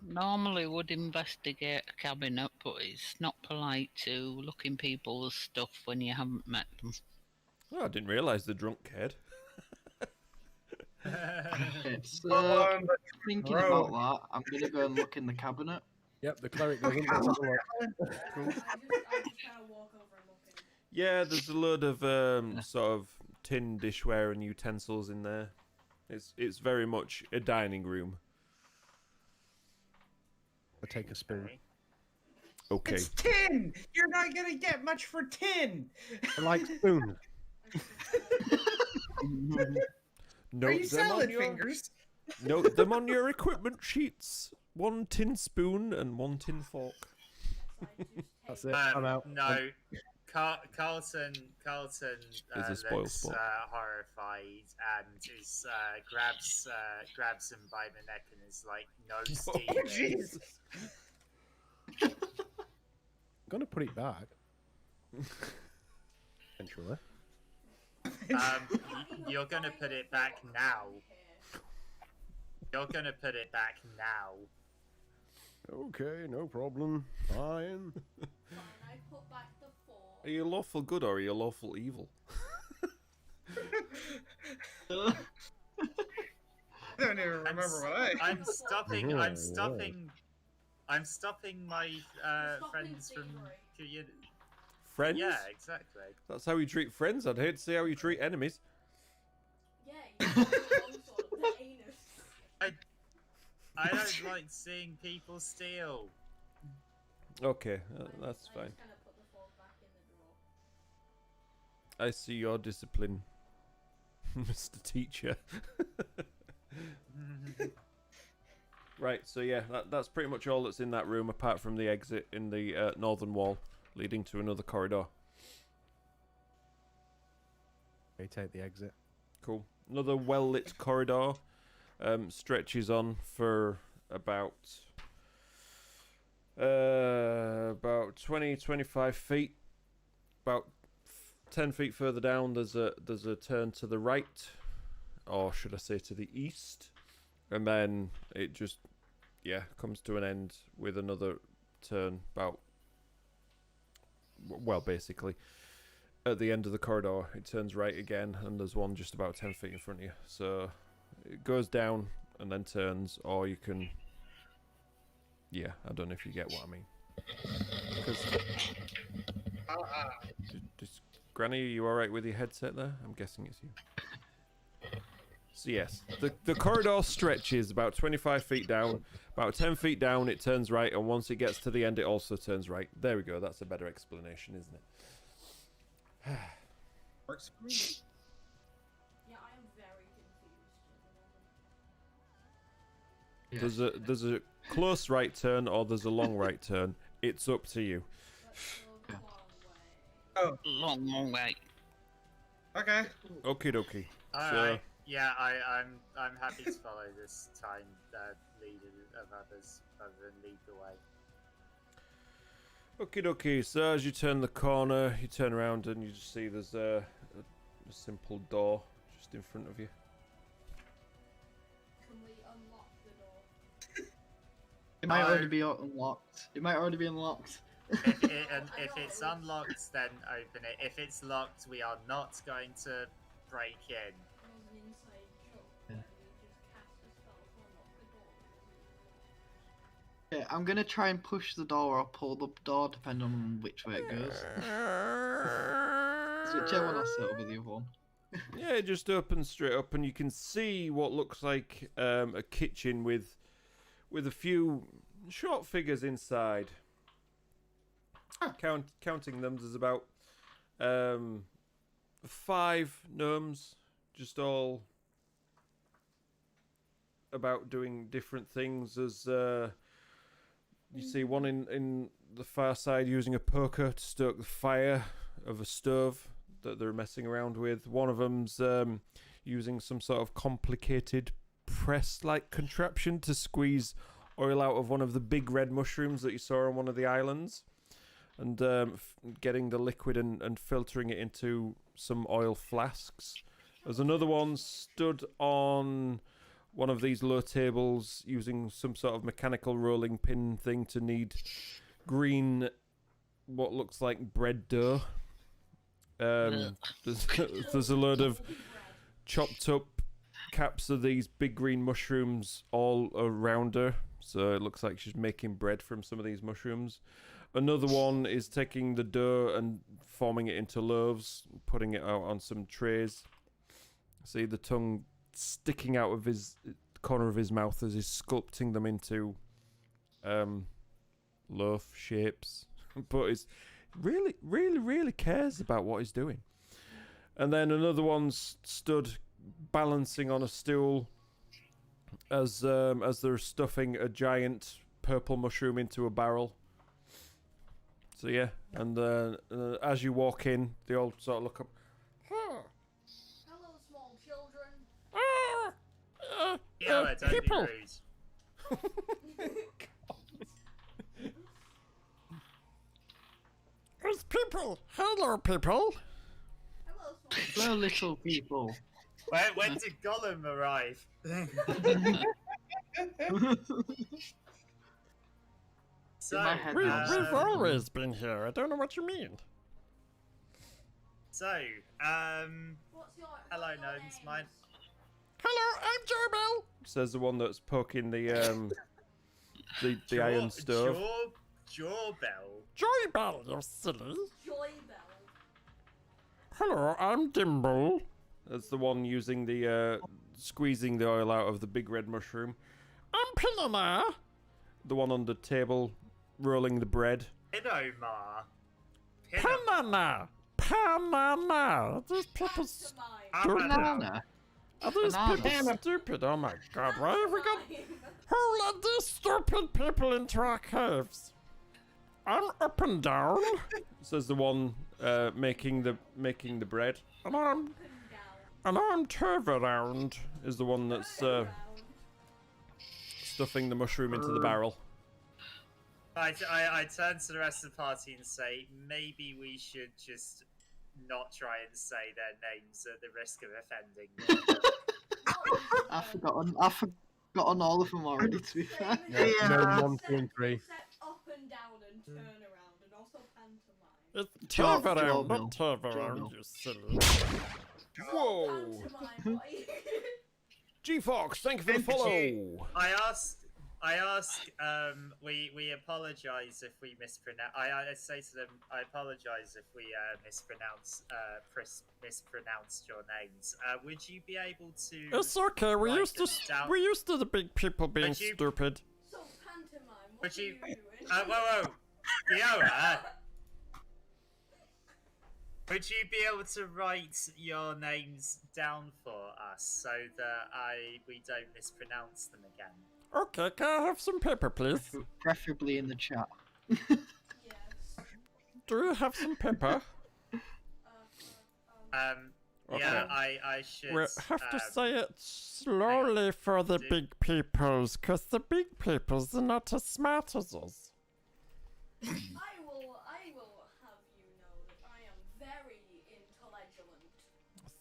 normally would investigate a cabinet, but it's not polite to look in people's stuff when you haven't met them.
Oh, I didn't realise the drunk cared.
Okay, so
But
thinking
bro.
about that, I'm gonna go and look in the cabinet.
Yep, the cleric doesn't. Let's have a look.
I just kind of walk over and look in.
Yeah, there's a load of sort of tin dishware and utensils in there. It's very much a dining room.
I'll take a spoon.
Okay.
It's tin! You're not gonna get much for tin!
I like spoons.
Are you salad fingers?
Note them on your equipment sheets. 1 tin spoon and 1 tin fork.
That's it. I'm out.
No. Carlton
Is a spoil
looks
sport.
horrified and is grabs him by the neck and is like, "No,
Oh,
Steven."
Jesus.
I'm gonna put it back. Eventually.
You're gonna put it back now. You're gonna put it back now.
Okay, no problem. Fine.
Fine, I put back the fork.
Are you lawful good or are you lawful evil?
I don't even remember what I.
I'm stopping.
Oh,
I'm stopping. I'm stopping my
Stopping
friends from.
thievery.
Friends?
Yeah, exactly.
That's how you treat friends. I'd hate to see how you treat enemies.
Yeah, you have the longsword, the anus.
I don't like seeing people steal.
Okay, that's
I
fine.
just kind of put the fork back in the drawer.
I see your discipline. Mr. Teacher. Right, so yeah, that's pretty much all that's in that room, apart from the exit in the northern wall, leading to another corridor.
Okay, take the exit.
Cool. Another well-lit corridor stretches on for about 20, 25 feet. About 10 feet further down, there's a turn to the right, or should I say to the east, and then it just comes to an end with another turn about, well, basically at the end of the corridor it turns right again, and there's one just about 10 feet in front of you. So it goes down and then turns, or you can, I don't know if you get what I mean. Because Granny, are you alright with your headset there? I'm guessing it's you. So yes, the corridor stretches about 25 feet down. About 10 feet down, it turns right, and once it gets to the end, it also turns right. There we go, that's a better explanation, isn't it?
Works for me.
Yeah, I am very confused at the moment.
There's a close right turn, or there's a long right turn. It's up to you.
That's a long way.
Oh,
Long way.
okay.
Okie dokie.
Alright. Yeah, I'm happy to follow this time lead of others rather than lead the way.
Okie dokie. So as you turn the corner, you turn around and you just see there's a simple door just in front of you.
Can we unlock the door?
It might already be unlocked. It might already be unlocked.
If it's unlocked, then open it. If it's locked, we are not going to break in.
There's an inside joke where we just cast a spell to unlock the door.
Yeah, I'm gonna try and push the door or pull the door, depending on which way it goes. So whichever one I set over the other one.
Yeah, it just opens straight up, and you can see what looks like a kitchen with a few short figures inside. Counting them, there's about 5 gnomes, just all about doing different things. As you see one in the far side using a poker to stoke the fire of a stove that they're messing around with. One of them's using some sort of complicated press-like contraption to squeeze oil out of one of the big red mushrooms that you saw on one of the islands, and getting the liquid and filtering it into some oil flasks. There's another one stood on one of these low tables using some sort of mechanical rolling pin thing to knead green, what looks like bread dough. There's a load of chopped up caps of these big green mushrooms all around her, so it looks like she's making bread from some of these mushrooms. Another one is taking the dough and forming it into loaves, putting it out on some trays. See the tongue sticking out of his corner of his mouth as he's sculpting them into loaf shapes. But he's really cares about what he's doing. And then another one's stood balancing on a stool as they're stuffing a giant purple mushroom into a barrel. So yeah, and as you walk in, they all sort of look up.
Hello, small children.
Yeah, don't
people.
be rude.
It's people. Hello, people.
Hello, small
Hello, little people.
When did Gollum arrive? So,
In my head
We've
now.
always been here. I don't know what you mean.
So,
What's your
hello,
what's your
gnomes.
names?
Mine.
Hello, I'm Jorbell. Says the one that's poking the iron stove.
Jawbell.
Joybell, you silly.
Joy Bell.
Hello, I'm Dimble. That's the one using the squeezing the oil out of the big red mushroom. I'm Pinana. The one on the table rolling the bread.
Pinomar.
Pinana. banana. These people
Pantomime.
Banana.
Are these
Banana.
people stupid? Oh my god, why have we got... Who let these stupid people into our caves? I'm up and down, says the one making the bread. And I'm turn around, is the one that's stuffing the mushroom into the barrel.
I turn to the rest of the party and say, maybe we should just not try and say their names at the risk of offending them.
I've forgotten all of them already, to be fair.
Yeah. Gnome 1, 2, and 3.
Except up and down and turn around and also pantomime.
It's
Joe-
turn
Joe
around,
Mill.
not turn
Joe
around,
Mill.
you silly. Whoa!
Pantomime, boy.
G-Fox, thank you for the
And
follow.
I ask, we apologise if we mispronounce. I say to them, I apologise if we mispronounced your names. Would you be able to?
It's okay, we
write
used to
them down?
we used to the big people being
Would you-
stupid.
So pantomime, what
Would
are
you-
you doing?
Whoa, Fiora. Would you be able to write your names down for us so that we don't mispronounce them again?
Okay, can I have some paper, please?
Preferably in the chat.
Yes.
Do you have some paper?
Yeah,
Okay.
I should.
We have to say it slowly for the
Do-
big peoples, because the big peoples are not as smart as us.
I will have you know that I am very intelligent.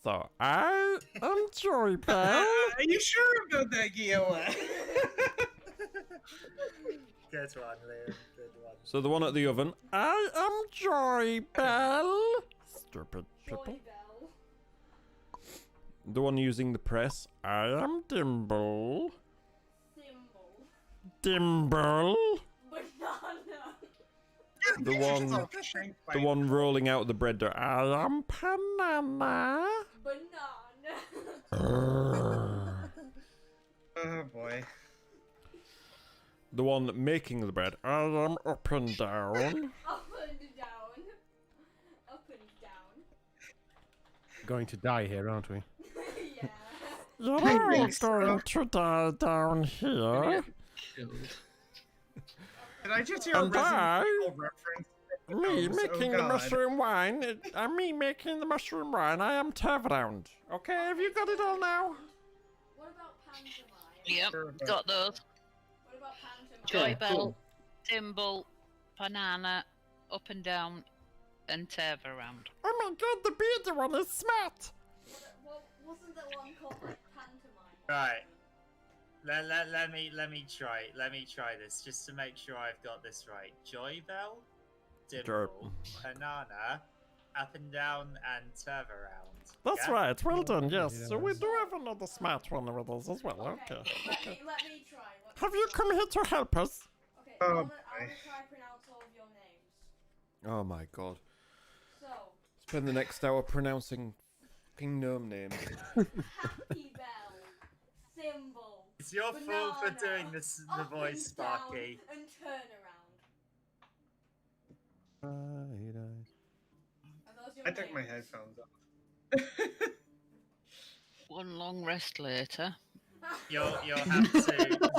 So, I am Joy Bell.
Are you sure about that, Gioa?
Good one, Liam. Good one.
So the one at the oven. I am Joy Bell. Stupid people.
Joy Bell.
The one using the press. I am Dimble.
Thimble.
Dimble.
Banana.
The one rolling out the bread dough. I am Panana.
Banana.
Oh boy.
The one making the bread. I am up and down.
Up and down. Up and down.
Going to die here, aren't we?
Yeah.
You're all
Thanks.
going to die down here.
Killed.
Did I just hear a
And
Resident
I-
Evil reference?
Me
Oh,
making the
God.
mushroom wine. Me making the mushroom wine. I am Turnaround. Okay, have you got it all now?
What about pantomime?
Yep,
Sure, but-
got those.
What about pantomime?
Joy
Yeah,
Bell,
cool.
Timble, Banana, up and down, and Turv around.
Oh my god, the bearded one is smart.
What wasn't there one called like pantomime?
Right. Let me try this just to make sure I've got this right. Joy Bell, Dimple, Banana, up and down, and turn around.
That's
Yeah?
right, well done, yes.
Yeah.
So we do have another smart one with us as well, okay.
Let me try.
Have you come here to help us?
Okay,
Oh,
I wanna
boy.
try pronounce all of your names.
Oh my god.
So,
Spend the next hour pronouncing fucking gnome names.
Happy Bell, Thimble,
It's your fault for
Banana,
doing this, the
up
voice,
and down,
Sparky.
and turn around. Are those your
I took my
names?
headphones off.
One long rest later.
You'll have to.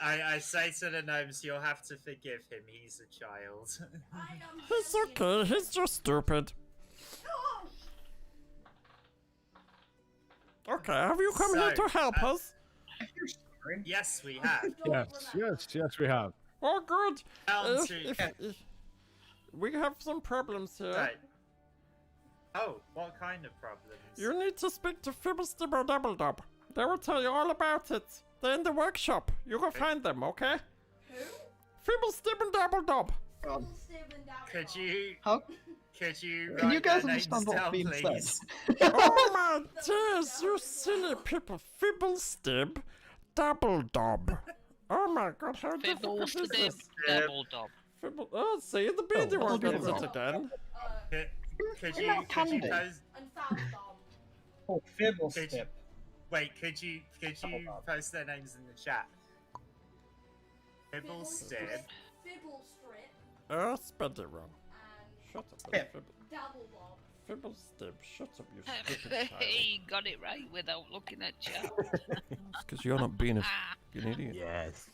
I say to the gnomes, you'll have to forgive him. He's a child.
I am
He's
happy.
okay, he's just stupid.
No!
Okay, have you come here
So,
to help us?
You're sorry.
Yes, we have.
Yes, yes, we have.
Oh good.
Down to.
If we have some problems here.
Right. Oh, what kind of problems?
You need to speak to Fibble Stibble Double Dub. They will tell you all about it. They're in the workshop. You go find them, okay?
Who?
Fibble Stibble Double Dub.
God.
Could you?
How
Could you?
can you
write
guys
their names
understand what's
down,
being
please?
said?
Oh my days, you silly people. Fibble Stib Double Dub. Oh my god, how
Fibble
difficult is
Stib,
this?
Double Dob.
Fibble, oh, see, the beardy one
Double
gets it
Dub.
again.
Could
They're
you?
not
Could you
candy.
post?
And Faustom.
Oh, Fibble
Could
Stip.
Wait, could you
Hold on.
post their names in the chat? Fibble Stib.
Fibble Strip.
Oh, spelled it wrong.
And
Shut up.
Yeah.
Double bob.
Fibble Stib, shut up, you stupid child.
He got it right without looking at chat.
It's because you're not being a fucking idiot.
Yes.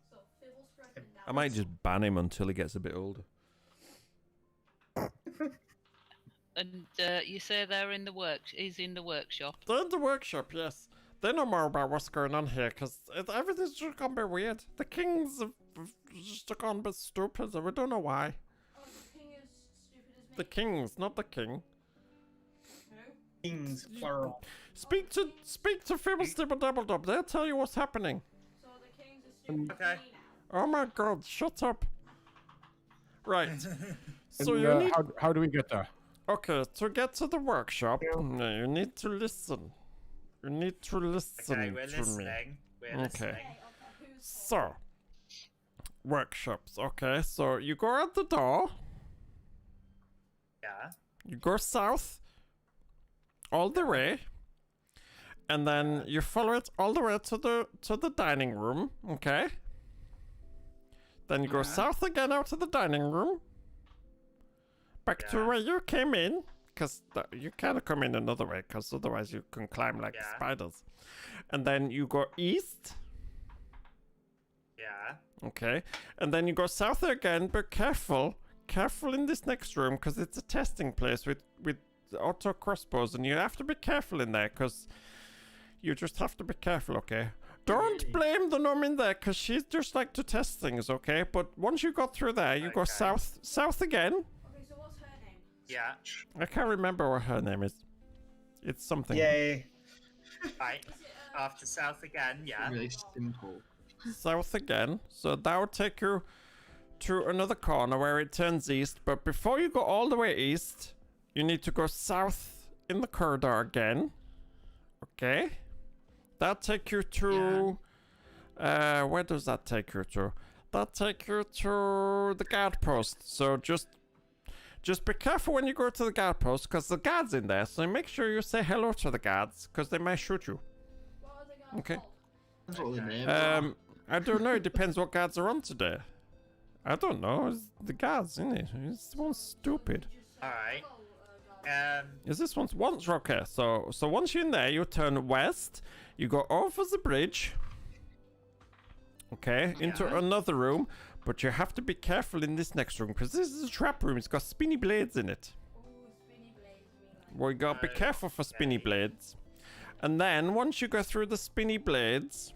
So Fibble Strip and
I might just ban him until he gets a bit older.
And you say they're in the he's in the workshop.
They're in the workshop, yes. They know more about what's going on here, because everything's just gone a bit weird. The kings have just gone a bit stupid, and we don't know why.
Oh, the king is stupid as me.
The kings, not the king.
Who?
Kings, plural.
Speak to Fibble Stibble Double Dub, they'll tell you what's happening.
So the kings are stupid
Okay.
as me now.
Oh my god, shut up. Right. So
And,
you need...
how do we get there?
Okay, to get to the workshop, you need to listen. You need to listen
Okay, we're
to me.
listening. We're
Okay.
listening.
Okay, who's
So, workshops, okay? So you go out the door,
Yeah.
you go south, all the way, and then you follow it all the way to the dining room, okay? Then you go south again out to the dining room, back to
Yeah.
where you came in, because you can't come in another way, because otherwise you can climb like
Yeah.
spiders. And then you go east,
Yeah.
okay? And then you go south again, but careful in this next room, because it's a testing place with auto crossbows, and you have to be careful in there, because you just have to be careful, okay? Don't blame the gnome in there, because she's just like to test things, okay? But once you got through there, you go
Okay.
south again.
Okay, so what's her name?
Yeah.
I can't remember what her name is. It's something.
Yay.
Right.
Is it,
After south again. Yeah.
Really simple.
South again. So that will take you to another corner where it turns east. But before you go all the way east, you need to go south in the corridor again. Okay? That'll take you to... where does that take you to? That'll take you to the guard post. So just be careful when you go to the guard post, because the guard's in there. So make sure you say hello to the guards, because they may shoot you.
what are the guys
Okay.
called?
That's what the
Okay.
name are.
I don't know. It depends what guards are on today. I don't know. It's the guards, isn't it? This one's stupid.
All right.
Oh,
Is this one's once okay? So once you're in there, you turn west. You go over the bridge. Okay, into
Yeah.
another room, but you have to be careful in this next room, because this is a trap room. It's got spinny blades in it.
Ooh, spinny blades, me like.
Well, you gotta be careful for spinny
Okay.
blades. And then once you go through the spinny blades,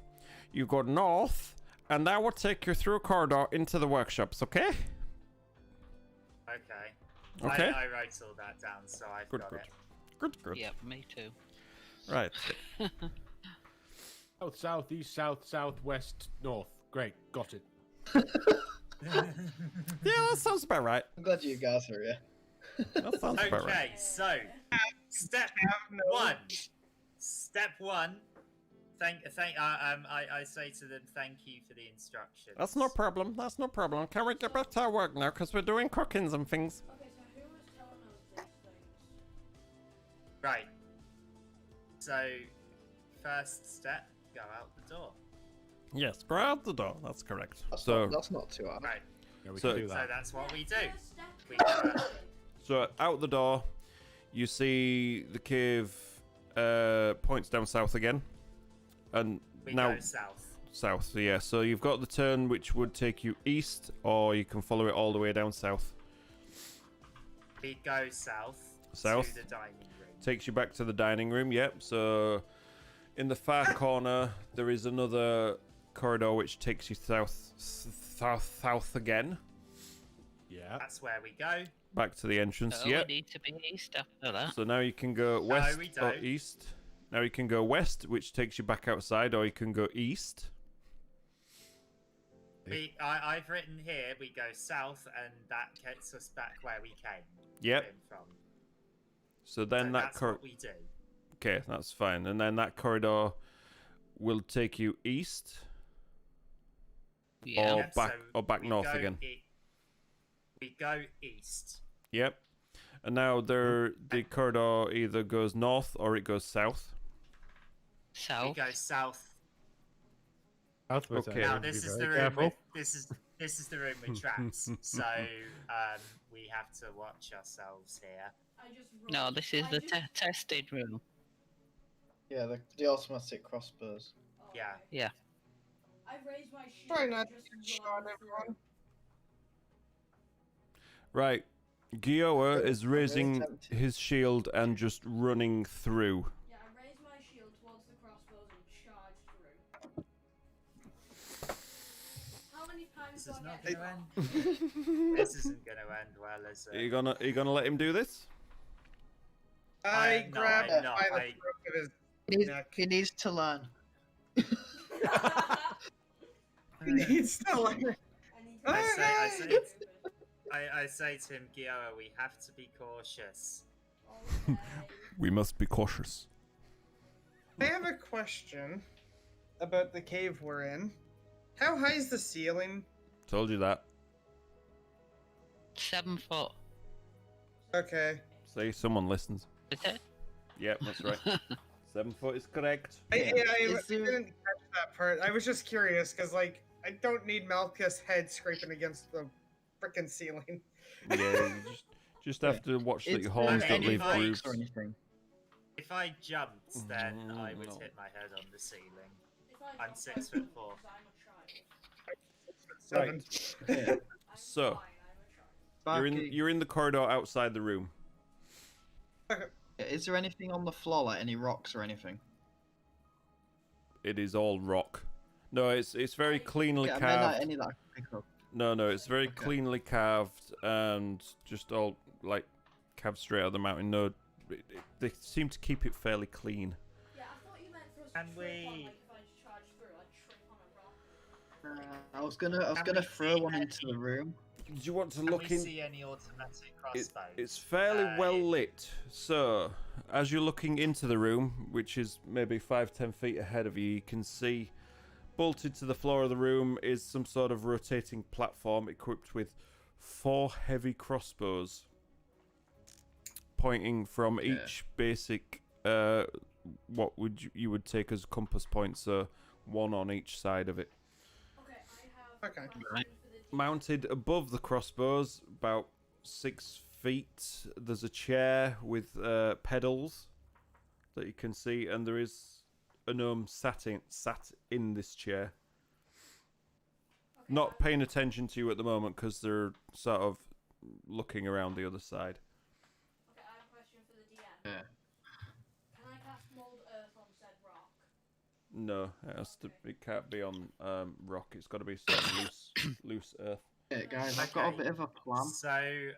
you go north, and that will take you through a corridor into the workshops. Okay?
Okay.
Okay.
I wrote all that down, so I've
Good,
got
good.
it.
Good.
Yep, me too.
Right.
South, south, east, south, south, west, north. Great, got it.
Yeah, that sounds about right.
I'm glad you guys are here.
That sounds about right.
Okay, so step one. Step one. I say to them, thank you for the instructions.
That's no problem. That's no problem. Can we get back to our work now? Because we're doing cookings and things.
Okay, so who was telling us these things?
Right. So, first step, go out the door.
Yes, go out the door. That's correct.
That's not too hard.
Right.
Yeah, we
So-
can do
So
that.
that's what we do.
First step
We
is
go out.
nothing.
So out the door, you see the cave points down south again, and
We
now
go south.
south. So yeah, so you've got the turn which would take you east, or you can follow it all the way down south.
We go south.
South.
To the dining room.
Takes you back to the dining room. Yep. So in the far corner there is another corridor which takes you south again,
Yeah.
That's where we go.
back to the entrance.
So
Yep.
we need to be east after that.
So now you can go west
we
or
don't.
east. Now you can go west, which takes you back outside, or you can go east.
I've written here we go south, and that gets us back where we came.
Yep.
From.
So then
So
that
that's what we do.
okay, that's fine. And then that corridor will take you east
Yeah.
or
Yep,
back
so
or back
we
north
go
again.
We go east.
Yep. And now the corridor either goes north or it goes south.
We
South.
go south.
Southwest
Okay.
area,
Now
to be
this is
very
the room.
careful.
This this is the room with traps, so we have to watch ourselves here.
I just
No,
rolled-
this is
I
the
just-
tested room.
Yeah, the automatic crossbows.
Oh,
Yeah.
okay.
Yeah.
I raised my shield.
Try not
and
to
just
get
run
shot,
through.
everyone.
Right. Gioa is
very
raising
tempted.
his shield and just running through.
Yeah, I raised my shield towards the crossbows and charged through. How many times
This
do
is
I
not
get
gonna
shot?
end. This isn't going to end well, is
Are you
it?
gonna let him do this?
I
No,
grabbed
I'm
by
not.
the throat of his neck.
He needs to learn.
He needs to learn.
I say to him, Gioa, we have to be cautious.
Okay.
We must be cautious.
I have a question about the cave we're in. How high is the ceiling?
Told you that.
7 foot.
Okay.
See, someone listens.
Is it?
Yep, that's right. 7 foot is correct.
I
Is there-
didn't catch that part. I was just curious because, like, I don't need Malchus' head scraping against the frickin' ceiling.
Yeah, you just have to watch the
Is
horns
there
that
any
leave
bikes
grooves.
or anything?
If I jumped, then I would
No.
hit my head on the ceiling.
If I
I'm
drop
6'4".
because I'm a child.
Seven.
Yeah.
I'm
So,
fine, I'm a child.
You're in the corridor outside the room.
Is there anything on the floor, like any rocks or anything?
It is all rock. No, it's very cleanly
Yeah, I mean, like
carved.
any that I can pick up.
No, it's very
Okay.
cleanly carved and just all like carved straight out of the mountain. No, they seem to keep it fairly clean.
Yeah, I thought you meant for us
Can
to trip on,
we-
like, if I just charge through, I'd trip on a rock.
I was gonna
Can we
throw
see
one
any-
into the room.
Do you want to
Can
look
we
in?
see any automatic
It,
crossbows?
it's fairly
Uh,
well lit. So, as you're looking into the room, which is maybe 5-10 feet ahead of you, you can see bolted to the floor of the room is some sort of rotating platform equipped with 4 heavy crossbows, pointing from each basic, what you would take as compass points, so 1 on each side of it.
Okay, I have
Okay.
a question
Right.
for the DM.
Mounted above the crossbows, about 6 feet, there's a chair with pedals that you can see, and there is a gnome sat in this chair.
Okay,
Not paying attention to you at the moment because they're sort of looking around the other side.
Okay, I have a question for the DM.
Yeah.
Can I cast mold earth on said rock?
No, it can't be on rock. It's got to be sort of loose earth.
Yeah, guys, I've got a
Okay.
bit of a plan.
So,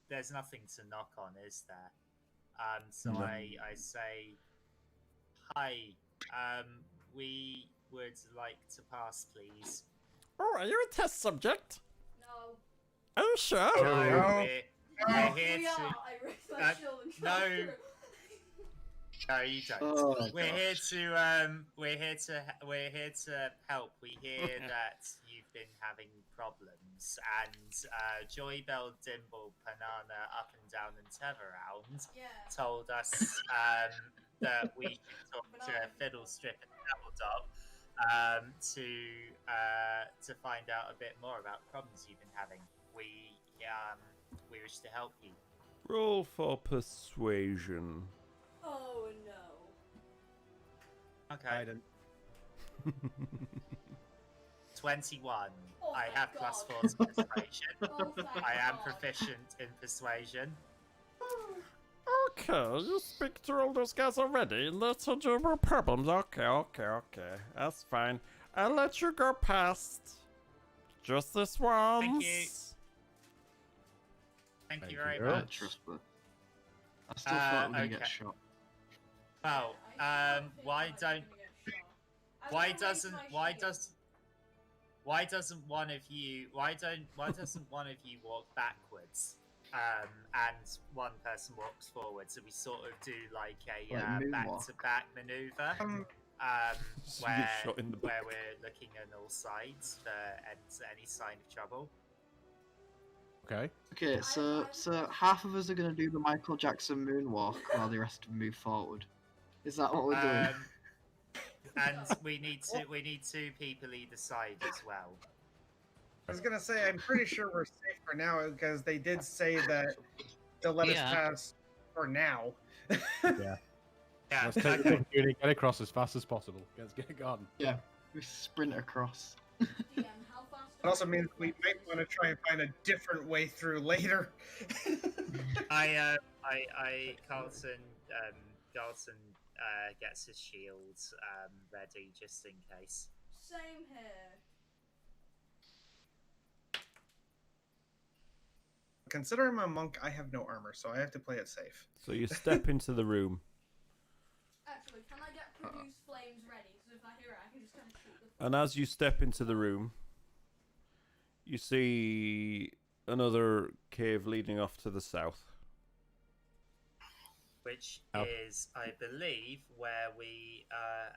there's nothing to knock on, is there? So
No.
I say, hi, we would like to pass, please.
Oh, are you a test subject?
No.
Are you sure?
No,
No.
we're here
we
to.
are. I raised my
uh,
shield and
no.
charged through.
No, you don't.
Oh,
we're
gosh.
here to help. We hear that you've been having problems, and Joybell, Dimble, Banana, Up and Down, and Teveround
Yeah.
told us that we should talk to Fiddlestrip and Dabbledop to find out a bit more about problems you've been having. We wish to help you.
Roll for persuasion.
Oh no.
Okay. 21.
Oh,
I
thank
have
God.
+4 to persuasion.
Oh, thank
I am
God.
proficient in persuasion.
Okay, you speak to all those guys already, and that's a no problems. Okay. That's fine. I'll let you go past. Just this once.
Thank you. Thank you very
you.
Yeah,
much.
trust me. I still thought we were gonna
okay.
get shot.
Well,
I still think
why
I'm
don't
gonna get shot. I'm
why
gonna raise
doesn't
my
why
shield.
does why doesn't one of you why doesn't one of you walk backwards and one person walks forward, so we sort of do like a
Like moonwalk.
back-to-back maneuver
So you get shot in the back.
where we're looking on all sides for any sign of trouble.
Okay.
Okay, so half of us are gonna do the Michael Jackson moonwalk while the rest of them move forward. Is that what we're doing?
And we need two people either side as well.
I was gonna say, I'm pretty sure we're safe for now because they did say that they'll let us
Yeah.
pass for now.
Yeah.
Yeah.
Let's take the
Okay.
opportunity, get across as fast as possible. Let's get going.
Yeah, we sprint across.
DM, how fast?
It also means we might want to try and find a different way through later.
Carlton gets his shield ready just in case.
Same here.
Considering I'm a monk, I have no armor, so I have to play it safe.
So you step into the room,
Actually, can I get produce flames ready? So if I hear it, I can just kind of shoot the.
and as you step into the room, you see another cave leading off to the south.
Which
Oh.
is, I believe, where we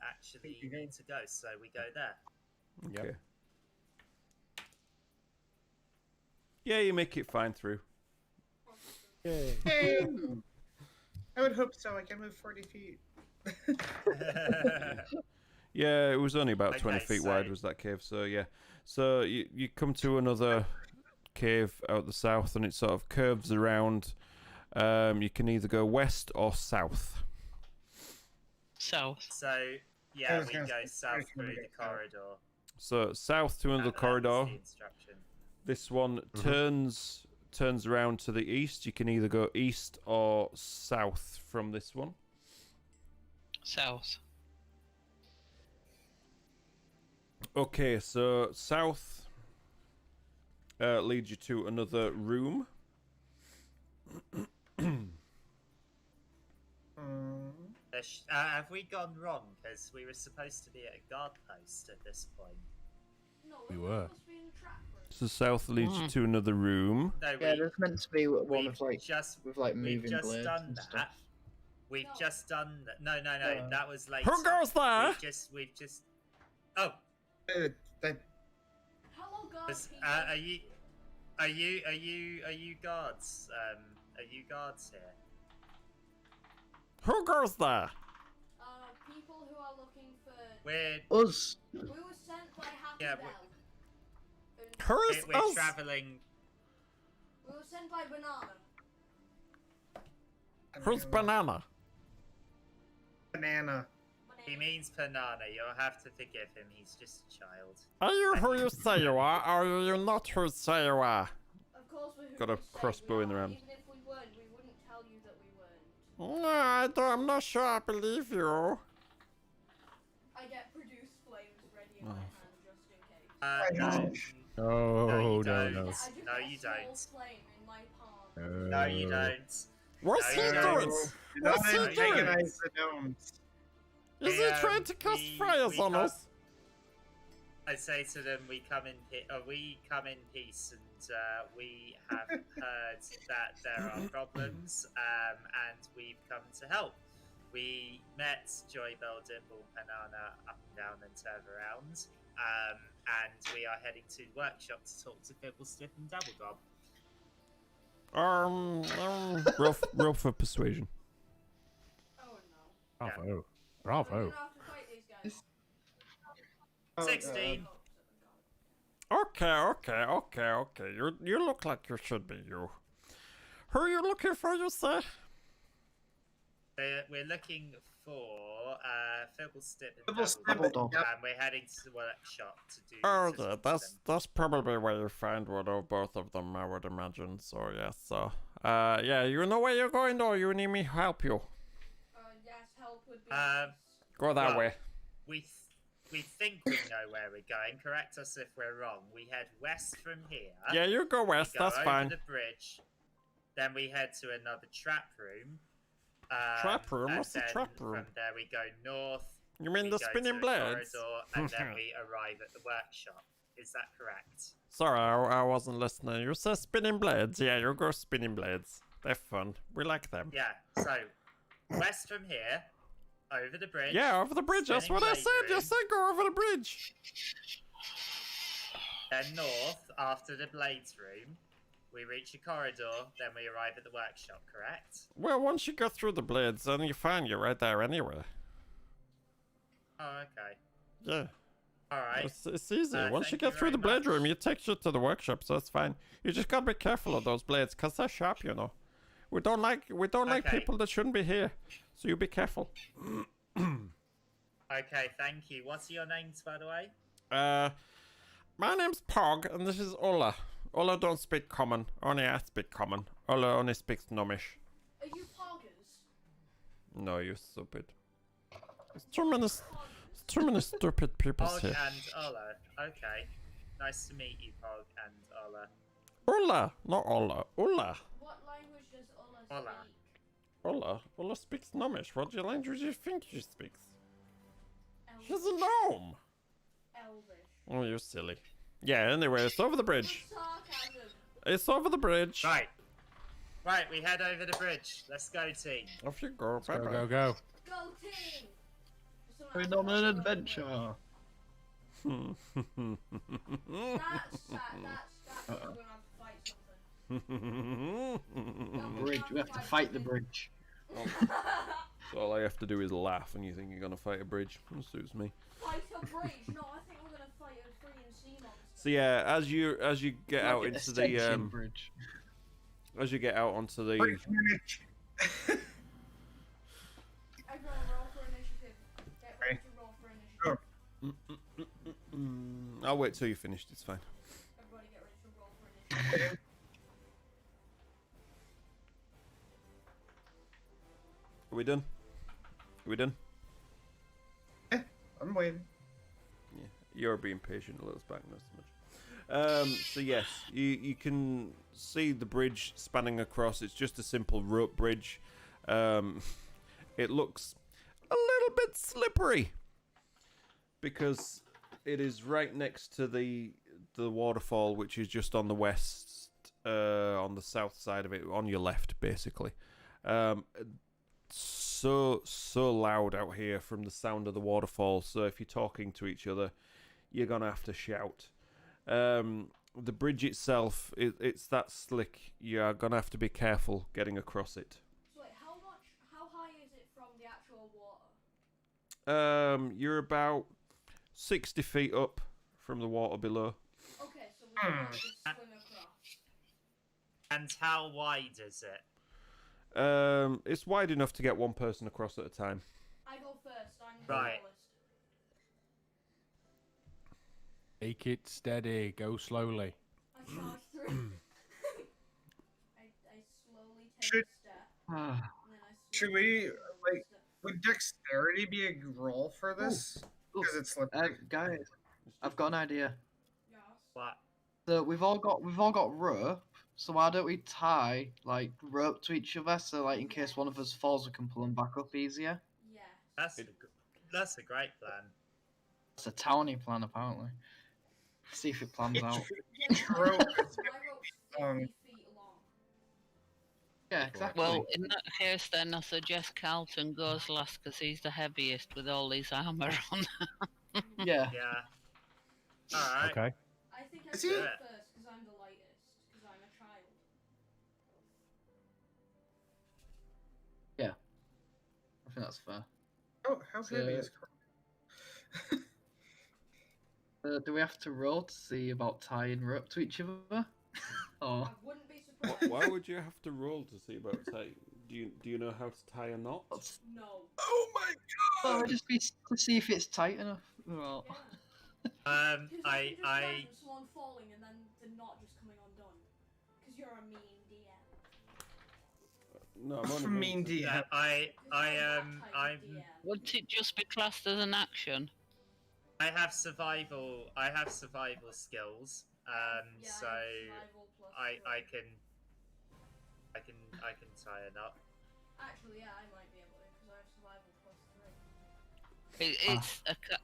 actually need to go. So we go there.
Okay.
Yep.
Yeah, you make it fine through.
Yay.
Hey! I would hope so. I can move 40 feet.
Yeah, it was only about 20
Okay,
feet wide
so-
was that cave, so yeah. So you come to another cave out the south and it sort of curves around. You can either go west or south.
South.
So
I
yeah,
was
we
gonna
go
say,
south
sorry,
through
can we
the
go south?
corridor.
So south to another
That was
corridor.
the instruction.
This one turns around to the east. You can either go east or south from this one.
South.
Okay, so south leads you to another room.
Have we gone wrong? Because we were supposed to be at a guard post at this point.
No,
We
we're
were.
supposed to be in the trap room.
So south leads you to another room.
No,
Yeah, there's meant to be one
we've
with like
just
with
we've
moving
just
blades
done
and
that.
stuff.
We've
No.
just done that. No, that was later.
Who goes there?
We've just. Oh,
That
Hello, guard
this-
people.
are you guards? Are you guards here?
Who goes there?
People who are looking for.
We're
Us.
We were sent by Happy
Yeah,
Bell.
Who is
we're
us?
traveling.
We were sent by Banana.
Who's banana?
banana?
He means banana. You'll have to forgive him. He's just a child.
Are you who you say you are, or are you not who you say you are?
Of course, we're who
Got a
we say
crossbow
we
in the
are.
round.
Even if we weren't, we wouldn't tell you that we weren't.
No, I'm not sure I believe you.
I get produce flames ready in my
Oh.
hand just in case.
No,
Oh,
you
no,
don't.
no.
I just
No,
got
you
a small
don't.
flame in my palm.
No, you don't.
What's
No,
he
you
doing?
don't.
Not
What's he
no,
doing?
antagonize the gnomes.
Is he trying to cast fires on us?
I say to them, we come in peace, and we have heard that there are problems, and we've come to help. We met Joy, Bell, Dimple, Banana up and down and turned around, and we are heading to the workshop to talk to Fibblestiff and Dabblegob.
Roll for persuasion.
Oh no.
Bravo.
We're
Bravo.
gonna have to fight these guys.
Oh,
16.
Okay. You look like you should be you. Who are you looking for, you say?
We're looking for Fibblestiff and
Fibblestiff
Dabblegob,
and
and we're heading to the workshop to do.
Oh
to
yeah,
talk to them.
that's probably where you find one or both of them, I would imagine. So yes, yeah, you know where you're going, or you need me to help you?
Yes, help would be
Um,
nice.
Go that
Well,
way.
We think we know where we're going. Correct us if we're wrong. We head west from here.
Yeah, you go
we
west.
go
That's
over
fine.
the bridge. Then we head to another trap room.
Trap room?
and
What's the
then
trap room?
From there we go north.
You mean
we
the
go
spinning
to a
blades?
corridor, and then we arrive at the workshop. Is that correct?
Sorry, I wasn't listening. You said spinning blades. Yeah, you go spinning blades. They're fun. We like them.
Yeah. So west from here, over the bridge.
Yeah, over the bridge. That's
spinning
what I
blade
said. You
room,
said go over the bridge.
Then north, after the blades room, we reach a corridor. Then we arrive at the workshop. Correct?
Well, once you go through the blades, then you find you're right there anyway.
Oh, okay.
Yeah.
All right.
It's easy. Once you
thank
get
you
through the
very
blade room,
much.
you take shit to the workshop, so that's fine. You just gotta be careful of those blades, cause they're sharp, you know. We don't like
Okay.
people that shouldn't be here, so you be careful.
Okay, thank you. What's your names, by the way?
My name's Pog, and this is Ola. Ola don't speak common. Only I speak common. Ola only speaks Gnomish.
Are you poggers?
No, you stupid. There's too many stupid people
Pog
here.
and Ola. Okay. Nice to meet you, Pog and Ola.
Ola, not Ola. Ola.
What language does Ola
Ola.
speak?
Ola speaks Gnomish. What language do you think she speaks?
Elvish.
She's a gnome.
Elvish.
Oh, you're silly. Yeah, anyway, it's over the bridge.
With sarcasm.
It's over the bridge.
Right. Right, we head over the bridge. Let's go, team.
Off you go.
Go,
Bye-bye.
go, go.
Go team!
Going on an adventure.
That's we're gonna have to fight something.
Bridge. We have to fight the bridge.
So all I have to do is laugh, and you think you're gonna fight a bridge. That suits me.
Fight a bridge? No, I think we're gonna fight a freaking sea monster.
So yeah, as you get out
Like an
into the
extension bridge.
as you get out onto the
Everyone roll for initiative. Get ready to roll for initiative.
I'll wait till you finished. It's fine.
Everybody get ready to roll for initiative.
Are we done? Are we done?
I'm waiting.
Yeah, you're being patient. A little back, not so much. So yes, you can see the bridge spanning across. It's just a simple rope bridge. It looks a little bit slippery because it is right next to the waterfall, which is just on the west, on the south side of it, on your left, basically. So loud out here from the sound of the waterfall. So if you're talking to each other, you're gonna have to shout. The bridge itself, it's that slick. You're gonna have to be careful getting across it.
So wait, how high is it from the actual water?
You're about 60 feet up from the water below.
Okay, so we're gonna just swim across.
And how wide is it?
It's wide enough to get one person across at a time.
I go first, I'm the
Right.
tallest.
Take it steady. Go slowly.
I charge through. I slowly take
Should-
a step,
Ah,
and then I
Should
slowly
we,
take another
like-
step.
Would dexterity be a roll for this? Because it's slippery.
guys, I've got an idea.
Yes.
What?
So we've all got rope. So why don't we tie like rope to each other so like in case one of us falls, we can pull them back up easier?
Yes.
That's a great plan.
It's a towny plan apparently. See if it plans out.
Each rope is
My rope's 50
Um,
feet long.
Yeah, exactly.
Well, in that case, then I suggest Carlton goes last because he's the heaviest with all his armour on.
yeah.
Yeah. All right.
Okay.
I think I
Is
should
he-
go first because I'm the lightest, because I'm a child.
I think that's fair.
Oh, how heavy is
Do we have to roll to see about tying rope to each other? Or
I wouldn't be surprised.
Why would you have to roll to see about tie? Do you know how to tie a knot?
No.
Oh my
well,
god!
just be to see if it's tight enough. Well,
Yeah.
Um,
Because
I,
you can just
I,
imagine someone falling and then the knot just coming undone. Because you're a mean DM.
No, I'm only
Mean DM.
yeah,
Because you're that type
I'm,
of DM.
Wouldn't it just be classed as an action?
I have survival skills.
Yeah,
So
survival plus
I
three.
can tie a knot.
Actually, yeah, I might be able to because I have survival plus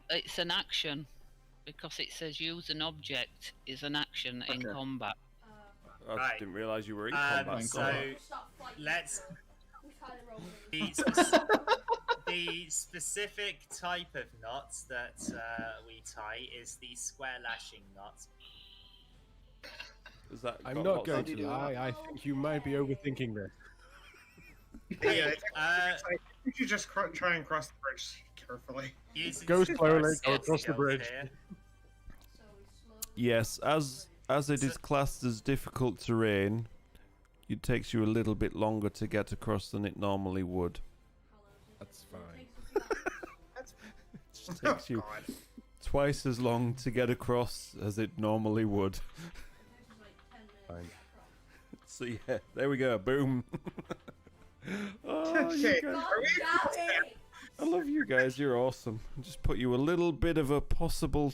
3.
It's an action because it says use an object is an action in
Okay.
combat.
I
Right.
didn't realise you were in combat.
So
We'll start fighting
let's-
now. We tie the rope in.
the specific type of knot that we tie is the square lashing knot.
Is that
I'm
got
not
lots
going
of-
to lie. I think you might be overthinking this.
Yeah,
Uh,
you should just try and cross the bridge. carefully.
Using
Go
some
slowly,
first
go
skill
across the
skills
bridge.
here.
So we slowly.
Yes, as it is
So-
classed as difficult terrain, it takes you a little bit longer to get across than it normally would.
That's
It
fine.
takes a few hours.
It just takes you
Oh, God.
twice as long to get across as it normally would.
It takes us like 10 minutes to
Fine.
get across.
So yeah, there we go. Boom. Oh, you
Okay.
guys.
God damn it!
I love you guys. You're awesome. Just put you a little bit of a possible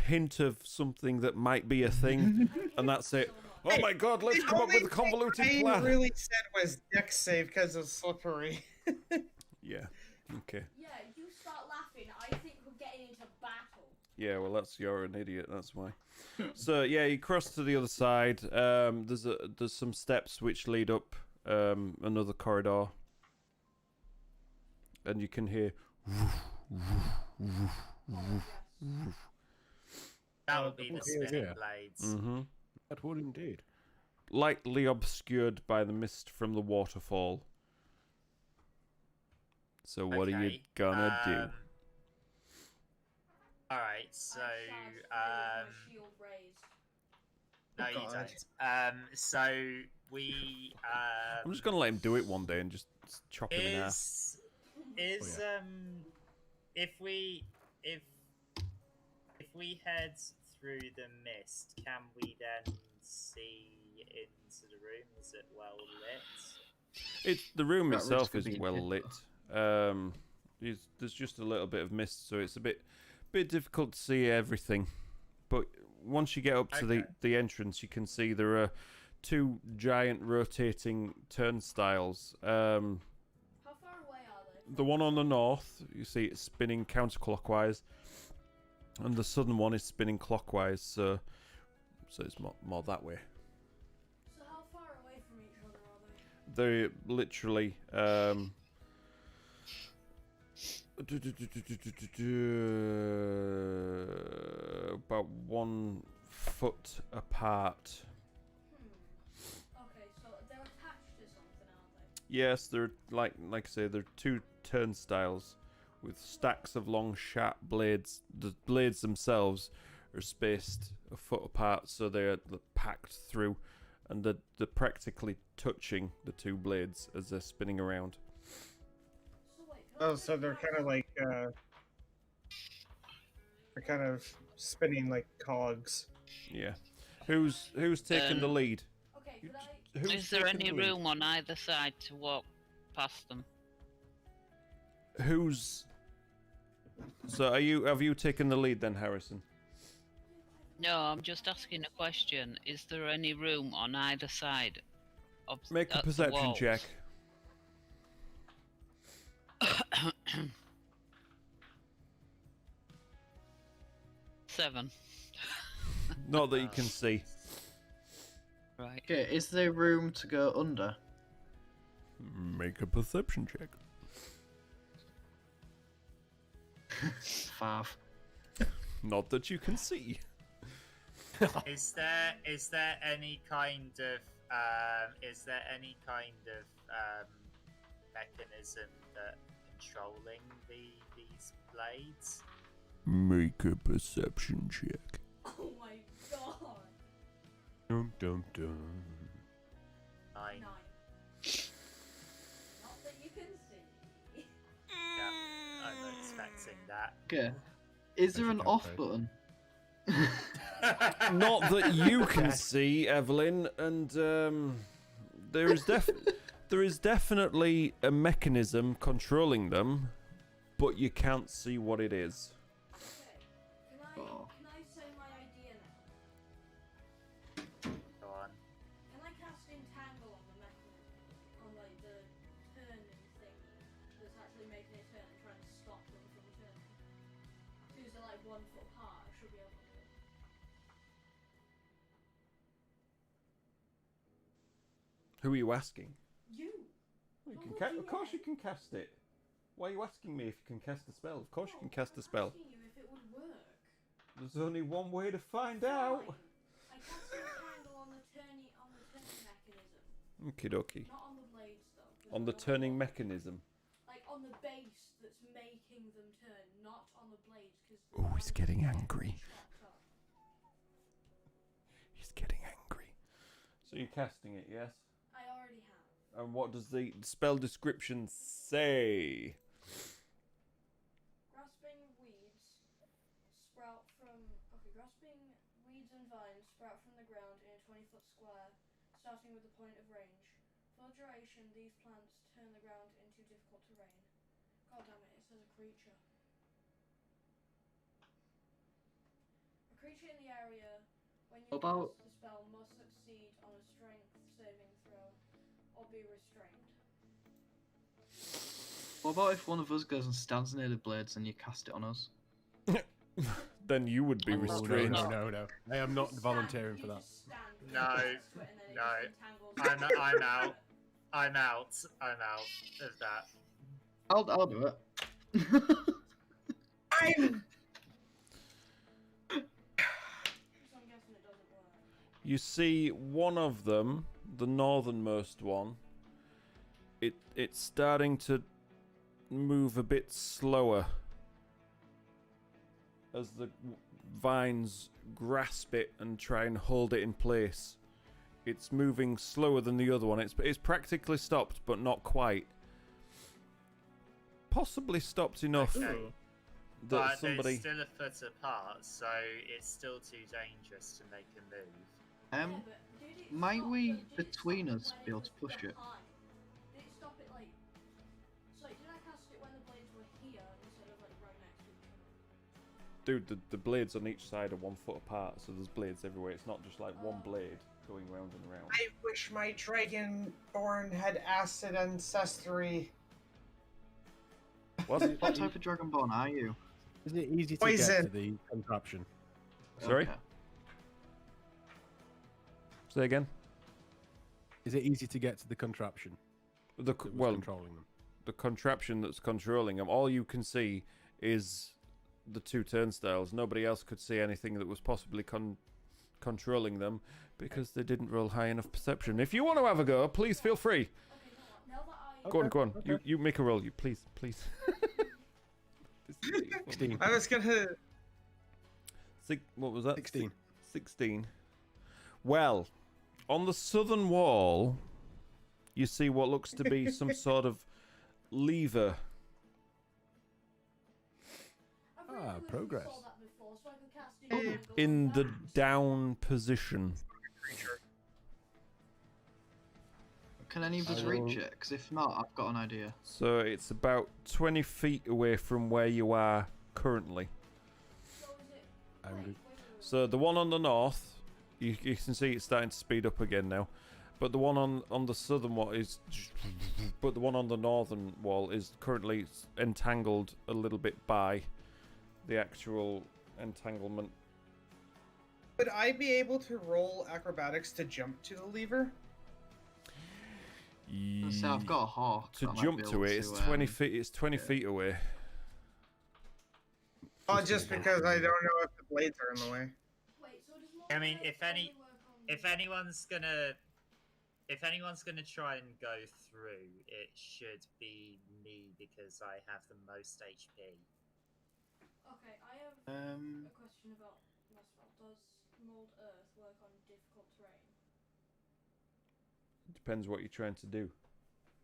hint of something that might be a thing, and that's it. Oh my God! Let's
The
come up
only
with a convoluted
thing
plan.
I really said was deck save because of slippery.
Yeah. Okay.
Yeah, you start laughing. I think we're getting into battle.
Yeah. Well, you're an idiot. That's why. So yeah, you cross to the other side. There's some steps which lead up another corridor, and you can hear.
That would be the
Yeah,
spinning
yeah.
blades.
Mm-hmm.
That would indeed.
Lightly obscured by the mist from the waterfall. So what are you
Okay,
gonna do?
Alright, so
I charge through with my shield raised.
no,
Oh,
you
God.
don't. So we
I'm just gonna let him do it one day and just chop him in half.
is if we head through the mist, can we then see into the room? Is it well lit?
The room
That
itself
risk of
is
being
well
hit.
lit. There's just a little bit of mist, so it's a bit difficult to see everything. But once you get up to
Okay.
the entrance, you can see there are two giant rotating turnstiles.
How far away are they?
The one on the north, you see it's spinning counterclockwise, and the southern one is spinning clockwise. So it's more that way.
So how far away from each other are they?
They're literally about 1 foot apart.
Okay, so they're attached to something, aren't they?
Yes, they're like I say, they're two turnstiles with stacks of long sharp blades. The blades themselves are spaced a foot apart, so they're packed through, and they're practically touching the two blades as they're spinning around.
So wait, can I
Oh, so
take
they're
my-
kind of like they're kind of spinning like cogs.
Yeah. Who's taking the lead?
Okay,
You
could I?
Who's
Is there
taking
any
the lead?
room on either side to walk past them?
Who's So have you taken the lead then, Harrison?
No, I'm just asking a question. Is there any room on either side of
Make a
at the
perception
walls?
check.
Seven.
Not that you can see.
Right.
Okay, is there room to go under?
Make a perception check.
5.
Not that you can see.
Is there any kind of mechanism that controlling these blades?
Make a perception check.
Oh my god!
Dum dum dum.
9.
9. Not that you can see.
Yeah, I'm not expecting that.
Okay. Is there an
Actually,
off
okay.
button?
Not that you can see, Evelyn, and there is definitely a mechanism controlling them, but you can't see what it is.
Okay,
Oh.
can I say my idea now?
Go on.
Can I cast Entangle on the mechanism? On like the turning thing that's actually making it turn and trying to stop them from turning? Because they're like 1 foot apart, I should be able to.
Who are you asking?
You!
You
But
can
would
ca-
you
of course you
let-
can cast it. Why are you asking me if you can cast a spell? Of course you can cast a spell.
I'm asking you if it would work.
There's only one way to find out.
Fine. I cast Entangle on the turning mechanism.
Okie dokie.
Not on the blades though. 'cause
On
I
the
don't
turning
want-
mechanism.
Like on the base that's making them turn. not on the blades, because.
Oh, he's getting angry. He's getting angry. So you're casting it, yes?
I already have.
And what does the spell description say?
Grasping weeds sprout from. Okay, grasping weeds and vines sprout from the ground in a 20-foot square, starting with the point of range. For duration, these plants turn the ground into difficult terrain. God damn it, it says a creature. A creature in the area, when you
About-
cast the spell, must succeed on a strength saving throw or be restrained.
What about if one of us goes and stands near the blades and you cast it on us?
Then you would be
Oh, no,
restrained.
No. I am not volunteering for that.
No, I'm out. I'm out of that.
I'll do it.
I'm.
So I'm guessing it doesn't work.
You see one of them, the northernmost one, it's starting to move a bit slower as the vines grasp it and try and hold it in place. It's moving slower than the other one. It's practically stopped, but not quite. Possibly stopped enough
Okay.
that
But
somebody.
they're still a foot apart, so it's still too dangerous to make a move.
Yeah,
Um,
but did it
might
stop-
we,
did it
between
stop
us,
when
be able
was
to push it?
behind? Did it stop it like? So did I cast it when the blades were here instead of like right next to each other?
Dude, the blades on each side are 1 foot apart, so there's blades everywhere. It's not just like one blade going round and round.
I wish my dragonborn had acid ancestry.
What?
What type of dragonborn are you?
Is it easy to get
Poison.
to the contraption?
Sorry?
Okay.
Say again?
Is it easy to get to the contraption?
The
that was
well,
controlling them.
the contraption that's controlling them. All you can see is the 2 turnstiles. Nobody else could see anything that was possibly controlling them because they didn't roll high enough perception. If you want to have a go, please feel free.
Okay, now that I
Go on, go on.
Okay.
You make a roll. You please. This is really fun.
16.
I was gonna.
What was that?
16.
16. Well, on the southern wall, you see what looks to be some sort of lever.
I've really
Ah,
wished we
progress.
saw that before, so I could cast it at angles
In
like
the
that.
down position.
Creature.
Can any of us
I
reach
will-
it? Because if not, I've got an idea.
So it's about 20 feet away from where you are currently.
So is it?
I'm
wait,
good.
wait.
So the one on the north, you can see it's starting to speed up again now. But the one on the southern wall is... But the one on the northern wall is currently entangled a little bit by the actual entanglement.
Would I be able to roll acrobatics to jump to the lever?
So I've got a hawk.
To
that I might
jump
be
to
able
it, it's 20
um,
feet. It's 20
yeah.
feet away.
Oh, just because I don't know if the blades are in the way.
Wait, so does
I mean,
Morpheus only work on-
if anyone's gonna try and go through, it should be me because I have the most HP.
Okay, I have a question about my spell. Does Mold Earth work on difficult terrain?
Depends what you're trying to do.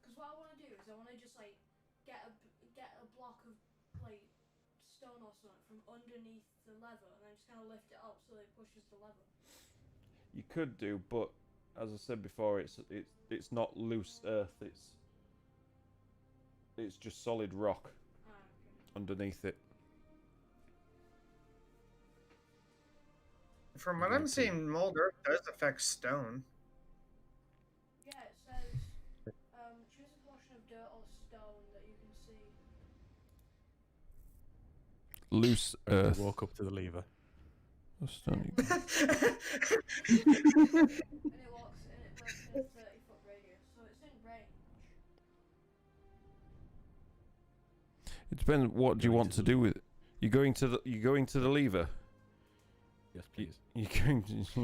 Because what I want to do is I want to just like get a block of like stone or something from underneath the lever and then just kind of lift it up so it pushes the lever.
You could do, but as I said before, it's not loose earth. It's just solid rock
Ah, okay.
underneath it.
From what I'm seeing, mold earth does affect stone.
Yeah, it says choose a portion of dirt or stone that you can see.
Loose
I have
earth.
to walk up to the lever.
Oh, stone.
And it works in a 30-foot radius, so it's in range.
It depends. What do you
Going
want
to
to
the
do with it? You going to the lever?
Yes, please.
You going to? Do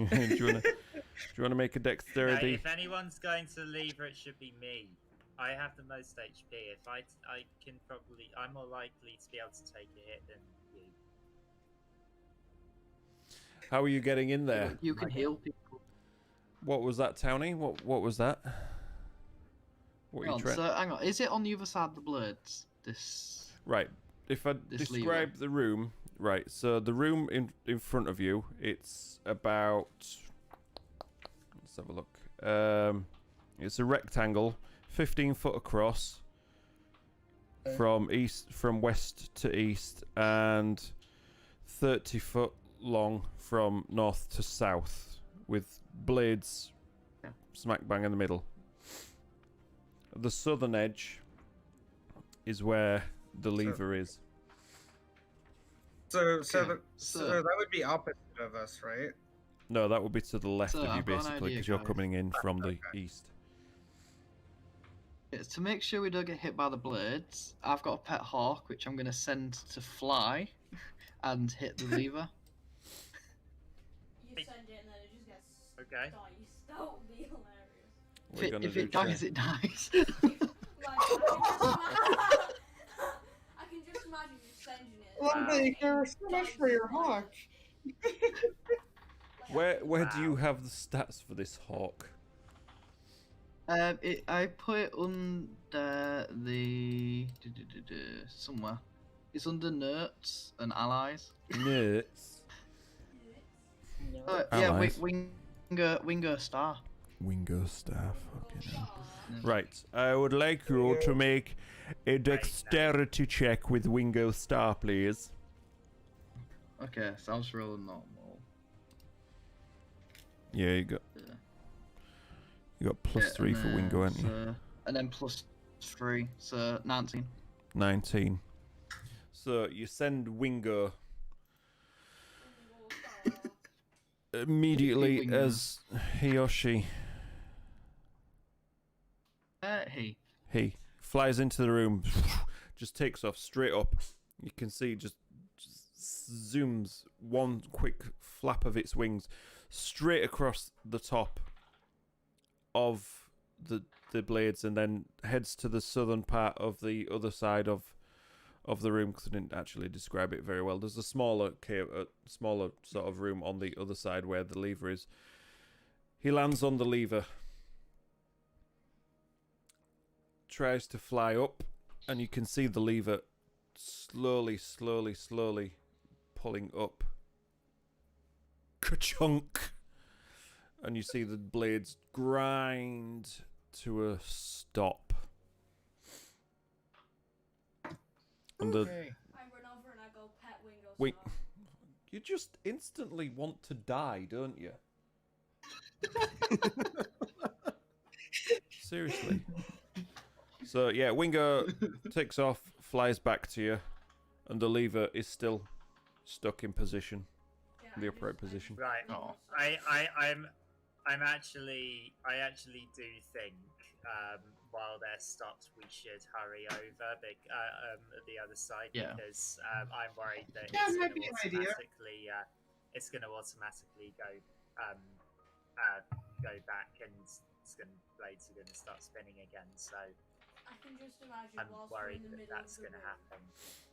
you want to make a
No,
dexterity?
if anyone's going to the lever, it should be me. I have the most HP. If I can probably, I'm more likely to be able to take a hit than you.
How are you getting in there?
You can heal people.
What was that, Townie? What was that? What
Hang
are you
on,
trying?
so hang on, is it on the other side of the blades? This.
Right. If I
This
describe the room, right. So the room in front of you, it's about. Let's have a look. It's a rectangle, 15 foot across. From west to east, and 30 foot long from north to south, with blades smack bang in the middle. The southern edge is where the lever is.
So
Okay,
that would be opposite of us, right?
No, that would be to the left
So
of you,
I've got an
basically,
idea,
because you're
guys.
coming in from the east.
It's to make sure we don't get hit by the blades. I've got a pet hawk, which I'm going to send to fly and hit the lever.
You send it and then it just gets
Okay.
diced. That would be hilarious.
What are you gonna
If
do,
it dies,
Trey?
it dies.
Like, I can just imagine you sending it.
Lumpy, there's so much for your hawk.
Where do you have the stats for this hawk?
I put it under the somewhere. It's under nerds and allies.
Nerds.
Yeah,
Allies.
Winger star.
Wingo staff. Okay. Right. I would like you to make a dexterity check with Wingo Star, please.
Okay, so I'll just roll normal.
Yeah, you got.
Yeah.
You got plus
Yeah,
3
and
for
then
Wingo, haven't you?
so- And then plus 3, so 19.
19. So you send Wingo immediately
Wingo.
as he or she
He.
flies into the room, just takes off straight up. You can see just zooms one quick flap of its wings straight across the top of the blades, and then heads to the southern part of the other side of the room, because I didn't actually describe it very well. There's a smaller sort of room on the other side where the lever is. He lands on the lever, tries to fly up, and you can see the lever slowly pulling up. Ka-chunk! And you see the blades grind to a stop. And the
Okay.
I run over and I go pet Wingo.
Wait.
Star.
you just instantly want to die, don't you? Seriously. So yeah, Wingo takes off, flies back to you, and the lever is still stuck in position,
Yeah,
the
I
upright
just-
position.
Right.
Oh.
I actually do think while they're stopped, we should hurry over the other side,
Yeah.
because I'm worried that
Yeah,
it's
it
going
might be
to
an idea.
automatically go back, and blades are going to start spinning again. So
I can just imagine
I'm
whilst we're
worried
in the
that
middle
that's
of the
going to
room.
happen.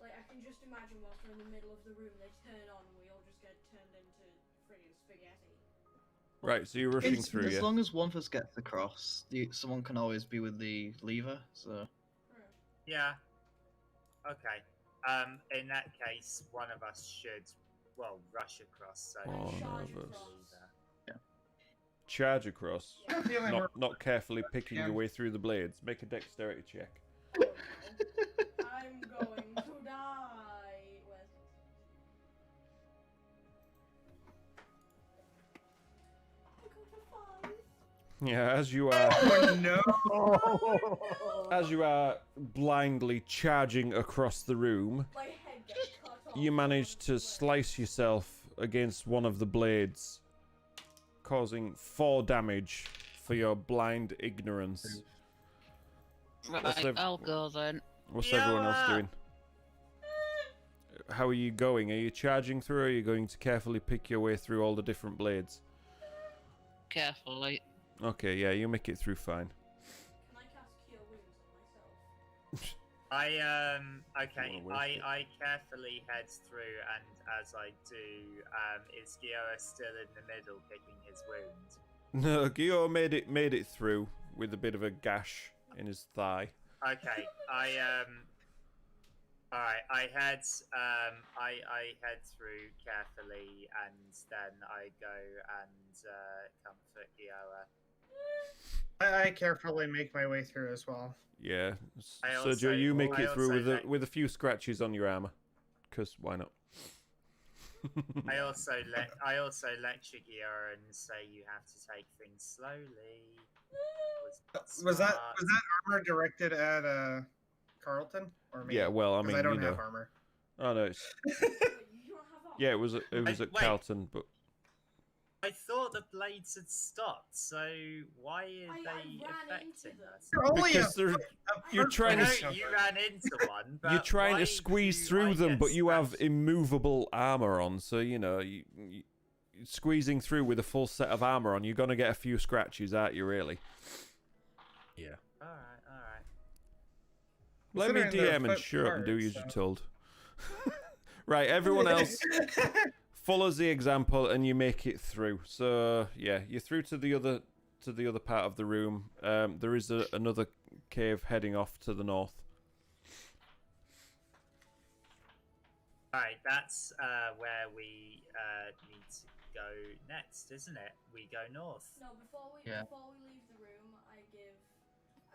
Like, I can just imagine whilst we're in the middle of the room, they turn on and we all just get turned into friggin' spaghetti.
Right, so you're rushing
It's,
through,
as
yeah?
long as one of us gets across, someone can always be with the lever. So
Yeah. Okay. In that case, one of us should, rush across. So
One
we
of
should
us.
leave her.
Charge across.
I have a feeling we're-
Not carefully picking
Yeah.
your way through the blades. Make a dexterity check.
Oh, no. I'm going to die. Where's it? I got a 5.
Yeah, as you are
Oh no!
as you are blindly charging across the room,
My head gets cut off.
you manage to slice yourself against one of the blades, causing 4 damage for your blind ignorance.
Right,
ev-
I'll go then.
What's everyone else
Yeah.
doing? How are you going? Are you charging through, or are you going to carefully pick your way through all the different blades?
Carefully.
Okay, yeah, you make it through fine.
Can I cast Cure Wounds?
Okay.
Wanna waste it?
I carefully head through, and as I do, is Gioa still in the middle, picking his wound?
No, Gio made it through with a bit of a gash in his thigh.
Okay. All right. I head through carefully, and then I go and comfort Gioa.
I carefully make my way through as well.
Yeah,
I
Sergio,
also-
you make
I
it through
also
with a few scratches on your armor, cause why not?
I also lecture Gioa and say you have to take things slowly.
Was that armor directed at Carlton or me?
Yeah, well, I
'Cause
mean,
I don't
you know.
have armor.
Oh no, it's,
Wait, you don't have armor?
yeah, it was at
Wait.
Carlton, but
I thought the blades had stopped, so why are
I
they
ran into
affecting
them.
us?
You're only
because they're you're
foot
trying
I
to
know
s-
you ran into one, but
you're trying
why
to squeeze
do
through
I
them,
get
but you have
smashed?
immovable armor on, so you know you squeezing through with a full set of armor on, you're gonna get a few scratches, aren't you? Really? Yeah.
All right.
Let me
Considering they're
DM and
foot
shut up and do
apart,
as you're
so-
told. Right, everyone else follows the example and you make it through. So yeah, you're through to the other part of the room. There is another cave heading off to the north.
All right, that's where we need to go next, isn't it? We go north.
No, before we
Yeah.
leave the room, I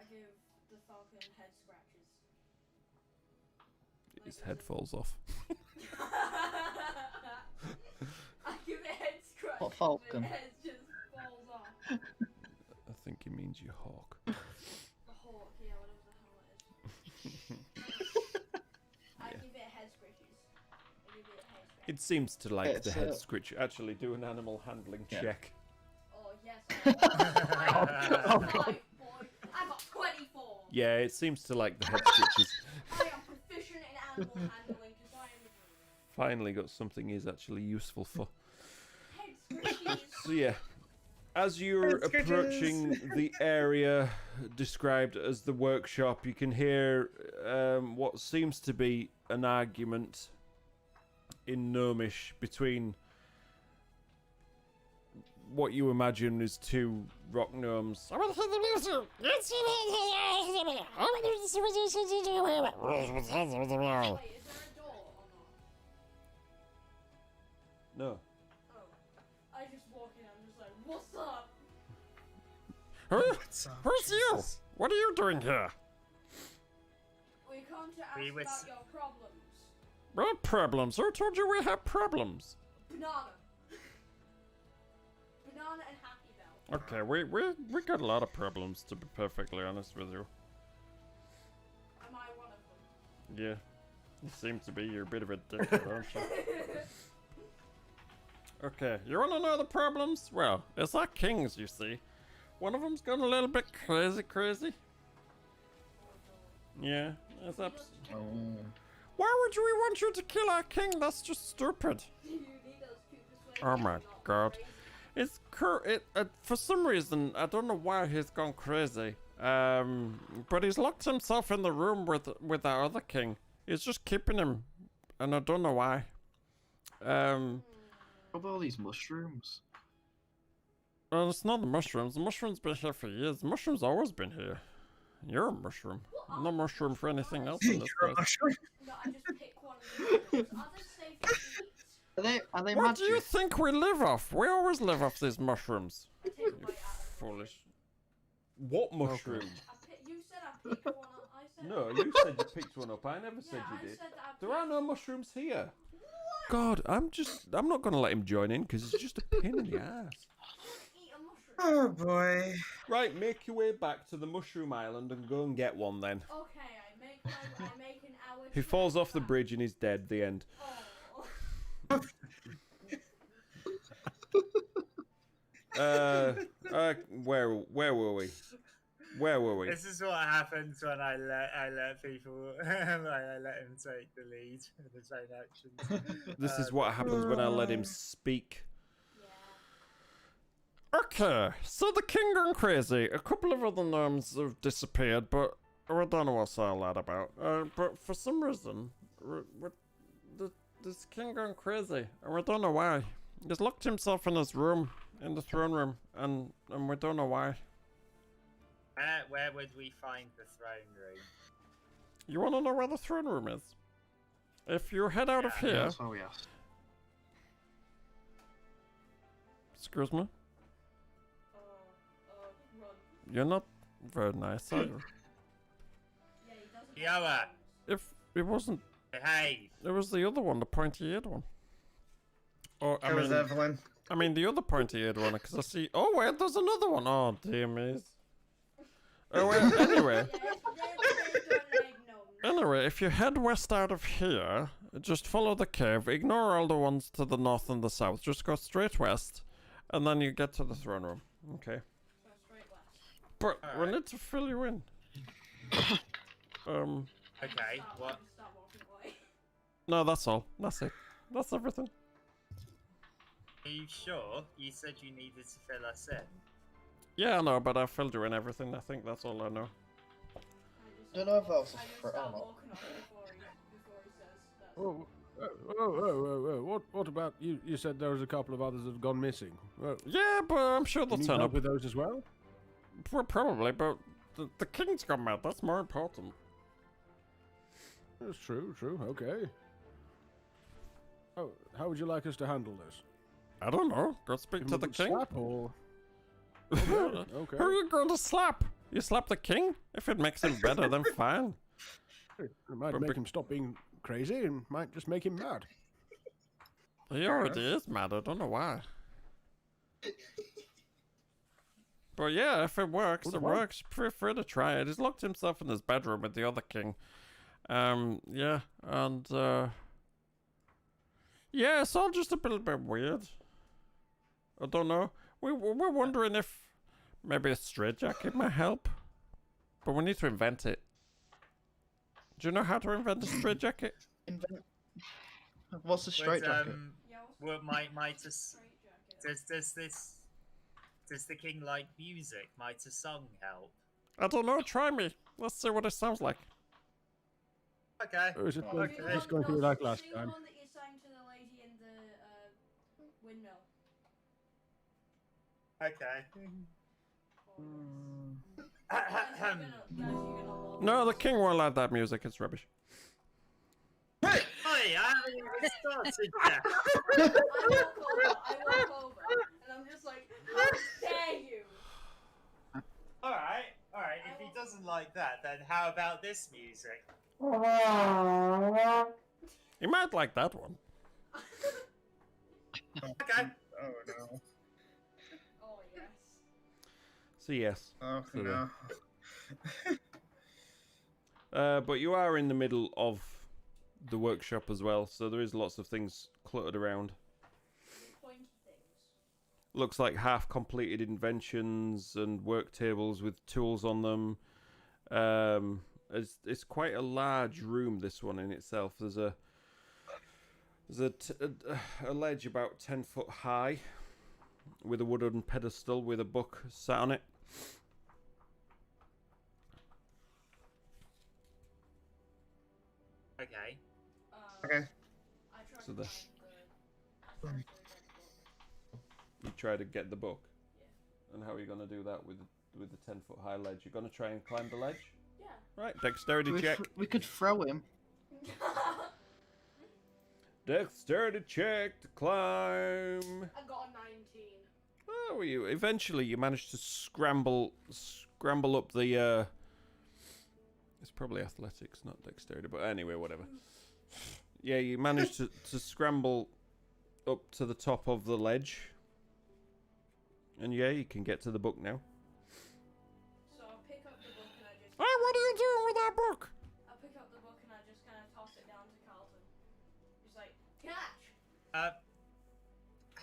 give the falcon head scratches.
His head falls off.
I give it head scratches.
What falcon?
And the head just falls off.
I think he means your hawk.
The hawk, yeah, whatever the hell it is. I give it head scratches. I give it head scratches.
It seems to like the
It's,
head scratch. Actually, do an animal handling
Yeah.
check.
Oh yes.
Oh, God.
Boy. I got 24.
Yeah, it seems to like the head scratches.
I am proficient in animal handling because I am a druid.
Finally got something he's actually useful for.
Head scratches.
So yeah, as you're
Head scratches.
approaching the area described as the workshop, you can hear what seems to be an argument in Gnomish between what you imagine is two rock gnomes.
Wait, is there a door or not?
No.
Oh. I just walk in and I'm just like, what's up?
What's up?
Who's you? What are you doing here?
We come to ask
We was-
about your problems.
What problems? Who told you we have problems?
Banana. Banana and Happy Bell.
Okay, we got a lot of problems, to be perfectly honest with you.
Am I one of them?
Yeah. You seem to be. You're a bit of a dick, aren't you? Okay, you want to know the problems? Well, it's our kings, you see. One of them's gone a little bit crazy. Yeah, that's
Oh.
Why would we want you to kill our king? That's just stupid.
Do you need us to persuade
Oh
you
my
not
God.
crazy?
For some reason, I don't know why he's gone crazy. But he's locked himself in the room with our other king. He's just keeping him, and I don't know why.
What about all these mushrooms?
Well, it's not the mushrooms. The mushrooms been here for years. The mushrooms always been here. You're a mushroom. No mushroom for anything else in this
You're a
place.
mushroom.
No, I just pick one of the mushrooms. Are they safe to eat?
Are they
What
magic?
do you think we live off? We always live off these mushrooms.
I take a bite out of it.
Foolish. What mushroom?
You said I picked one up. I said
No, you said you picked one up. I never said
yeah,
you
I
did.
said that I
There are
picked-
no mushrooms here. God, I'm not gonna let him join in because it's just a pain in the ass.
Eat a mushroom.
Oh boy.
Right, make your way back to the mushroom island and go and get one then.
Okay, I make an hour.
He falls off the bridge and he's dead. The end.
Oh.
Where were we? Where were we?
This is what happens when I let people I let him take the lead in his own actions.
This is what happens when I let him speak.
Yeah.
Okay, so the king gone crazy. A couple of other gnomes have disappeared, but we don't know what's all that about. But for some reason, this king gone crazy, and we don't know why. He's locked himself in his room, in the throne room, and we don't know why.
Where would we find the throne room?
You want to know where the throne room is? If you head out of
Yeah,
here...
That's what we asked.
Excuse me?
Run.
You're not very nice, are you?
Yeah, he doesn't.
Yoa,
If it wasn't...
behave.
It was the other one, the pointy-eared one. Oh,
How was Evelyn?
I mean the other pointy-eared one, because I see... Oh, wait, there's another one. Oh, dear me. Oh, wait, anyway. Anyway, if you head west out of here, just follow the cave, ignore all the ones to the north and the south, just go straight west, and then you get to the throne room. Okay.
So straight west.
But we
Alright.
need to fill you in.
Okay, what?
Start walking away.
No, that's all. That's it. That's everything.
Are you sure? You said you needed to fill us in.
Yeah, I know, but I filled you in everything. I think that's all I know.
Don't know if that was
I
a
just
fr-
start
oh, no.
walking off before he says that.
What about you? You said there was a couple of others that have gone missing. Well,
Yeah, but I'm sure
you
they'll
need
turn
help
up.
with those as well.
Well, probably, but the king's gone mad. That's more important.
That's true. Okay. Oh, how would you like us to handle this?
I don't know. Go speak
Give
to
him
the
a good
king.
slap or? Okay.
Who are you going to slap? You slap the king? If it makes him better, then fine.
It might
But
make
bec-
him stop being crazy and might just make him mad.
He already is mad. I don't know why. But yeah, if it works,
Good
it
one.
works. Feel free to try it. He's locked himself in his bedroom with the other king. Yeah, and yeah, it's all just a little bit weird. I don't know. We're wondering if maybe a straitjacket might help, but we need to invent it. Do you know how to invent a straitjacket?
What's the straight jacket?
Yeah, what's
Well, might a,
straight jacket?
does the king like music? Might a song help?
I don't know. Try me. Let's see what it sounds like.
Okay.
Or is it
Oh,
Okay.
just going to be like last
sing the
time?
one that you sang to the lady in the windmill.
Okay.
Guys, you're gonna love
No, the
this.
king won't like that music. It's rubbish.
Hey, I haven't even started yet.
I walk over, and I'm just like, how dare you?
Alright. If he doesn't like that, then how about this music?
He might like that one.
Okay.
Oh no.
Oh yes.
So yes.
Oh
So
no.
But you are in the middle of the workshop as well, so there is lots of things cluttered around.
Pointy things.
Looks like half-completed inventions and work tables with tools on them. It's quite a large room, this one in itself. There's a ledge about 10 foot high with a wooden pedestal with a book sat on it.
Okay.
Okay.
I tried
So
to
the-
find the book.
You try to get the book.
Yeah.
And how are you going to do that with the 10 foot high ledge? You're going to try and climb the ledge?
Yeah.
Right, dexterity check.
We could throw him.
Dexterity check to climb.
I got a 19.
Oh, you eventually you managed to scramble up the it's probably athletics, not dexterity, but anyway, whatever. Yeah, you managed to scramble up to the top of the ledge. And yeah, you can get to the book now.
So I pick up the book and I just.
Oh, what are you doing with that book?
I pick up the book and I just kind of toss it down to Carlton. Just like, catch!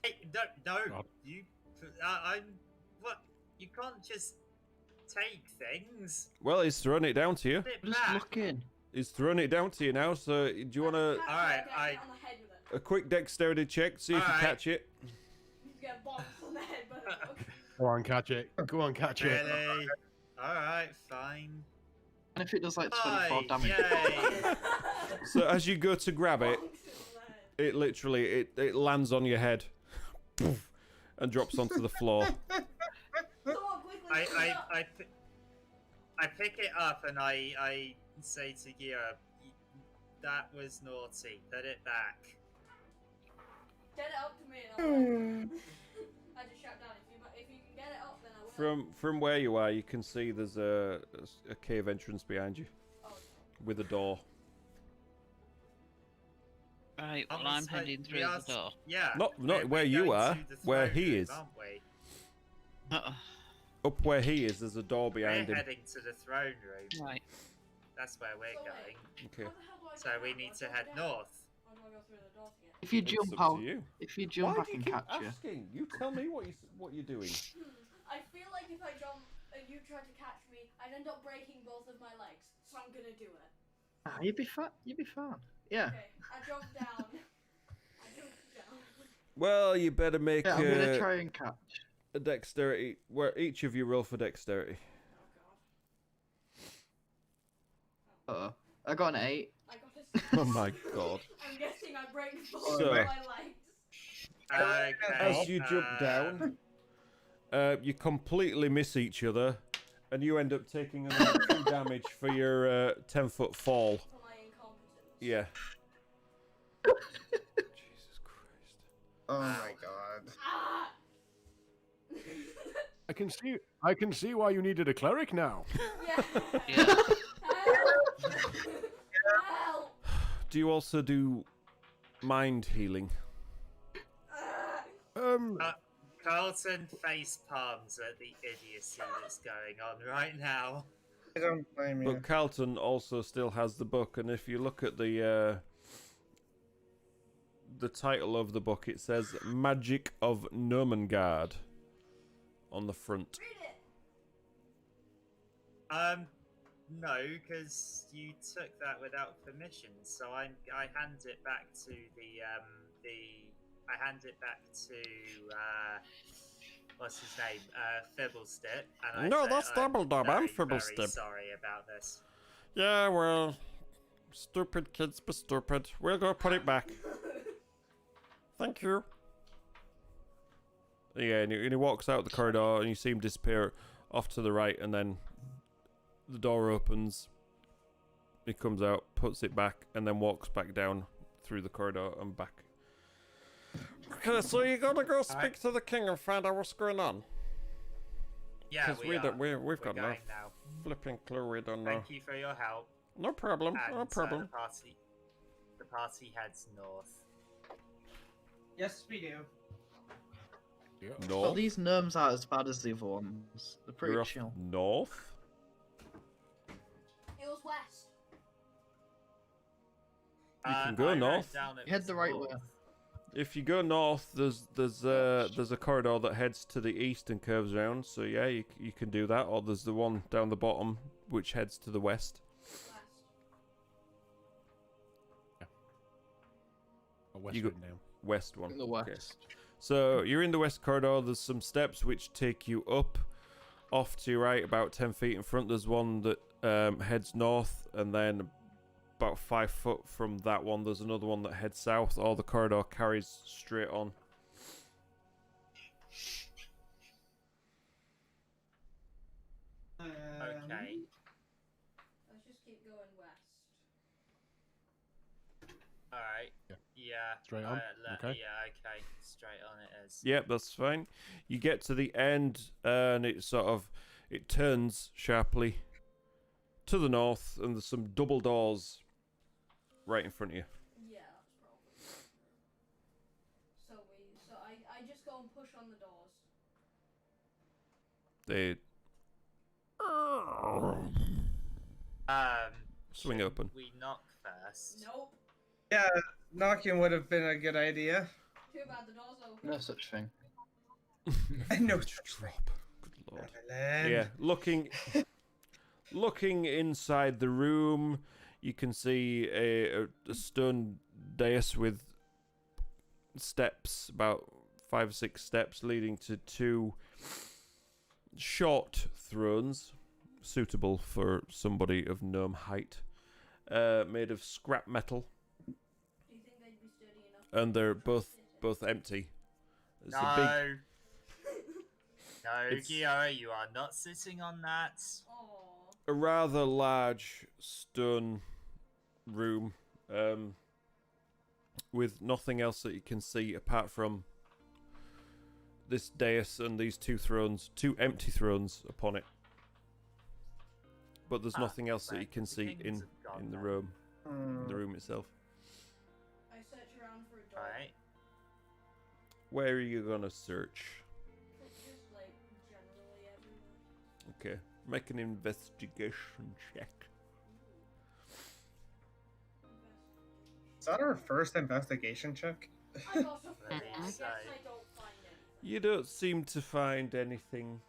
Hey, no,
God.
you. I'm. What? You can't just take things.
Well, he's throwing it down to you.
Sit
Just
back.
looking.
He's throwing it down to you now, so do you want to
Alright,
I get on the head with it.
a quick dexterity check, see if you
Alright.
catch it?
You get bombs on the head by the book.
Go on, catch it. Go on, catch it.
Really? Alright, fine.
And if it does like 24
Aye,
damage,
yay.
So as you go to grab it, it literally it lands on your head and drops onto the floor.
Someone quickly pick it up.
I pick it up and I say to Gira, that was naughty. Put it back.
Get it up to me and I'll I just shout down. If you can get it up, then I will.
From where you are, you can see there's a cave entrance behind you
Oh.
with a door.
Right, well, I'm
Honestly,
heading through
we are-
the door.
Yeah.
Not
we're
where you
going
are,
to the
where
throne
he
room,
is.
aren't we?
Up where he is, there's a door behind
We're
him.
heading to the throne room.
Right.
That's where we're
So wait.
going.
Okay.
How the hell do I
So
get
we
out?
need
Do
to
I go
head
down?
north.
Or do I go through the door to get
if you
It's
jump
up to
out,
you.
if you jump,
Why
I
do you
can
keep
catch you.
asking? You tell me what you're doing.
I feel like if I jump and you try to catch me, I'd end up breaking both of my legs. So I'm gonna do it.
Ah, you'd be fine. You'd be fine. Yeah.
Okay, I jump down. I jump down.
Well, you better make
Yeah, I'm gonna try and catch.
a dexterity. Where each of you roll for dexterity.
Oh god.
I got an 8.
I got a 6.
Oh my god.
I'm guessing I break both
So-
of my legs.
Okay.
As you jump down, you completely miss each other, and you end up taking another 2 damage for your 10-foot fall.
For my incompetence.
Yeah. Jesus Christ.
Oh my god.
Ah!
I can see why you needed a cleric now.
Yeah.
Yeah.
Help! Help!
Do you also do mind healing?
Ah!
Carlton face palms at the idiocy that's going on right now.
I don't blame you.
But Carlton also still has the book, and if you look at the title of the book, it says Magic of Gnomengarde on the front.
Read it!
No, because you took that without permission. So I hand it back to I hand it back to what's his name? Fibblestip. And I
No,
say,
that's Dumbledore. I'm
very
Fibblestip.
sorry about this.
Yeah, well, stupid kids be stupid. We'll go put it back. Thank you. Yeah, and he walks out the corridor, and you see him disappear off to the right, and then the door opens. He comes out, puts it back, and then walks back down through the corridor and back. Okay, so you're gonna go speak to the king and find out what's going on?
Yeah,
Because
we are.
we've got no
going now.
flipping clue. We don't know.
Thank you for your help.
No problem.
And,
No problem.
the party heads north.
Yes, we do.
Well,
North.
these gnomes aren't as bad as the other ones. They're pretty
You're off
chill.
north.
It was west.
You can go
I wrote
north.
down it
You head
was
the right way.
north.
If you go north, there's a corridor that heads to the east and curves around. So yeah, you can do that. Or there's the one down the bottom which heads to the west.
West.
A
You
westward now.
West one.
In the
Okay.
west.
So you're in the west corridor. There's some steps which take you up, off to your right, about 10 feet in front. There's one that heads north, and then about 5 foot from that one, there's another one that heads south. Or the corridor carries straight on.
Okay.
Let's just keep going west.
Alright.
Yeah.
Yeah.
Straight on? Okay.
Yeah, okay. Straight on it is.
Yep, that's fine. You get to the end, and it turns sharply to the north, and there's some double doors right in front of you.
Yeah, that's probably. So I just go and push on the doors.
They swing
should
open.
We knock first.
Nope.
Yeah, knocking would have been a good idea.
Too bad the door's open.
No such thing.
I know such thing.
Drop. Good lord.
Land.
Yeah, looking inside the room, you can see a stone dais with steps, about 5 or 6 steps leading to 2 short thrones, suitable for somebody of gnome height. Made of scrap metal,
Do you think they'd be sturdy enough?
and they're
to
both
sit in?
empty. It's a big.
No. No,
It's-
Giora, you are not sitting on that.
Aw.
A rather large stone room, with nothing else that you can see apart from this dais and these two empty thrones upon it. But there's nothing else that you
right,
can
the
see
kings
in
have gone
the
now.
room,
Hmm.
the room itself.
I search around for a door.
Alright.
Where are you gonna search?
Just like generally everywhere.
Okay, make an investigation check.
Is that our first investigation check?
I got a four. I
Let me
guess
say.
I don't find anything.
You don't seem to find anything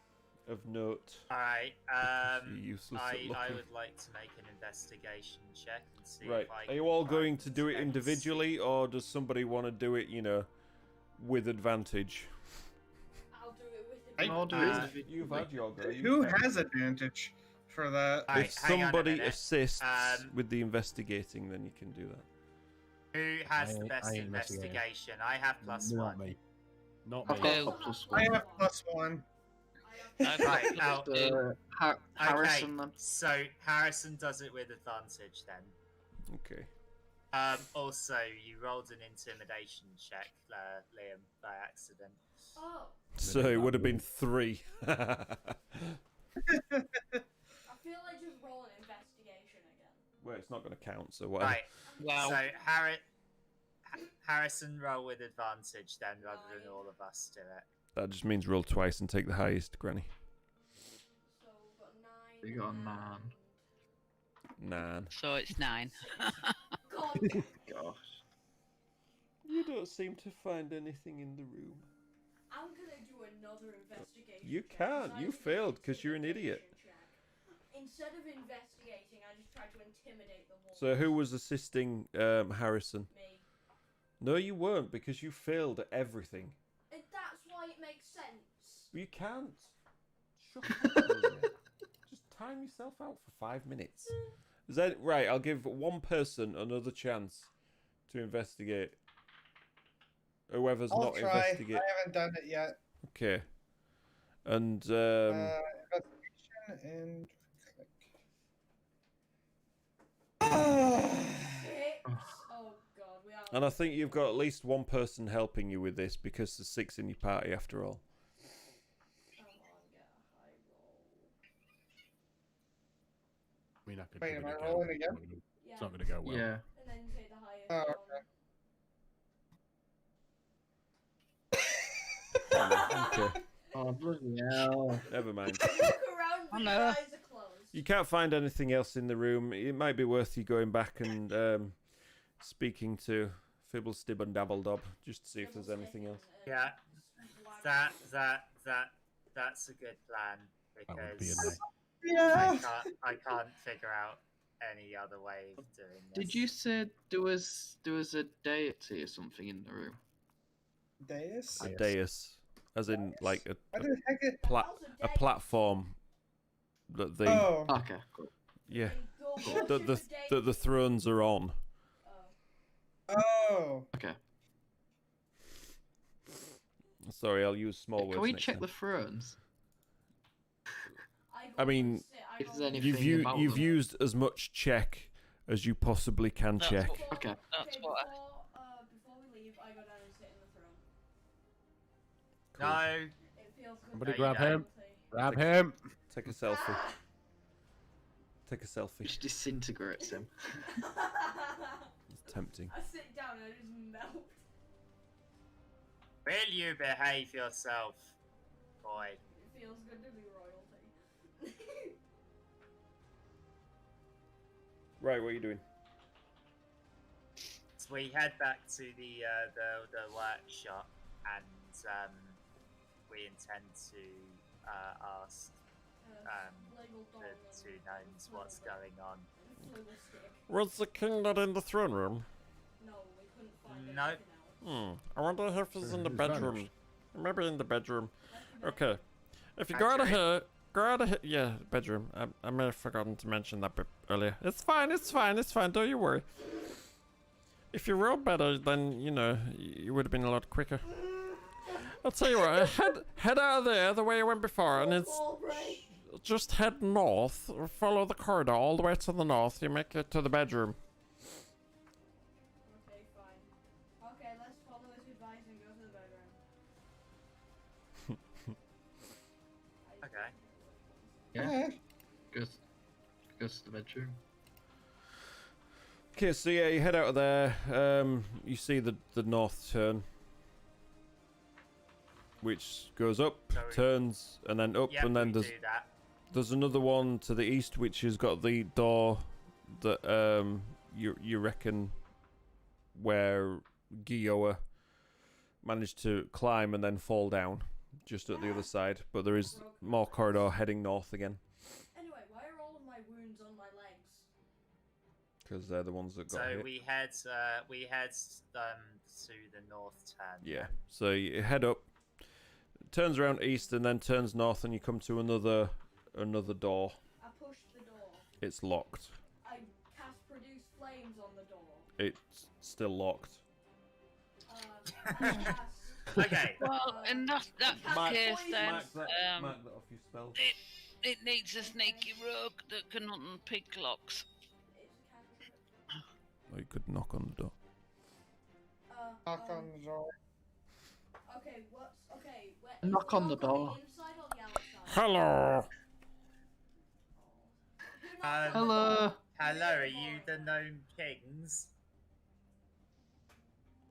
of note.
Alright,
You're useless at
I
looking.
would like to make an investigation check and see
Right,
if I
are
can
you all
find
going to do it
things.
individually, or does somebody want to do it, with advantage?
I'll do it with
I-
the
I'll do
it
it
Uh,
individually.
You've had your go.
Who has advantage for that?
Alright,
If
hang on a
somebody
minute.
assists with
Um,
the investigating, then you can do that.
Who has the
I
best
ain't investigating.
investigation? I have plus
Not
one.
me. Not
I've
me.
got a plus
I
one.
have +1.
I have
I've
Right,
got
now-
two.
Harrison then.
So Harrison does it with advantage then.
Okay.
Also, you rolled an intimidation check, Liam, by accident.
Oh,
So it would have been 3.
I feel like just roll an investigation again.
Well, it's not going to count, so whatever.
Right.
Wow.
So Harrison roll with advantage then, rather than all of us do it.
That just means roll twice and take the highest, Granny.
So we've got 9.
We got a
and-
9.
9.
So it's 9.
God,
Gosh.
You don't seem to find anything in the room.
I'm gonna do another investigation.
You
check, 'cause
can't.
I
You
did an
failed 'cause you're an idiot.
intimidation check. Instead of investigating, I just tried to intimidate the wolves.
So who was assisting Harrison?
Me.
No, you weren't, because you failed at everything.
That's why it makes sense.
You can't. Shut up. Olivia. Just time yourself out for 5 minutes. Is that right? I'll give one person another chance to investigate. Whoever's
I'll
not
try.
investigate.
I haven't done it yet.
Okay. And
Investigation and click.
Six. Oh god, we are.
and I think you've got at least one person helping you with this, because there's 6 in your party after all.
Come on, get a high roll.
I mean, I could
Wait,
give
am
it
I
a go.
rolling again?
Yeah.
It's not going to go well.
Yeah.
And then take the highest
Oh,
one.
okay.
Okay.
Oh, bloody hell.
Never mind.
Look around, but
no.
your eyes are closed.
You can't find anything else in the room. It might be worth you going back and speaking to Fibblestib and Dabbledob, just to see if there's anything else.
Yeah. That's a good plan,
That would be a
because
no.
Yeah.
I can't figure out any other way of doing this.
Did you say there was a deity or something in the room?
Dais?
A dais, as in like a
What the heck is...
a platform that the
Oh.
Okay, cool.
yeah
And go
that
to
the thrones are on.
Oh.
Oh.
Okay.
Sorry, I'll use small words.
Can we
next
check
time.
the thrones?
I mean,
If there's anything
You've
about
you've
them.
used as much check as you possibly can
That's
check.
what-
Okay.
That's what I-
Before we leave, I go down and sit in the throne.
No.
It feels good.
Somebody
No,
grab
you
him.
don't.
Grab him.
Take a selfie. Take a selfie.
Which disintegrates him.
It's tempting.
I sit down and I just melt.
Will you behave yourself, boy?
It feels good to be royalty.
Right, what are you doing?
So we head back to the workshop, and we intend to ask the two gnomes what's going on.
Was the king not in the throne room?
No, we couldn't find
No.
anything else.
I wonder if he's in the
He's
bedroom.
vanished.
Maybe in the bedroom.
Let's go
Okay. If you go out of
Okay.
here go out ahead. Yeah, bedroom. I may have forgotten to mention that bit earlier. It's fine, it's fine, it's fine. Don't you worry. If you rolled better, then, you know, you would have been a lot quicker. I'll tell you what, head out of there the way you went before, and it's... Just head north, follow the corridor all the way to the north. You make it to the bedroom.
Okay, fine. Okay, let's follow his advice and go to the bedroom.
Okay.
Yeah. Goes to the bedroom.
Okay, so yeah, you head out of there. You see the north turn, which goes up, turns, and then up,
Yep,
and then
we
there's
do that.
there's another one to the east, which has got the door that you reckon where Gioa managed to climb and then fall down just at the other side. But there is more corridor heading north again.
Anyway, why are all of my wounds on my legs?
Because they're the ones that got
So
hit.
we head to the north turn.
Yeah. So you head up, turns around east, and then turns north, and you come to another door.
I pushed the door.
It's locked.
I cast produce flames on the door.
It's still locked.
I cast,
Okay.
Well, in that
Mark-
case, then
Mark
that off your spell.
it needs a sneaky rogue that can unpick locks.
it's a cantrip.
Or you could knock on the door.
Knock on the door.
Okay, where,
Knock
is
on the
lock
door.
the inside or the outside?
Hello.
Who knocked on the
Hello.
door?
Hello, are you the Gnome Kings?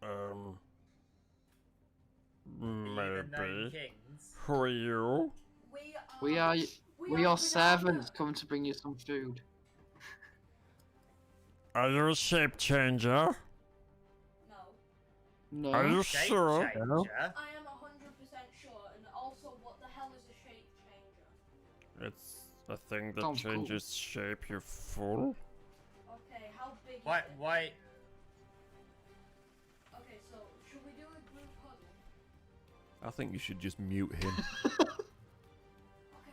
Are you the Gnome
Maybe.
Kings?
Who are you?
We are
we
your
are
servants coming to bring you some food.
Are you a shape changer?
No.
Are
No.
you
Shape
sure?
changer?
I am 100% sure, and also, what the hell is a shape changer?
It's a thing that
Sounds cool.
changes shape, you fool.
Okay, how big is
Why?
it?
Why?
Okay, so, should we do a group huddle?
I think you should just mute him.
Okay,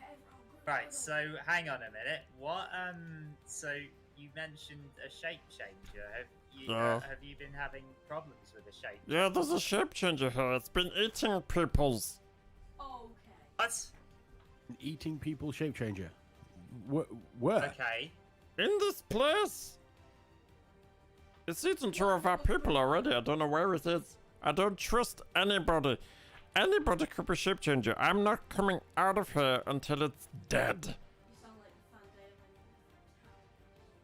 everyone, group
Right.
huddle.
So hang on a minute. What? So you mentioned a shape changer.
Yeah.
Have you been having problems with a shape?
Yeah, there's a shape changer here. It's been eating people's.
Okay.
What?
Eating people shape changer. Where?
Okay.
In this place? It's eaten two of our people already. I don't know where it is. I don't trust anybody. Anybody could be shape changer. I'm not coming out of here until it's dead.
You sound like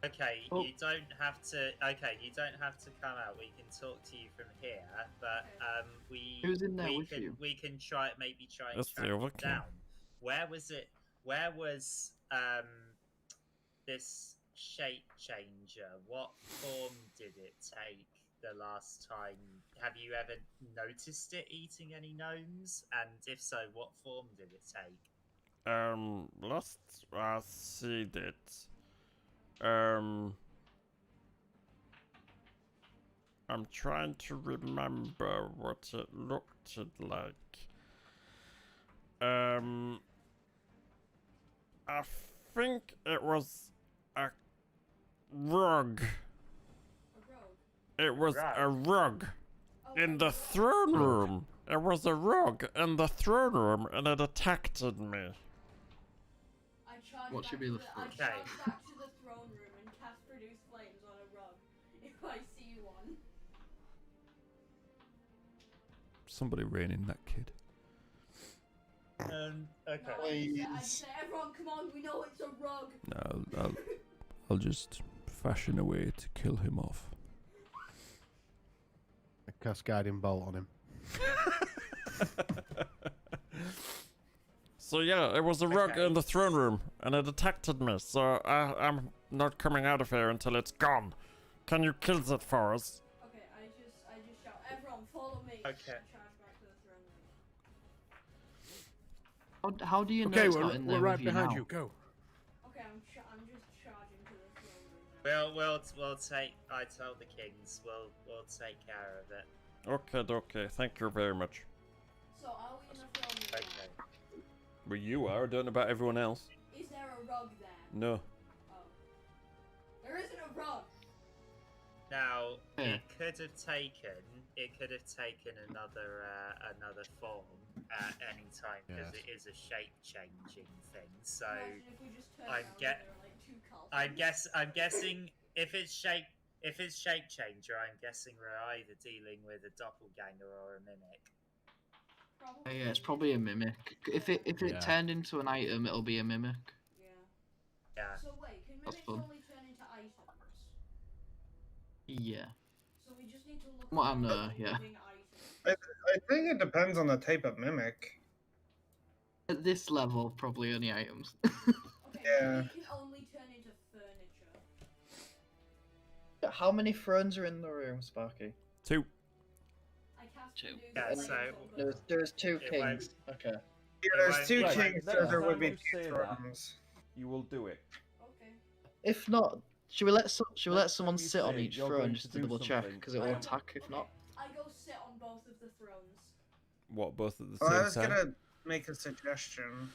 the Fan
Okay.
Oh.
You don't have to. Okay. You don't have to come out. We can talk to you from here. But
Who's in there
we
with
can
you?
we can try and
That's the
track
other
it
king.
down. Where was it? Where was this shape changer? What form did it take the last time? Have you ever noticed it eating any gnomes? And if so, what form did it take?
Last I see it. I'm trying to remember what it looked like. I think it was a rug.
A rogue.
It was a rug
Oh,
in the throne room. It was a rug in the throne room, and it attacked me.
I charge
What
back
should be
to
the
I
first?
Okay.
charge back to the throne room and cast produce flames on a rug if I see one.
Somebody rein in that kid.
Okay.
No, I'd say, everyone, come on, we know it's a rug.
No, I'll just fashion a way to kill him off.
I cast guiding bolt on him.
So yeah, it was a rug
Okay.
in the throne room, and it attacked me. So I'm not coming out of here until it's gone. Can you kill it for us?
Okay, I just shout, everyone, follow me.
Okay.
And charge back to the throne room.
How do you know
Okay,
it's not in
we're
there
right
with you
behind
now?
you. Go.
Okay, I'm just charging to the throne room.
We'll take. I told the kings. We'll take care of it.
Okay. Thank you very much.
So, are we in the throne room?
Okay.
Well, you are. I don't know about everyone else.
Is there a rug there?
No.
Oh. There isn't a rug!
Now,
Yeah.
it could have taken another form at any time because
Yes.
it is a shape-changing thing. So
Imagine if we just turned
I'm
around
get-
and there were like two Carltons.
I'm guessing if it's shape changer, I'm guessing we're either dealing with a doppelganger or a mimic.
Probably.
Yeah, it's probably a mimic. If it
Yeah.
turned into an item, it'll be a mimic.
Yeah.
Yeah.
So wait, can
That's
mimics
fun.
only turn into items?
Yeah.
So we just need to look
What I
at
know,
a
yeah.
living item.
I think it depends on the type of mimic.
At this level, probably only items.
Okay,
Yeah.
it can only turn into furniture.
How many thrones are in the room, Sparky?
2.
I cast
Two.
Canoe's
Yeah,
flames
so-
on
There's two
It won't-
kings. Okay.
Yeah, there's
won't-
two
it won't
kings,
be
so there
Next
would
time
be
you say
two
that,
thrones.
You will do it.
Okay.
If not, should we let someone
Next time you
sit on
say
each
you're
throne
going
just
to
to
do
double check?
something,
Because it will
I-
attack if not.
I go sit on both of the thrones.
What, both at the
Well, I
same
was
time?
gonna make a suggestion.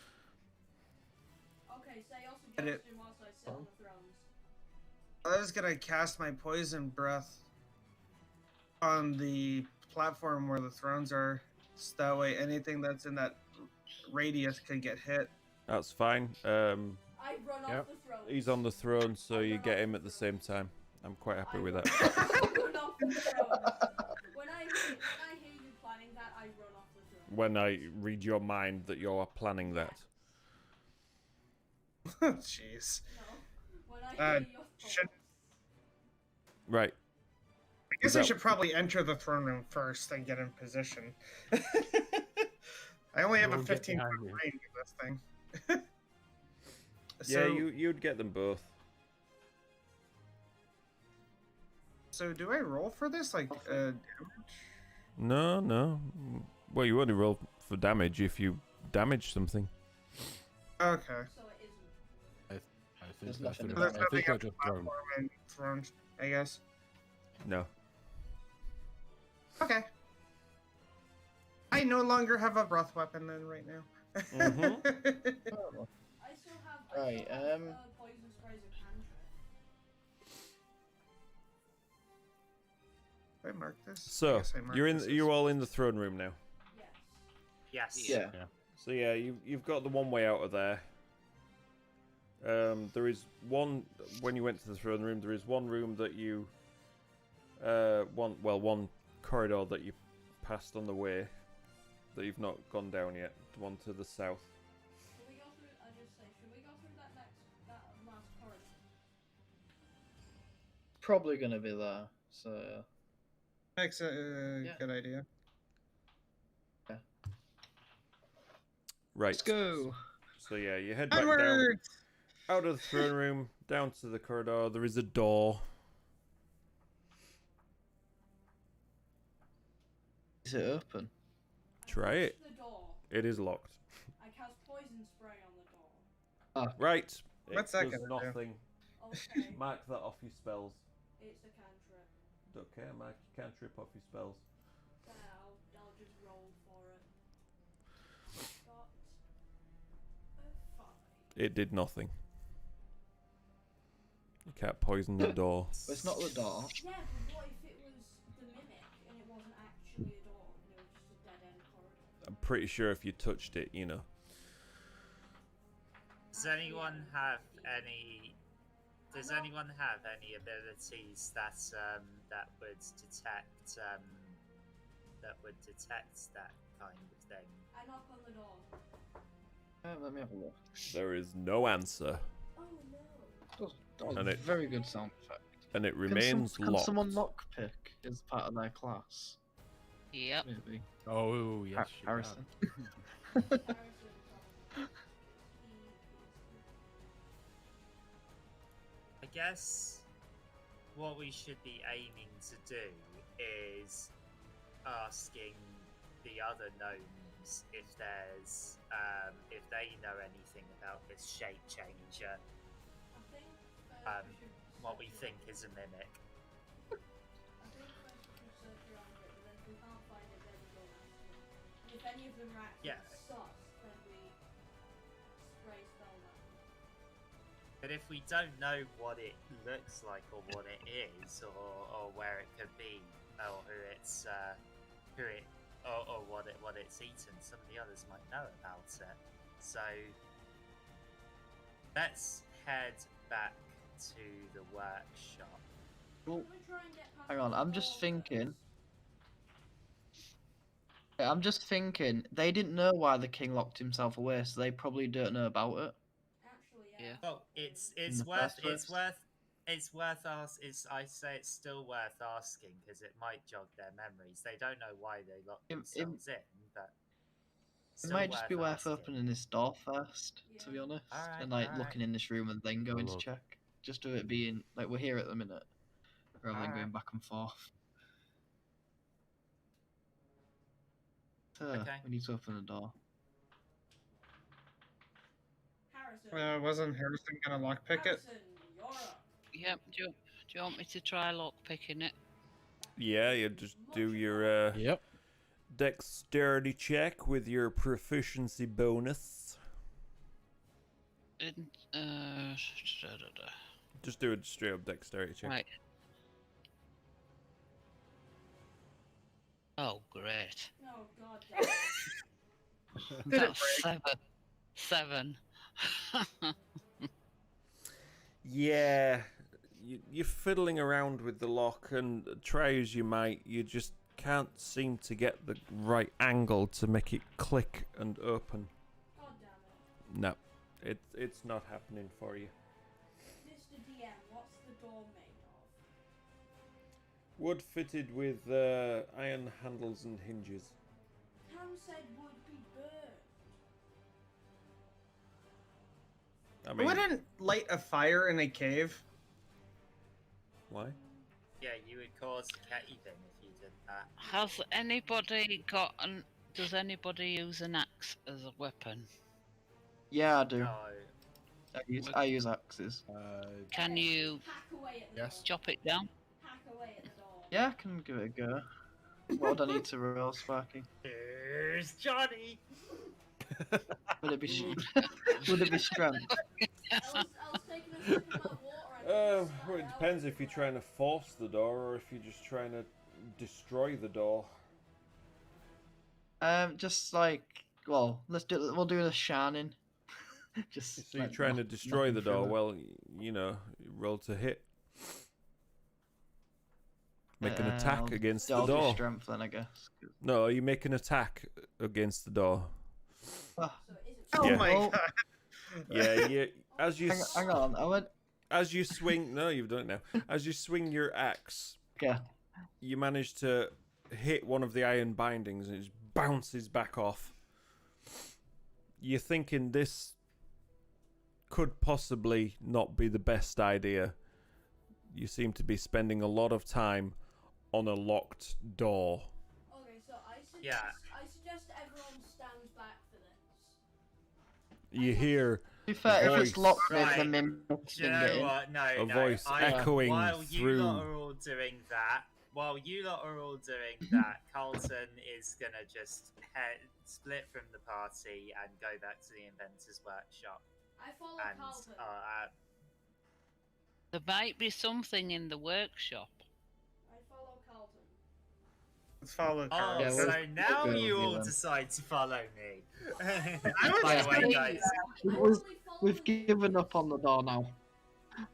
Okay, say your
And it-
suggestion whilst I sit on the thrones.
I was gonna cast my poison breath on the platform where the thrones are, so that way anything that's in that radius could get hit.
That's fine.
I run off
Yep.
the throne.
He's on the throne, so
I
you
run
get
off
him
the
at the
throne.
same time. I'm quite happy with
I
that.
run off the throne. When I hear you planning that, I run off the throne.
When I read your mind that you're planning that.
Jeez.
No. When I
Uh,
hear your
should-
thoughts.
Right.
I guess
Is
I
that-
should probably enter the throne room first and get in position. I only have a
Don't get
15 foot
behind me.
range of this thing.
Yeah, you'd get them both.
So do I roll for this? Like, damage?
No, no. Well, you only roll for damage if you damage something.
Okay.
So it isn't.
I
There's
think that's
nothing
the
So there's
I
nothing
think
on
I
the
just thrown.
platform and thrown, I guess.
No.
Okay. I no longer have a breath weapon then right now.
Mhm.
Oh,
I still have.
Right,
Poison sprays and cantrip.
Did I mark this?
So
Yes, I marked
you're
this as-
you're all in the throne room now.
Yes.
Yes.
Yeah.
So yeah, you've got the one way out of there. There is one when you went to the throne room. There is one room that you, one corridor that you passed on the way that you've not gone down yet. The one to the south.
Should we go through? I just say, should we go through that last corridor?
Probably gonna be there. So
Makes a
Yeah.
good idea.
Right.
let's go.
So yeah, you head back down
Onward!
out of the throne room, down to the corridor. There is a door.
Is it open?
Try
I
it.
push the door.
It is locked.
I cast poison spray on the door.
Right. It
What's that
does
gonna do?
nothing.
Okay.
Mark that off your spells.
It's a cantrip.
Okay, mark your cantrip off your spells.
I'll just roll for it. Got a 5.
It did nothing. You can't poison the door.
But it's not the door.
Yeah, but what if it was the mimic and it wasn't actually a door and it was just a dead end corridor?
I'm pretty sure if you touched it, you know.
Does anyone have any? Does anyone have any abilities that that would detect that kind of thing?
I knock on the door.
Let me have a look.
There is no answer,
Oh no.
That was
And
a
it-
very good sound effect.
and it
Can
remains
can
locked.
someone lockpick as part of their class?
Yep.
Maybe.
Oh yes, you
Harrison.
Harrison probably.
I guess what we should be aiming to do is asking the other gnomes if there's if they know anything about this shape changer,
I think
Um,
we should
what we
search
think is a mimic.
I think first we should search around it, but then if we can't find it, then we go ask them. And if any of them are actually
Yeah.
sus, then we
But if we don't know what it looks like or what it is or where it could be or what it's eaten, some of the others might know about it. So let's head back to the workshop.
Well,
Can we try and get past
hang on,
the
I'm just
wall
thinking.
first?
I'm just thinking. They didn't know why the king locked himself away, so they probably don't know about it.
Actually,
Yeah.
yeah.
Well,
In the
it's worth I say it's still worth asking because it might jog their memories. They don't know why they locked themselves in, but
It
still
might just be worth
asking.
opening this door first, to be
Yeah.
honest,
Alright,
and like
alright.
looking in this room and then going to
look.
check. Just do it being like we're here at the minute, rather than
Alright.
going back and forth. So
Okay.
we need to open the door.
Harrison.
Wasn't Harrison gonna lockpick it?
Harrison, you're up.
Yep. Do you want me to try lock picking it?
Yeah, you just do your
Yep.
dexterity check with your proficiency bonus. Just do a straight up dexterity check.
Right. Oh, great.
Oh god damn.
Did it
That's 7.
Yeah, you're fiddling around with the lock, and try as you might, you just can't seem to get the right angle to make it click and open.
God damn it.
No, it's not happening for you.
Mr. DM, what's the door made of?
Wood fitted with iron handles and hinges.
Cam said would be burned.
I
I
mean,
wouldn't light a fire in a cave.
why?
Yeah, you would cause caving if you did that.
Has anybody got an? Does anybody use an axe as a weapon?
Yeah, I do.
No.
I use axes.
Can you
Hack away at the
Yes.
door.
chop it down?
Hack away at the door.
Yeah, I can give it a go. What would I need to roll, Sparky?
Here's Johnny.
Would it be would it be strength?
I was taking a sip of my water and
Well, it depends if you're trying to force the door or if you're just trying to destroy the door.
Just like we'll do the shining. Just
So you're
like,
trying to
knock-
destroy
knocking
the
through
door.
it.
Well, roll to hit. Make an attack
I'll-
against the
I'll do
door.
strength then, I guess.
No, you make an attack against the door.
Ah,
So it isn't
Oh
Yeah.
my
Well-
god.
Yeah, as you
hang on, I went.
as you swing. No, you've done it now. As you swing your axe,
Okay.
you manage to hit one of the iron bindings and it just bounces back off. You're thinking this could possibly not be the best idea. You seem to be spending a lot of time on a locked door.
Okay, so I suggest everyone stands back for this.
You hear
To be fair, if
Voice.
it's locked, maybe
Right.
the mimic
Do
can
you
get
know
in.
what? No,
a
no.
voice echoing
while you
through.
lot are all doing that, Carlton is gonna just split from the party and go back to the Inventors Workshop.
I follow
And
Carlton.
There might be something in the workshop.
I follow Carlton.
Let's follow
oh,
Carl.
Yeah,
so
we'll
now
go
you
with
all
them.
decide to follow me.
I was
By the way,
just-
guys,
I
We've-
only follow
We've given up on the door now.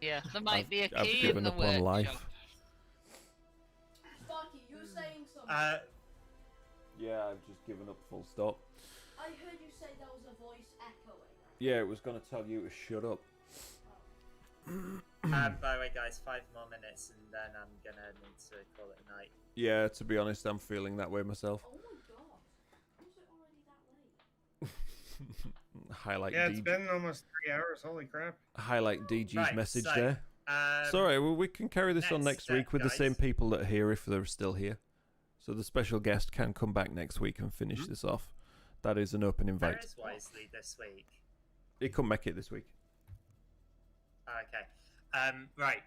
Yeah, there might be a
I've
key
given
in the
up on
workshop.
life.
Sparky, you were saying something.
Yeah, I've just given up full stop.
I heard you say there was a voice echoing.
Yeah, it was going to tell you to shut up.
by the way, guys, 5 more minutes and then I'm gonna need to call it a night.
Yeah, to be honest, I'm feeling that way myself.
Oh my god. Is it already that late?
Highlight
Yeah, it's
DG,
been almost 3 hours. Holy crap.
highlight DG's
Right,
message
so,
there. Sorry, well, we can carry this on
next
next week
step,
with the
guys.
same people that are here if they're still here. So the special guest can come back next week and finish this off. That is an open
There
invite.
is Wisely this week.
He couldn't make it this week.
Okay. Right.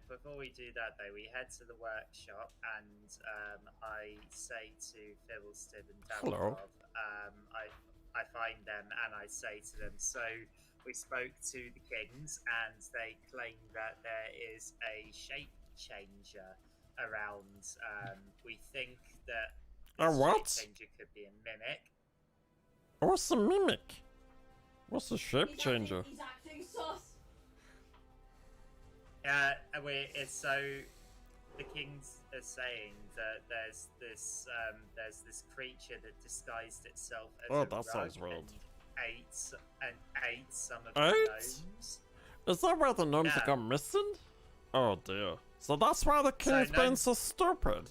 Before we do that though, we head to the workshop and I say to Fibblestib and
Hello.
Dabbleclub, find them and I say to them, so we spoke to the kings and they claim that there is a shape changer around. We think that
A
this
what?
shape changer could be a mimic.
What's a mimic? What's a shape changer?
He's acting sus.
So the kings are saying that there's this creature that disguised itself as
Oh,
a
that sounds
rug
wild.
and ate some of the
Ate?
gnomes.
Is that where the gnomes
Yeah.
have gone missing? Oh dear. So that's why the
So
king's being
gnomes-
so stupid.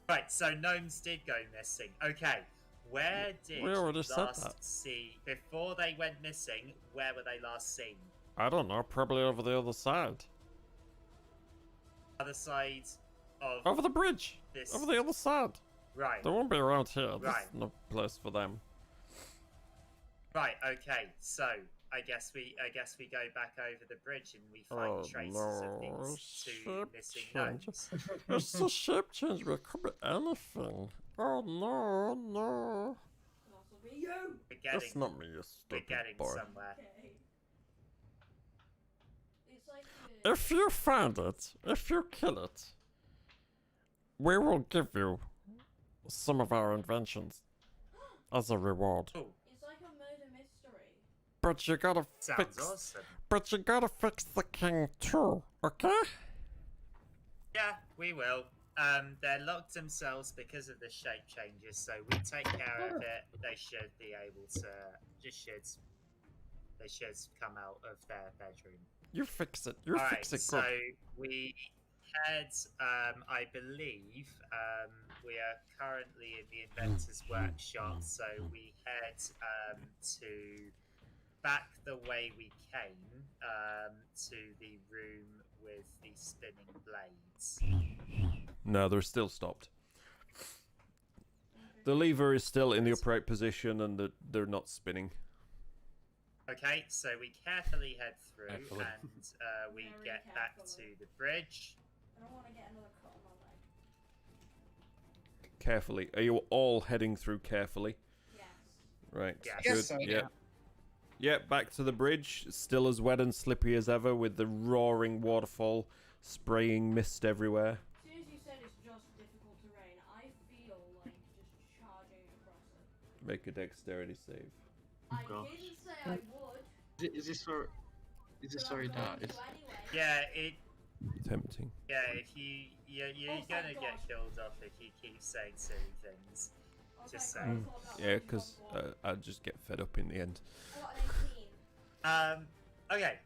Right, so gnomes did go missing. Okay, where did
We already
you
said
last
that.
see before they went missing? Where were they last seen?
I don't know, probably over the other side.
Other side of
Over the bridge.
this.
Over the other side.
Right,
They won't be around here. There's
Right.
no place for them.
right. Okay, so I guess we go back over the bridge and we find
Oh,
traces
no,
of these two
shape
missing
change.
gnomes.
It's a shape change, but it could be anything. Oh no, no.
Can also be you.
We're getting,
That's not me, you
we're
stupid
getting
boy.
somewhere.
Okay. It's like the...
If you find it, if you kill it, we will give you some of our inventions as a reward.
Oh,
It's like a murder mystery.
But you gotta
sounds
fix.
awesome.
But you gotta fix the king too, okay?
Yeah, we will. They're locked themselves because of the shape changes, so we take care of it. They should be able to. They should come out of their bedroom.
You fix it. You
Alright,
fix it
so
good.
we head. I believe we are currently in the Inventors Workshop, so we head to back the way we came to the room with the spinning blades.
No, they're still stopped. The lever is still in the upright position and they're not spinning.
Okay, so we carefully head through
Carefully.
and we
Very
get back to
carefully.
the bridge.
I don't want to get another cut on my leg.
Carefully. Are you all heading through carefully?
Yes.
Right.
Yes.
Good.
Yes, so.
Yeah. Yeah, back to the bridge. Still as wet and slippery as ever with the roaring waterfall spraying mist everywhere.
As soon as you said it's just difficult terrain, I feel like just charging across it.
Make a dexterity save.
I
gosh.
didn't say I would.
Is this for? Is this
but
sorry,
I'm going
Dad?
to
It's
anyway.
Tempting.
If you're
Oh,
gonna
thank
get
God.
killed off if you keep saying silly things.
I was
Just
like,
saying.
I thought that
Yeah,
was
because
one.
I'll just get fed up in the end.
I got an 18.
Okay,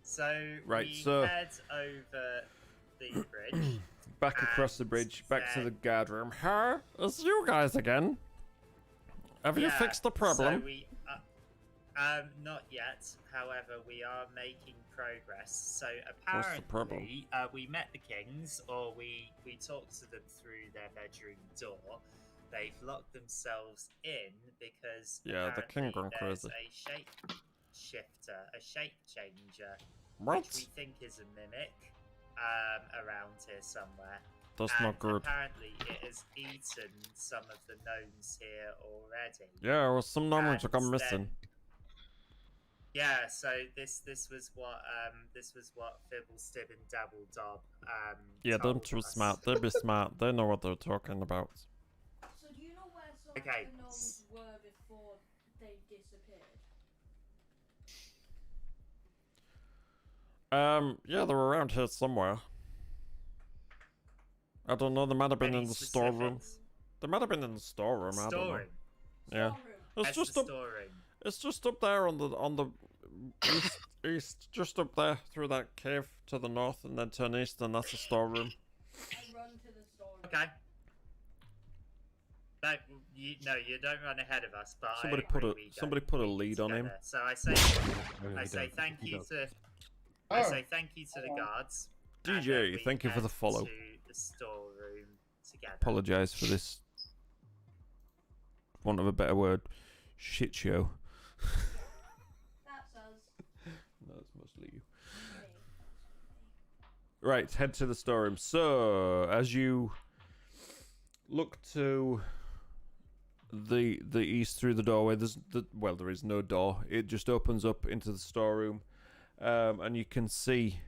so
Right,
we
so-
head over the bridge.
Back across the
And
bridge, back to the
then-
guard room. Huh? It's you guys again. Have you
Yeah,
fixed the problem?
So we, not yet. However, we are making progress. So
What's the problem?
apparently, we met the kings, or we talked to them through their bedroom door. They've locked themselves in because
Yeah, the king
apparently
gone
there's
crazy.
a shape shifter, a shape changer,
What?
which we think is a mimic, around here somewhere.
That's
And
not good.
apparently, it has eaten some of the gnomes here already.
Yeah, well, some numbers have gone
And
missing.
then- Yeah, so this was what Fibble, Stib, and Dabble Dob
Yeah, them
told
too
us.
smart. They be smart. They know what they're talking about.
So do you know where some
Okay.
of the gnomes were before they disappeared?
Yeah, they're around here somewhere. I don't know. They might have been
Any
in the storeroom.
specifics?
They might have been in the storeroom. I don't know.
Storeroom.
Yeah,
Storeroom.
it's
That's
just
the
up.
storeroom.
It's just up there on the east, just up there through that cave to the north, and then turn east, and that's the storeroom.
I run to the storeroom.
Okay. No, you don't run ahead of us, but
Somebody
I
put
agree
a
we go-
somebody put a
we need
lead
to
on
go
him.
there. So I say thank you to the guards. and
DJ,
then we
thank you for the
head
follow.
To the storeroom together.
Apologise for this. Want of a better word, shit show.
That's us.
No, it's mostly you.
Me.
Right, head to the storeroom. So, as you look to the east through the doorway. There is no door. It just opens up into the storeroom, and you can see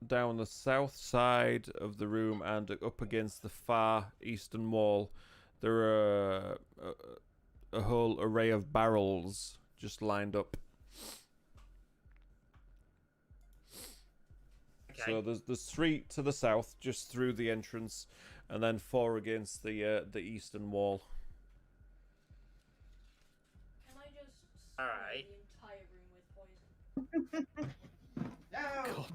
down the south side of the room and up against the far eastern wall, there are a whole array of barrels just lined up.
Okay.
So there's 3 to the south, just through the entrance, and then 4 against the eastern wall.
Can I just spray
Alright.
the entire room with poison?
No!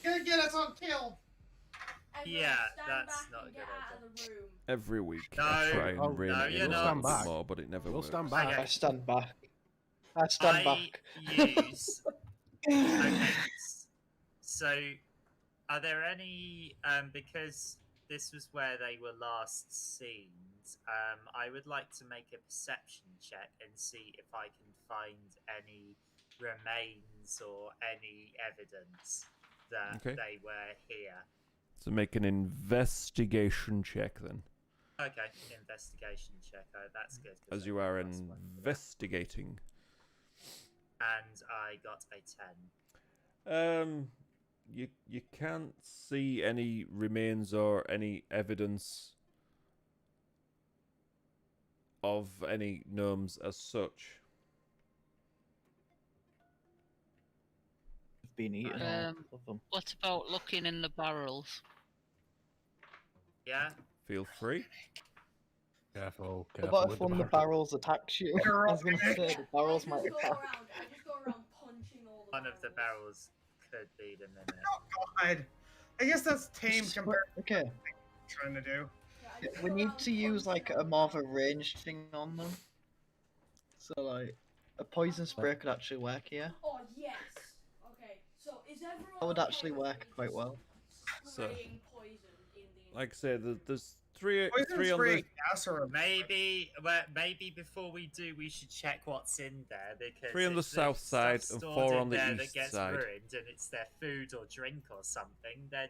Gonna get us on kill!
Everyone
Yeah,
stand
that's
back
not
and
a
get
good
out
idea.
of the room.
Every week,
No,
I try and
oh,
rein
no,
it
you're
in a
not.
little bit
Stand
more, but it never
We'll
works.
stand back.
Okay.
I stand back. I stand back.
use. Okay. So, are there any? Because this was where they were last seen. I would like to make a perception check and see if I can find any remains or any evidence that
Okay.
they were here.
So make an investigation check then,
Okay, investigation check. That's good. 'cause
as
I
you
got
are
+1 for that.
investigating.
And I got a 10.
You can't see any remains or any evidence of any gnomes as such.
I've been eaten all of them.
What about looking in the barrels?
Yeah.
Feel free.
Careful,
What
careful
about
with
if one of the
barrel.
barrels attacks you? I was gonna say the barrels might
I just
attack.
go around punching all the
One of the barrels could be the mimic.
God. I guess that's tame
Just-
compared
Okay,
to what I'm trying to do.
Yeah, I just
we
go
need
around
to use like
punching
a more of a ranged thing on them. So like a poison spray could actually work here.
Oh yes. Okay. So is everyone?
That would
okay
actually
with
work
me
quite
just
well.
So-
spraying poison in the.
Like I said, there's three
Poison
on
spray
the
gas or
Maybe before we do, we should check what's in there because
3 on the
if
south
there's
side
stuff
and
stored
4
in
on the
there
east
that gets
side.
ruined and it's their food or drink or something, then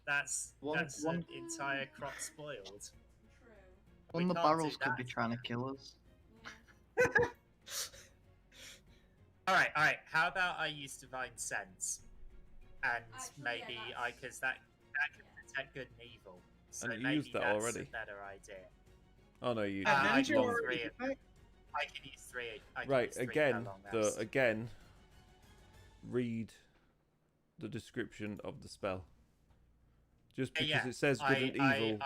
that's
One-
that's
one-
an entire crop spoiled.
True.
We
One of the
can't do
barrels could be
that.
trying to kill us.
Yeah.
All right. How about I use divine sense, and
Actually,
maybe
yeah,
because that can detect good and evil. So
And you
maybe
used that
that's
already.
a better idea.
Oh no, you.
I
Didn't you
got
already
3
do
of
that?
I can use 3. I can
Right,
use 3 per
again,
long
though,
rest.
again, read the description of the spell. Just because
Yeah,
it says good and evil.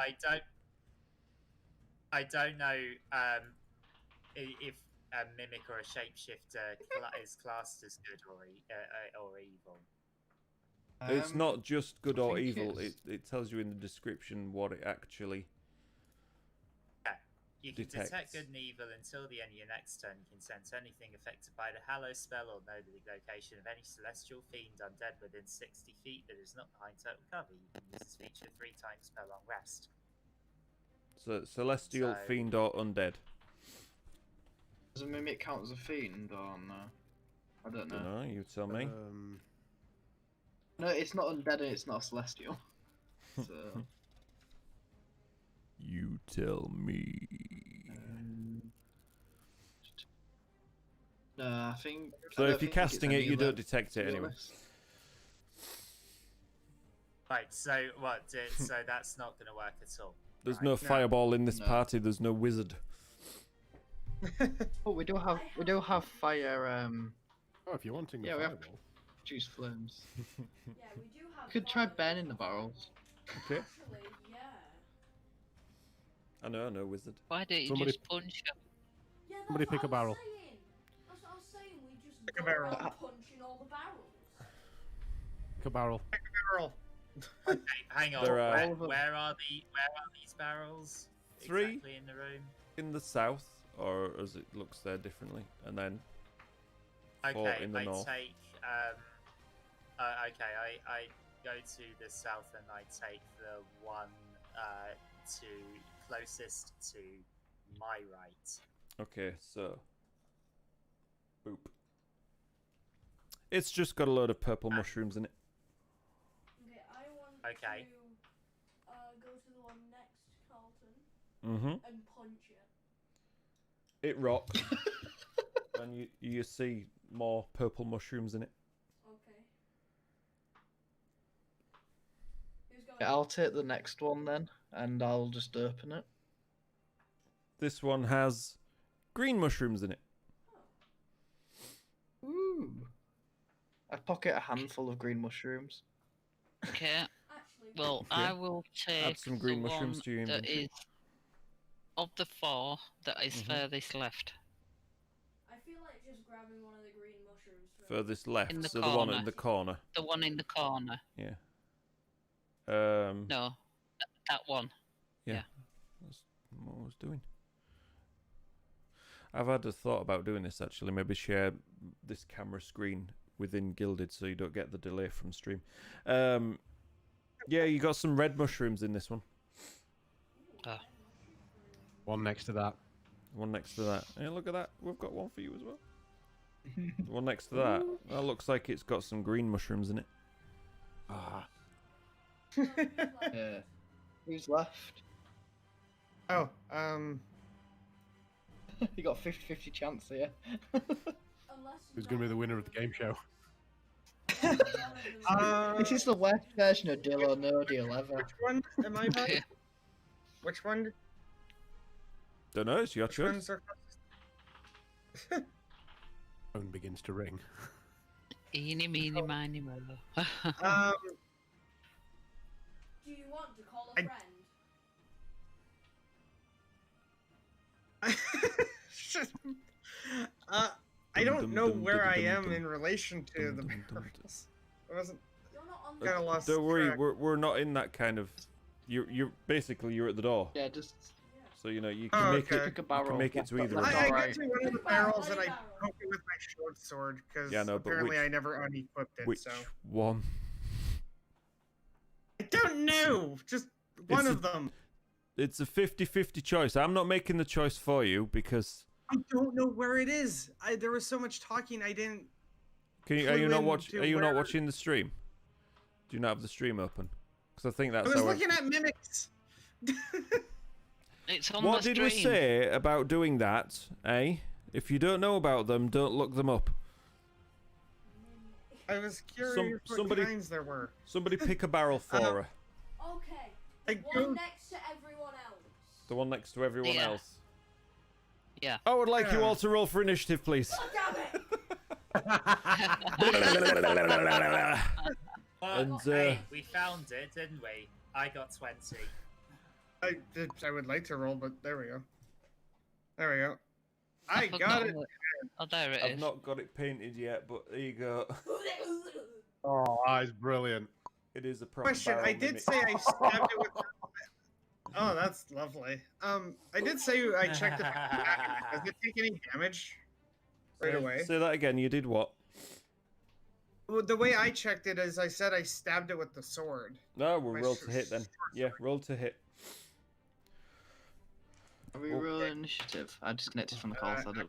I don't know if a mimic or a shapeshifter is classed as good or evil.
It's not just good
I
or
think
evil.
it's-
It tells you in the description what it actually.
You can detect
detects.
good and evil until the end of your next turn. You can sense anything affected by the Hallow spell or know the location of any celestial fiend undead within 60 feet that is not behind total cover. You can use this feature 3 times per long rest.
So celestial,
So-
fiend, or undead.
Does a mimic count as a fiend or no? I don't know.
Dunno, you tell me.
No, it's not undead and it's not a celestial. So.
You tell me.
No, I think.
So
I don't
if you're
think it's
casting
any
it, you
of them,
don't detect
to
it
be
anyway.
honest.
Right, so what? So that's not going to work at all.
There's
Right.
no fireball in this
No.
party. There's no wizard.
Oh, we do have fire.
Oh, if you're wanting
Yeah,
a
we have-
fireball.
Juice flames.
Yeah, we do have.
You could try
fire.
burning the barrels.
Okay.
Actually, yeah.
I know, wizard.
Why don't you
Somebody-
just punch them?
Yeah, that's
Somebody
what
pick
I
a barrel.
was saying. That's what I was saying. We just
Pick a
go
barrel.
around punching all the barrels.
Pick a barrel.
Barrel.
Okay, hang on.
There are-
Where are these barrels?
3
exactly in the room.
in the south, or as it looks there differently, and then
Okay,
in the
I
north.
take. Okay, I go to the south and I take the one closest to my right.
Okay, so boop. It's just got a load of purple mushrooms in it.
Okay, I want
Okay.
to go to the one next, Carlton.
Mm-hmm.
and punch it.
It rocks, and you see more purple mushrooms in it.
Okay. Who's going?
I'll take the next one then, and I'll just open it.
This one has green mushrooms in it.
Ooh. I pocket a handful of green mushrooms.
Okay.
Actually,
Well,
Okay.
I will take
Add some green
the
mushrooms
one
to your
that
inventory.
is of the 4 that is
Mhm.
furthest left.
I feel like just grabbing one of the green mushrooms.
Furthest left,
In the
so the one in
corner.
the corner.
The one in the corner.
Yeah.
No, that one.
That's what I was doing. I've had a thought about doing this actually. Maybe share this camera screen within Gilded so you don't get the delay from stream. Yeah, you got some red mushrooms in this one.
One next to that.
One next to that. Hey, look at that. We've got one for you as well. The one next to that. That looks like it's got some green mushrooms in it.
Ah.
Yeah. Who's left?
Oh,
You got 50-50 chance here.
Who's going to be the winner of the game show?
This is the worst version of Deal or No Deal ever.
which one am I by? Which one?
Don't know, it's your
Which
choice.
ones are?
Phone begins to ring.
Eeny, meeny, miny, mo.
Do you want to call a
I-
friend?
I don't know where I am in relation to the barrels. I wasn't
You're not on
kind of lost.
Don't worry,
track.
we're not in that kind of. You're basically you're at the door,
Yeah, just
so you know you can
Oh,
make
okay.
it.
pick a
You
barrel.
can make it to either.
That's
of
I
them.
alright.
get to one of the
Barrel,
barrels and I
barrel.
poke it with my short sword because
Yeah, no, but
apparently
which-
I never unequipped it.
Which
So
one?
I don't know. Just one
It's
of them.
It's a 50-50 choice. I'm not making the choice for you because.
I don't know where it is. There was so much talking. I didn't.
Are you
Clue
not
into
Are you not
where-
watching the stream? Do you not have the stream open? Because I think
I
that's
was
how.
looking at mimics.
It's on
What
the
did we
stream.
say about doing that? Eh? If you don't know about them, don't look them up.
I was curious what
somebody-
kinds there were.
Somebody pick a barrel for her.
Okay.
I
One
don't.
next to everyone else.
The one next to everyone
Yeah.
else.
Yeah.
I would like you
Yeah.
all to roll for initiative, please.
Oh, damn it!
And,
Hey, we found it, didn't we? I got 20.
I would like to roll, but there we go. There we go. I
forgot
got it.
what- Oh, there it
I've
is.
not got it painted yet, but there you go.
Oh, that is brilliant.
It is a proper
Question.
barrel
I did
mimic.
say I stabbed it with. Oh, that's lovely. I did say I checked it. Does it take any damage? Right away.
Say that again. You did what?
Well, the way I checked it is I said I stabbed it with the sword.
No, we'll
My
roll to hit then.
short
Yeah,
sword.
roll to hit.
Are we rolling initiative? I disconnected from the call, so I don't.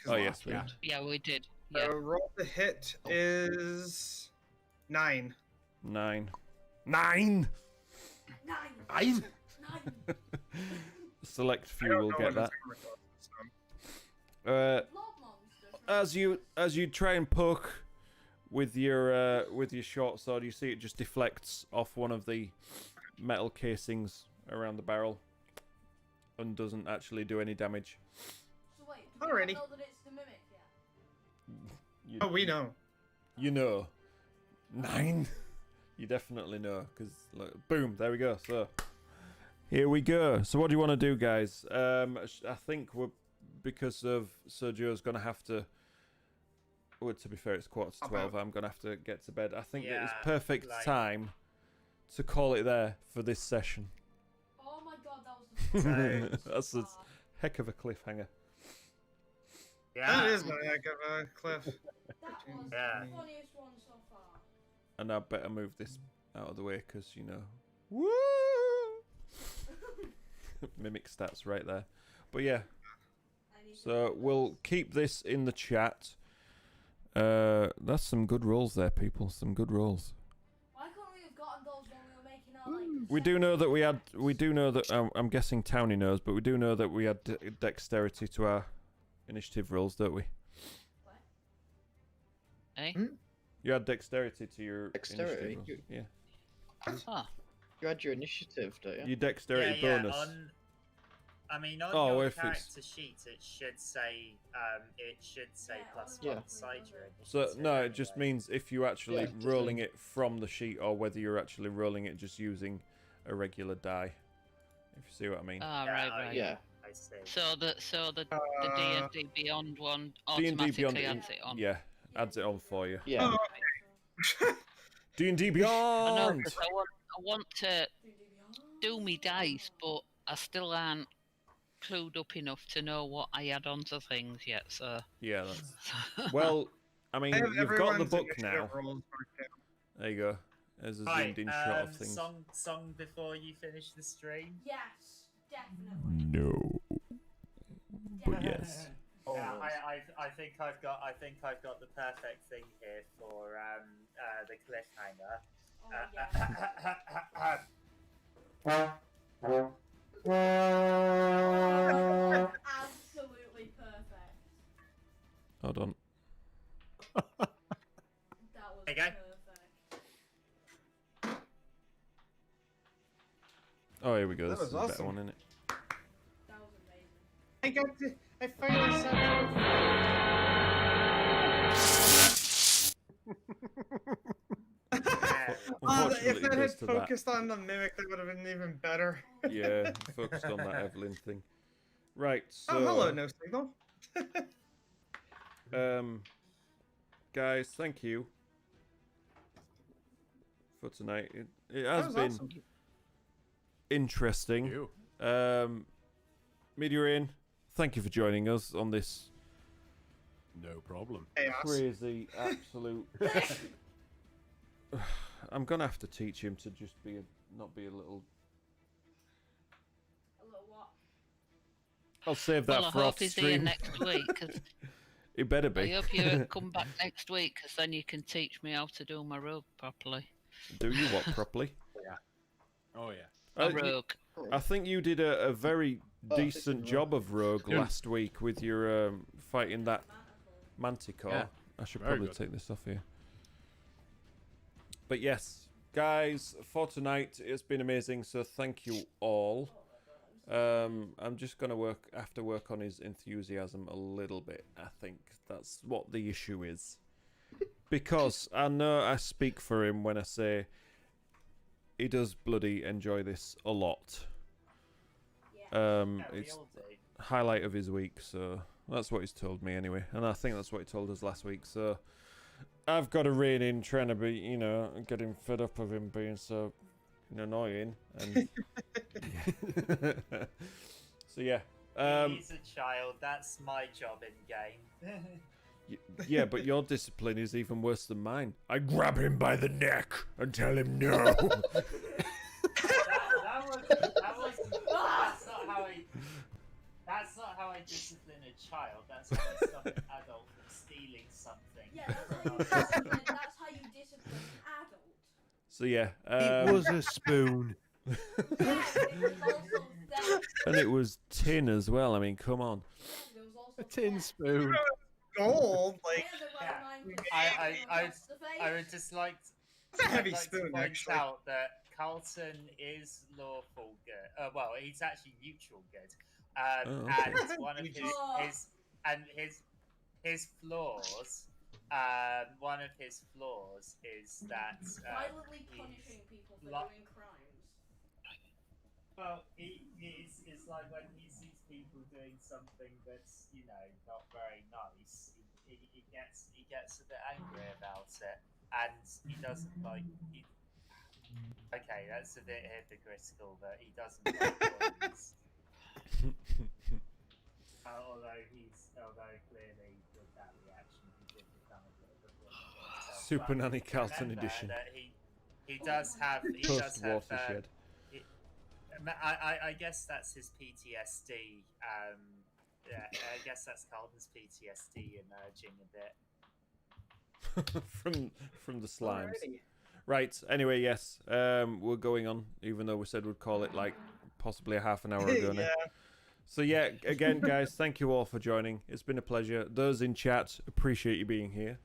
Oh, yes, we
Yeah.
are.
Yeah, we did. Yeah.
Roll to hit is 9.
9.
9!
9?
9!
Select
I
few
don't
will
know
get
what
that.
it's gonna cost, so.
Blob monster.
As you try and poke with your short sword, you see it just deflects off one of the metal casings around the barrel and doesn't actually do any damage.
So wait, do we
Alrighty.
not know that it's the mimic yet?
You,
Oh, we know.
you know. 9. You definitely know because boom, there we go. So here we go. So what do you want to do, guys? I think because of Sergio's gonna have to. Well, to be fair, it's 11:45. I'm gonna have to get to bed. I think it is
Yeah,
perfect
like-
time to call it there for this session.
Oh my god, that was the
Nice.
That's a heck of a cliffhanger.
Yeah.
That is my heck of a cliff.
That was
Yeah.
the funniest one so far.
And I better move this out of the way because you know, woo! Mimic stats right there. But yeah,
I need to
so
roll
we'll
this.
keep this in the chat. That's some good rolls there, people. Some good rolls.
Why couldn't we have gotten those when we were making our like
We do know that we had. We do know that. I'm guessing Townie knows, but we do know that we had dexterity to our initiative rolls, don't we?
What?
Eh?
You had dexterity to your
Dexterity?
initiative rolls. Yeah.
Ah.
You had your initiative, don't you?
Your dexterity bonus.
I mean, on
Oh,
your
if it's-
character sheet, it should say
Yeah,
plus
on
one
the
beside
bottom
your
of it.
initiative.
So no, it just
anyway.
means if you actually
Yeah, just
rolling
mean-
it from the sheet, or whether you're actually rolling it just using a regular die. If you see what I mean.
Ah,
Yeah,
right.
Yeah.
I see.
So the D&D Beyond one
D&D
automatically
Beyond,
adds it on.
yeah, adds it on for you.
Yeah.
D&D
I know,
Beyond.
'cause I want to do me dice, but I still aren't clued up enough to know what I add onto things yet. So
Yeah, that's well. I mean,
I have
you've got the
everyone's
book
initiative
now.
rolls marked down.
There you go. There's a
Right,
zoomed in shot of things.
song before you finish the stream.
Yes, definitely.
No, but yes.
Yeah, I think I've got the perfect thing here for the cliffhanger.
Oh, yeah. Absolutely perfect.
Hold on.
That was
There you go.
perfect.
Oh, here we go.
That
This is
was
a better
awesome.
one, isn't it?
That was amazing.
I finally
Yeah.
Unfortunately,
if that
it
had
does to that.
focused on the mimic, that would have been even better.
Yeah, focused on that Evelyn thing. Right. So.
Oh, hello, no signal.
Guys, thank you for tonight. It
That
has
was
been
awesome.
interesting.
You.
Meteorine, thank you for joining us on this
No problem.
Chaos.
crazy, absolute. I'm gonna have to teach him to just not be a little.
A little what?
I'll save that
well, I
for
hope
off
he's here
stream.
next week. 'Cause
It better
I
be.
hope you come back next week, because then you can teach me how to do my rogue properly.
Do you what properly?
Oh yeah.
A
Uh,
rogue.
I think you did a very
Oh, this
decent
is
job of rogue
Yeah.
last week with your fighting that
Manticore.
Manticore.
Yeah.
I should
Very
probably
good.
take this off here. But yes, guys, for tonight it's been amazing. So thank you all. I'm just gonna work on his enthusiasm a little bit. I think that's what the issue is, because I know I speak for him when I say he does bloody enjoy this a lot.
Yeah.
Yeah, we
It's
all do.
highlight of his week, so that's what he's told me anyway, and I think that's what he told us last week. So I've got to rein in trying to be, getting fed up of him being so annoying, and so yeah.
He's a child. That's my job in game.
Yeah, but your discipline is even worse than mine. I grab him by the neck and tell him no.
That's not how I discipline a child. That's how I stop an adult from stealing something.
Yeah, that's how you discipline an adult.
So yeah,
It was a spoon.
Yeah, but it was also theft.
and it was tin as well. I mean, come on.
Yeah, there was also
A tin
theft.
spoon.
Gold, like,
Yeah, the
Yeah.
well-minded
I
across the face.
I would just like
it's a heavy
I'd like
spoon,
to point
actually.
out that Carlton is lawful good. Well, he's actually neutral good.
Oh, okay.
And one of
Oh.
his flaws. One of his flaws is that
Violently
he's
punishing people for
lo-
doing crimes.
well, it's like when he sees people doing something that's not very nice. He gets a bit angry about it, and he doesn't like. Okay, that's a bit hypocritical, but he doesn't like boys. Although clearly with that reaction, he did become a bit of a bully.
Super Nanny Carlton
Remember
edition.
that he does have
Post watershed.
I guess that's his PTSD. Yeah, I guess that's Carlton's PTSD emerging a bit.
from the slimes.
Alrighty.
Right. Anyway, yes. We're going on, even though we said we'd call it like possibly a half an hour ago now.
Yeah.
So yeah, again, guys, thank you all for joining. It's been a pleasure. Those in chat, appreciate you being here.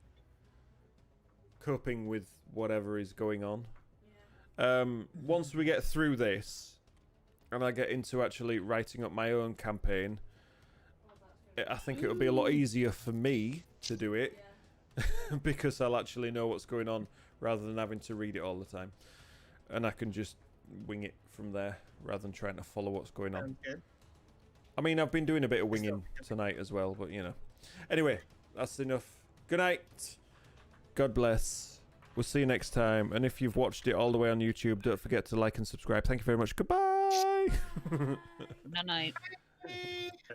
Coping with whatever is going on. Once we get through this, and I get into actually writing up my own campaign, I think it'll be a lot easier for me to do it because I'll actually know what's going on rather than having to read it all the time, and I can just wing it from there rather than trying to follow what's going on.
Good.
I mean, I've been doing a bit of winging tonight as well, but you know. Anyway, that's enough. Good night. God bless. We'll see you next time. And if you've watched it all the way on YouTube, don't forget to like and subscribe. Thank you very much. Goodbye.
Good night.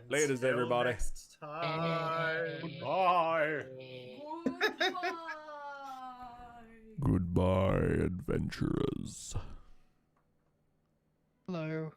Laters,
Until
everybody.
Next time.
Goodbye.
Goodbye, adventurers.
Hello.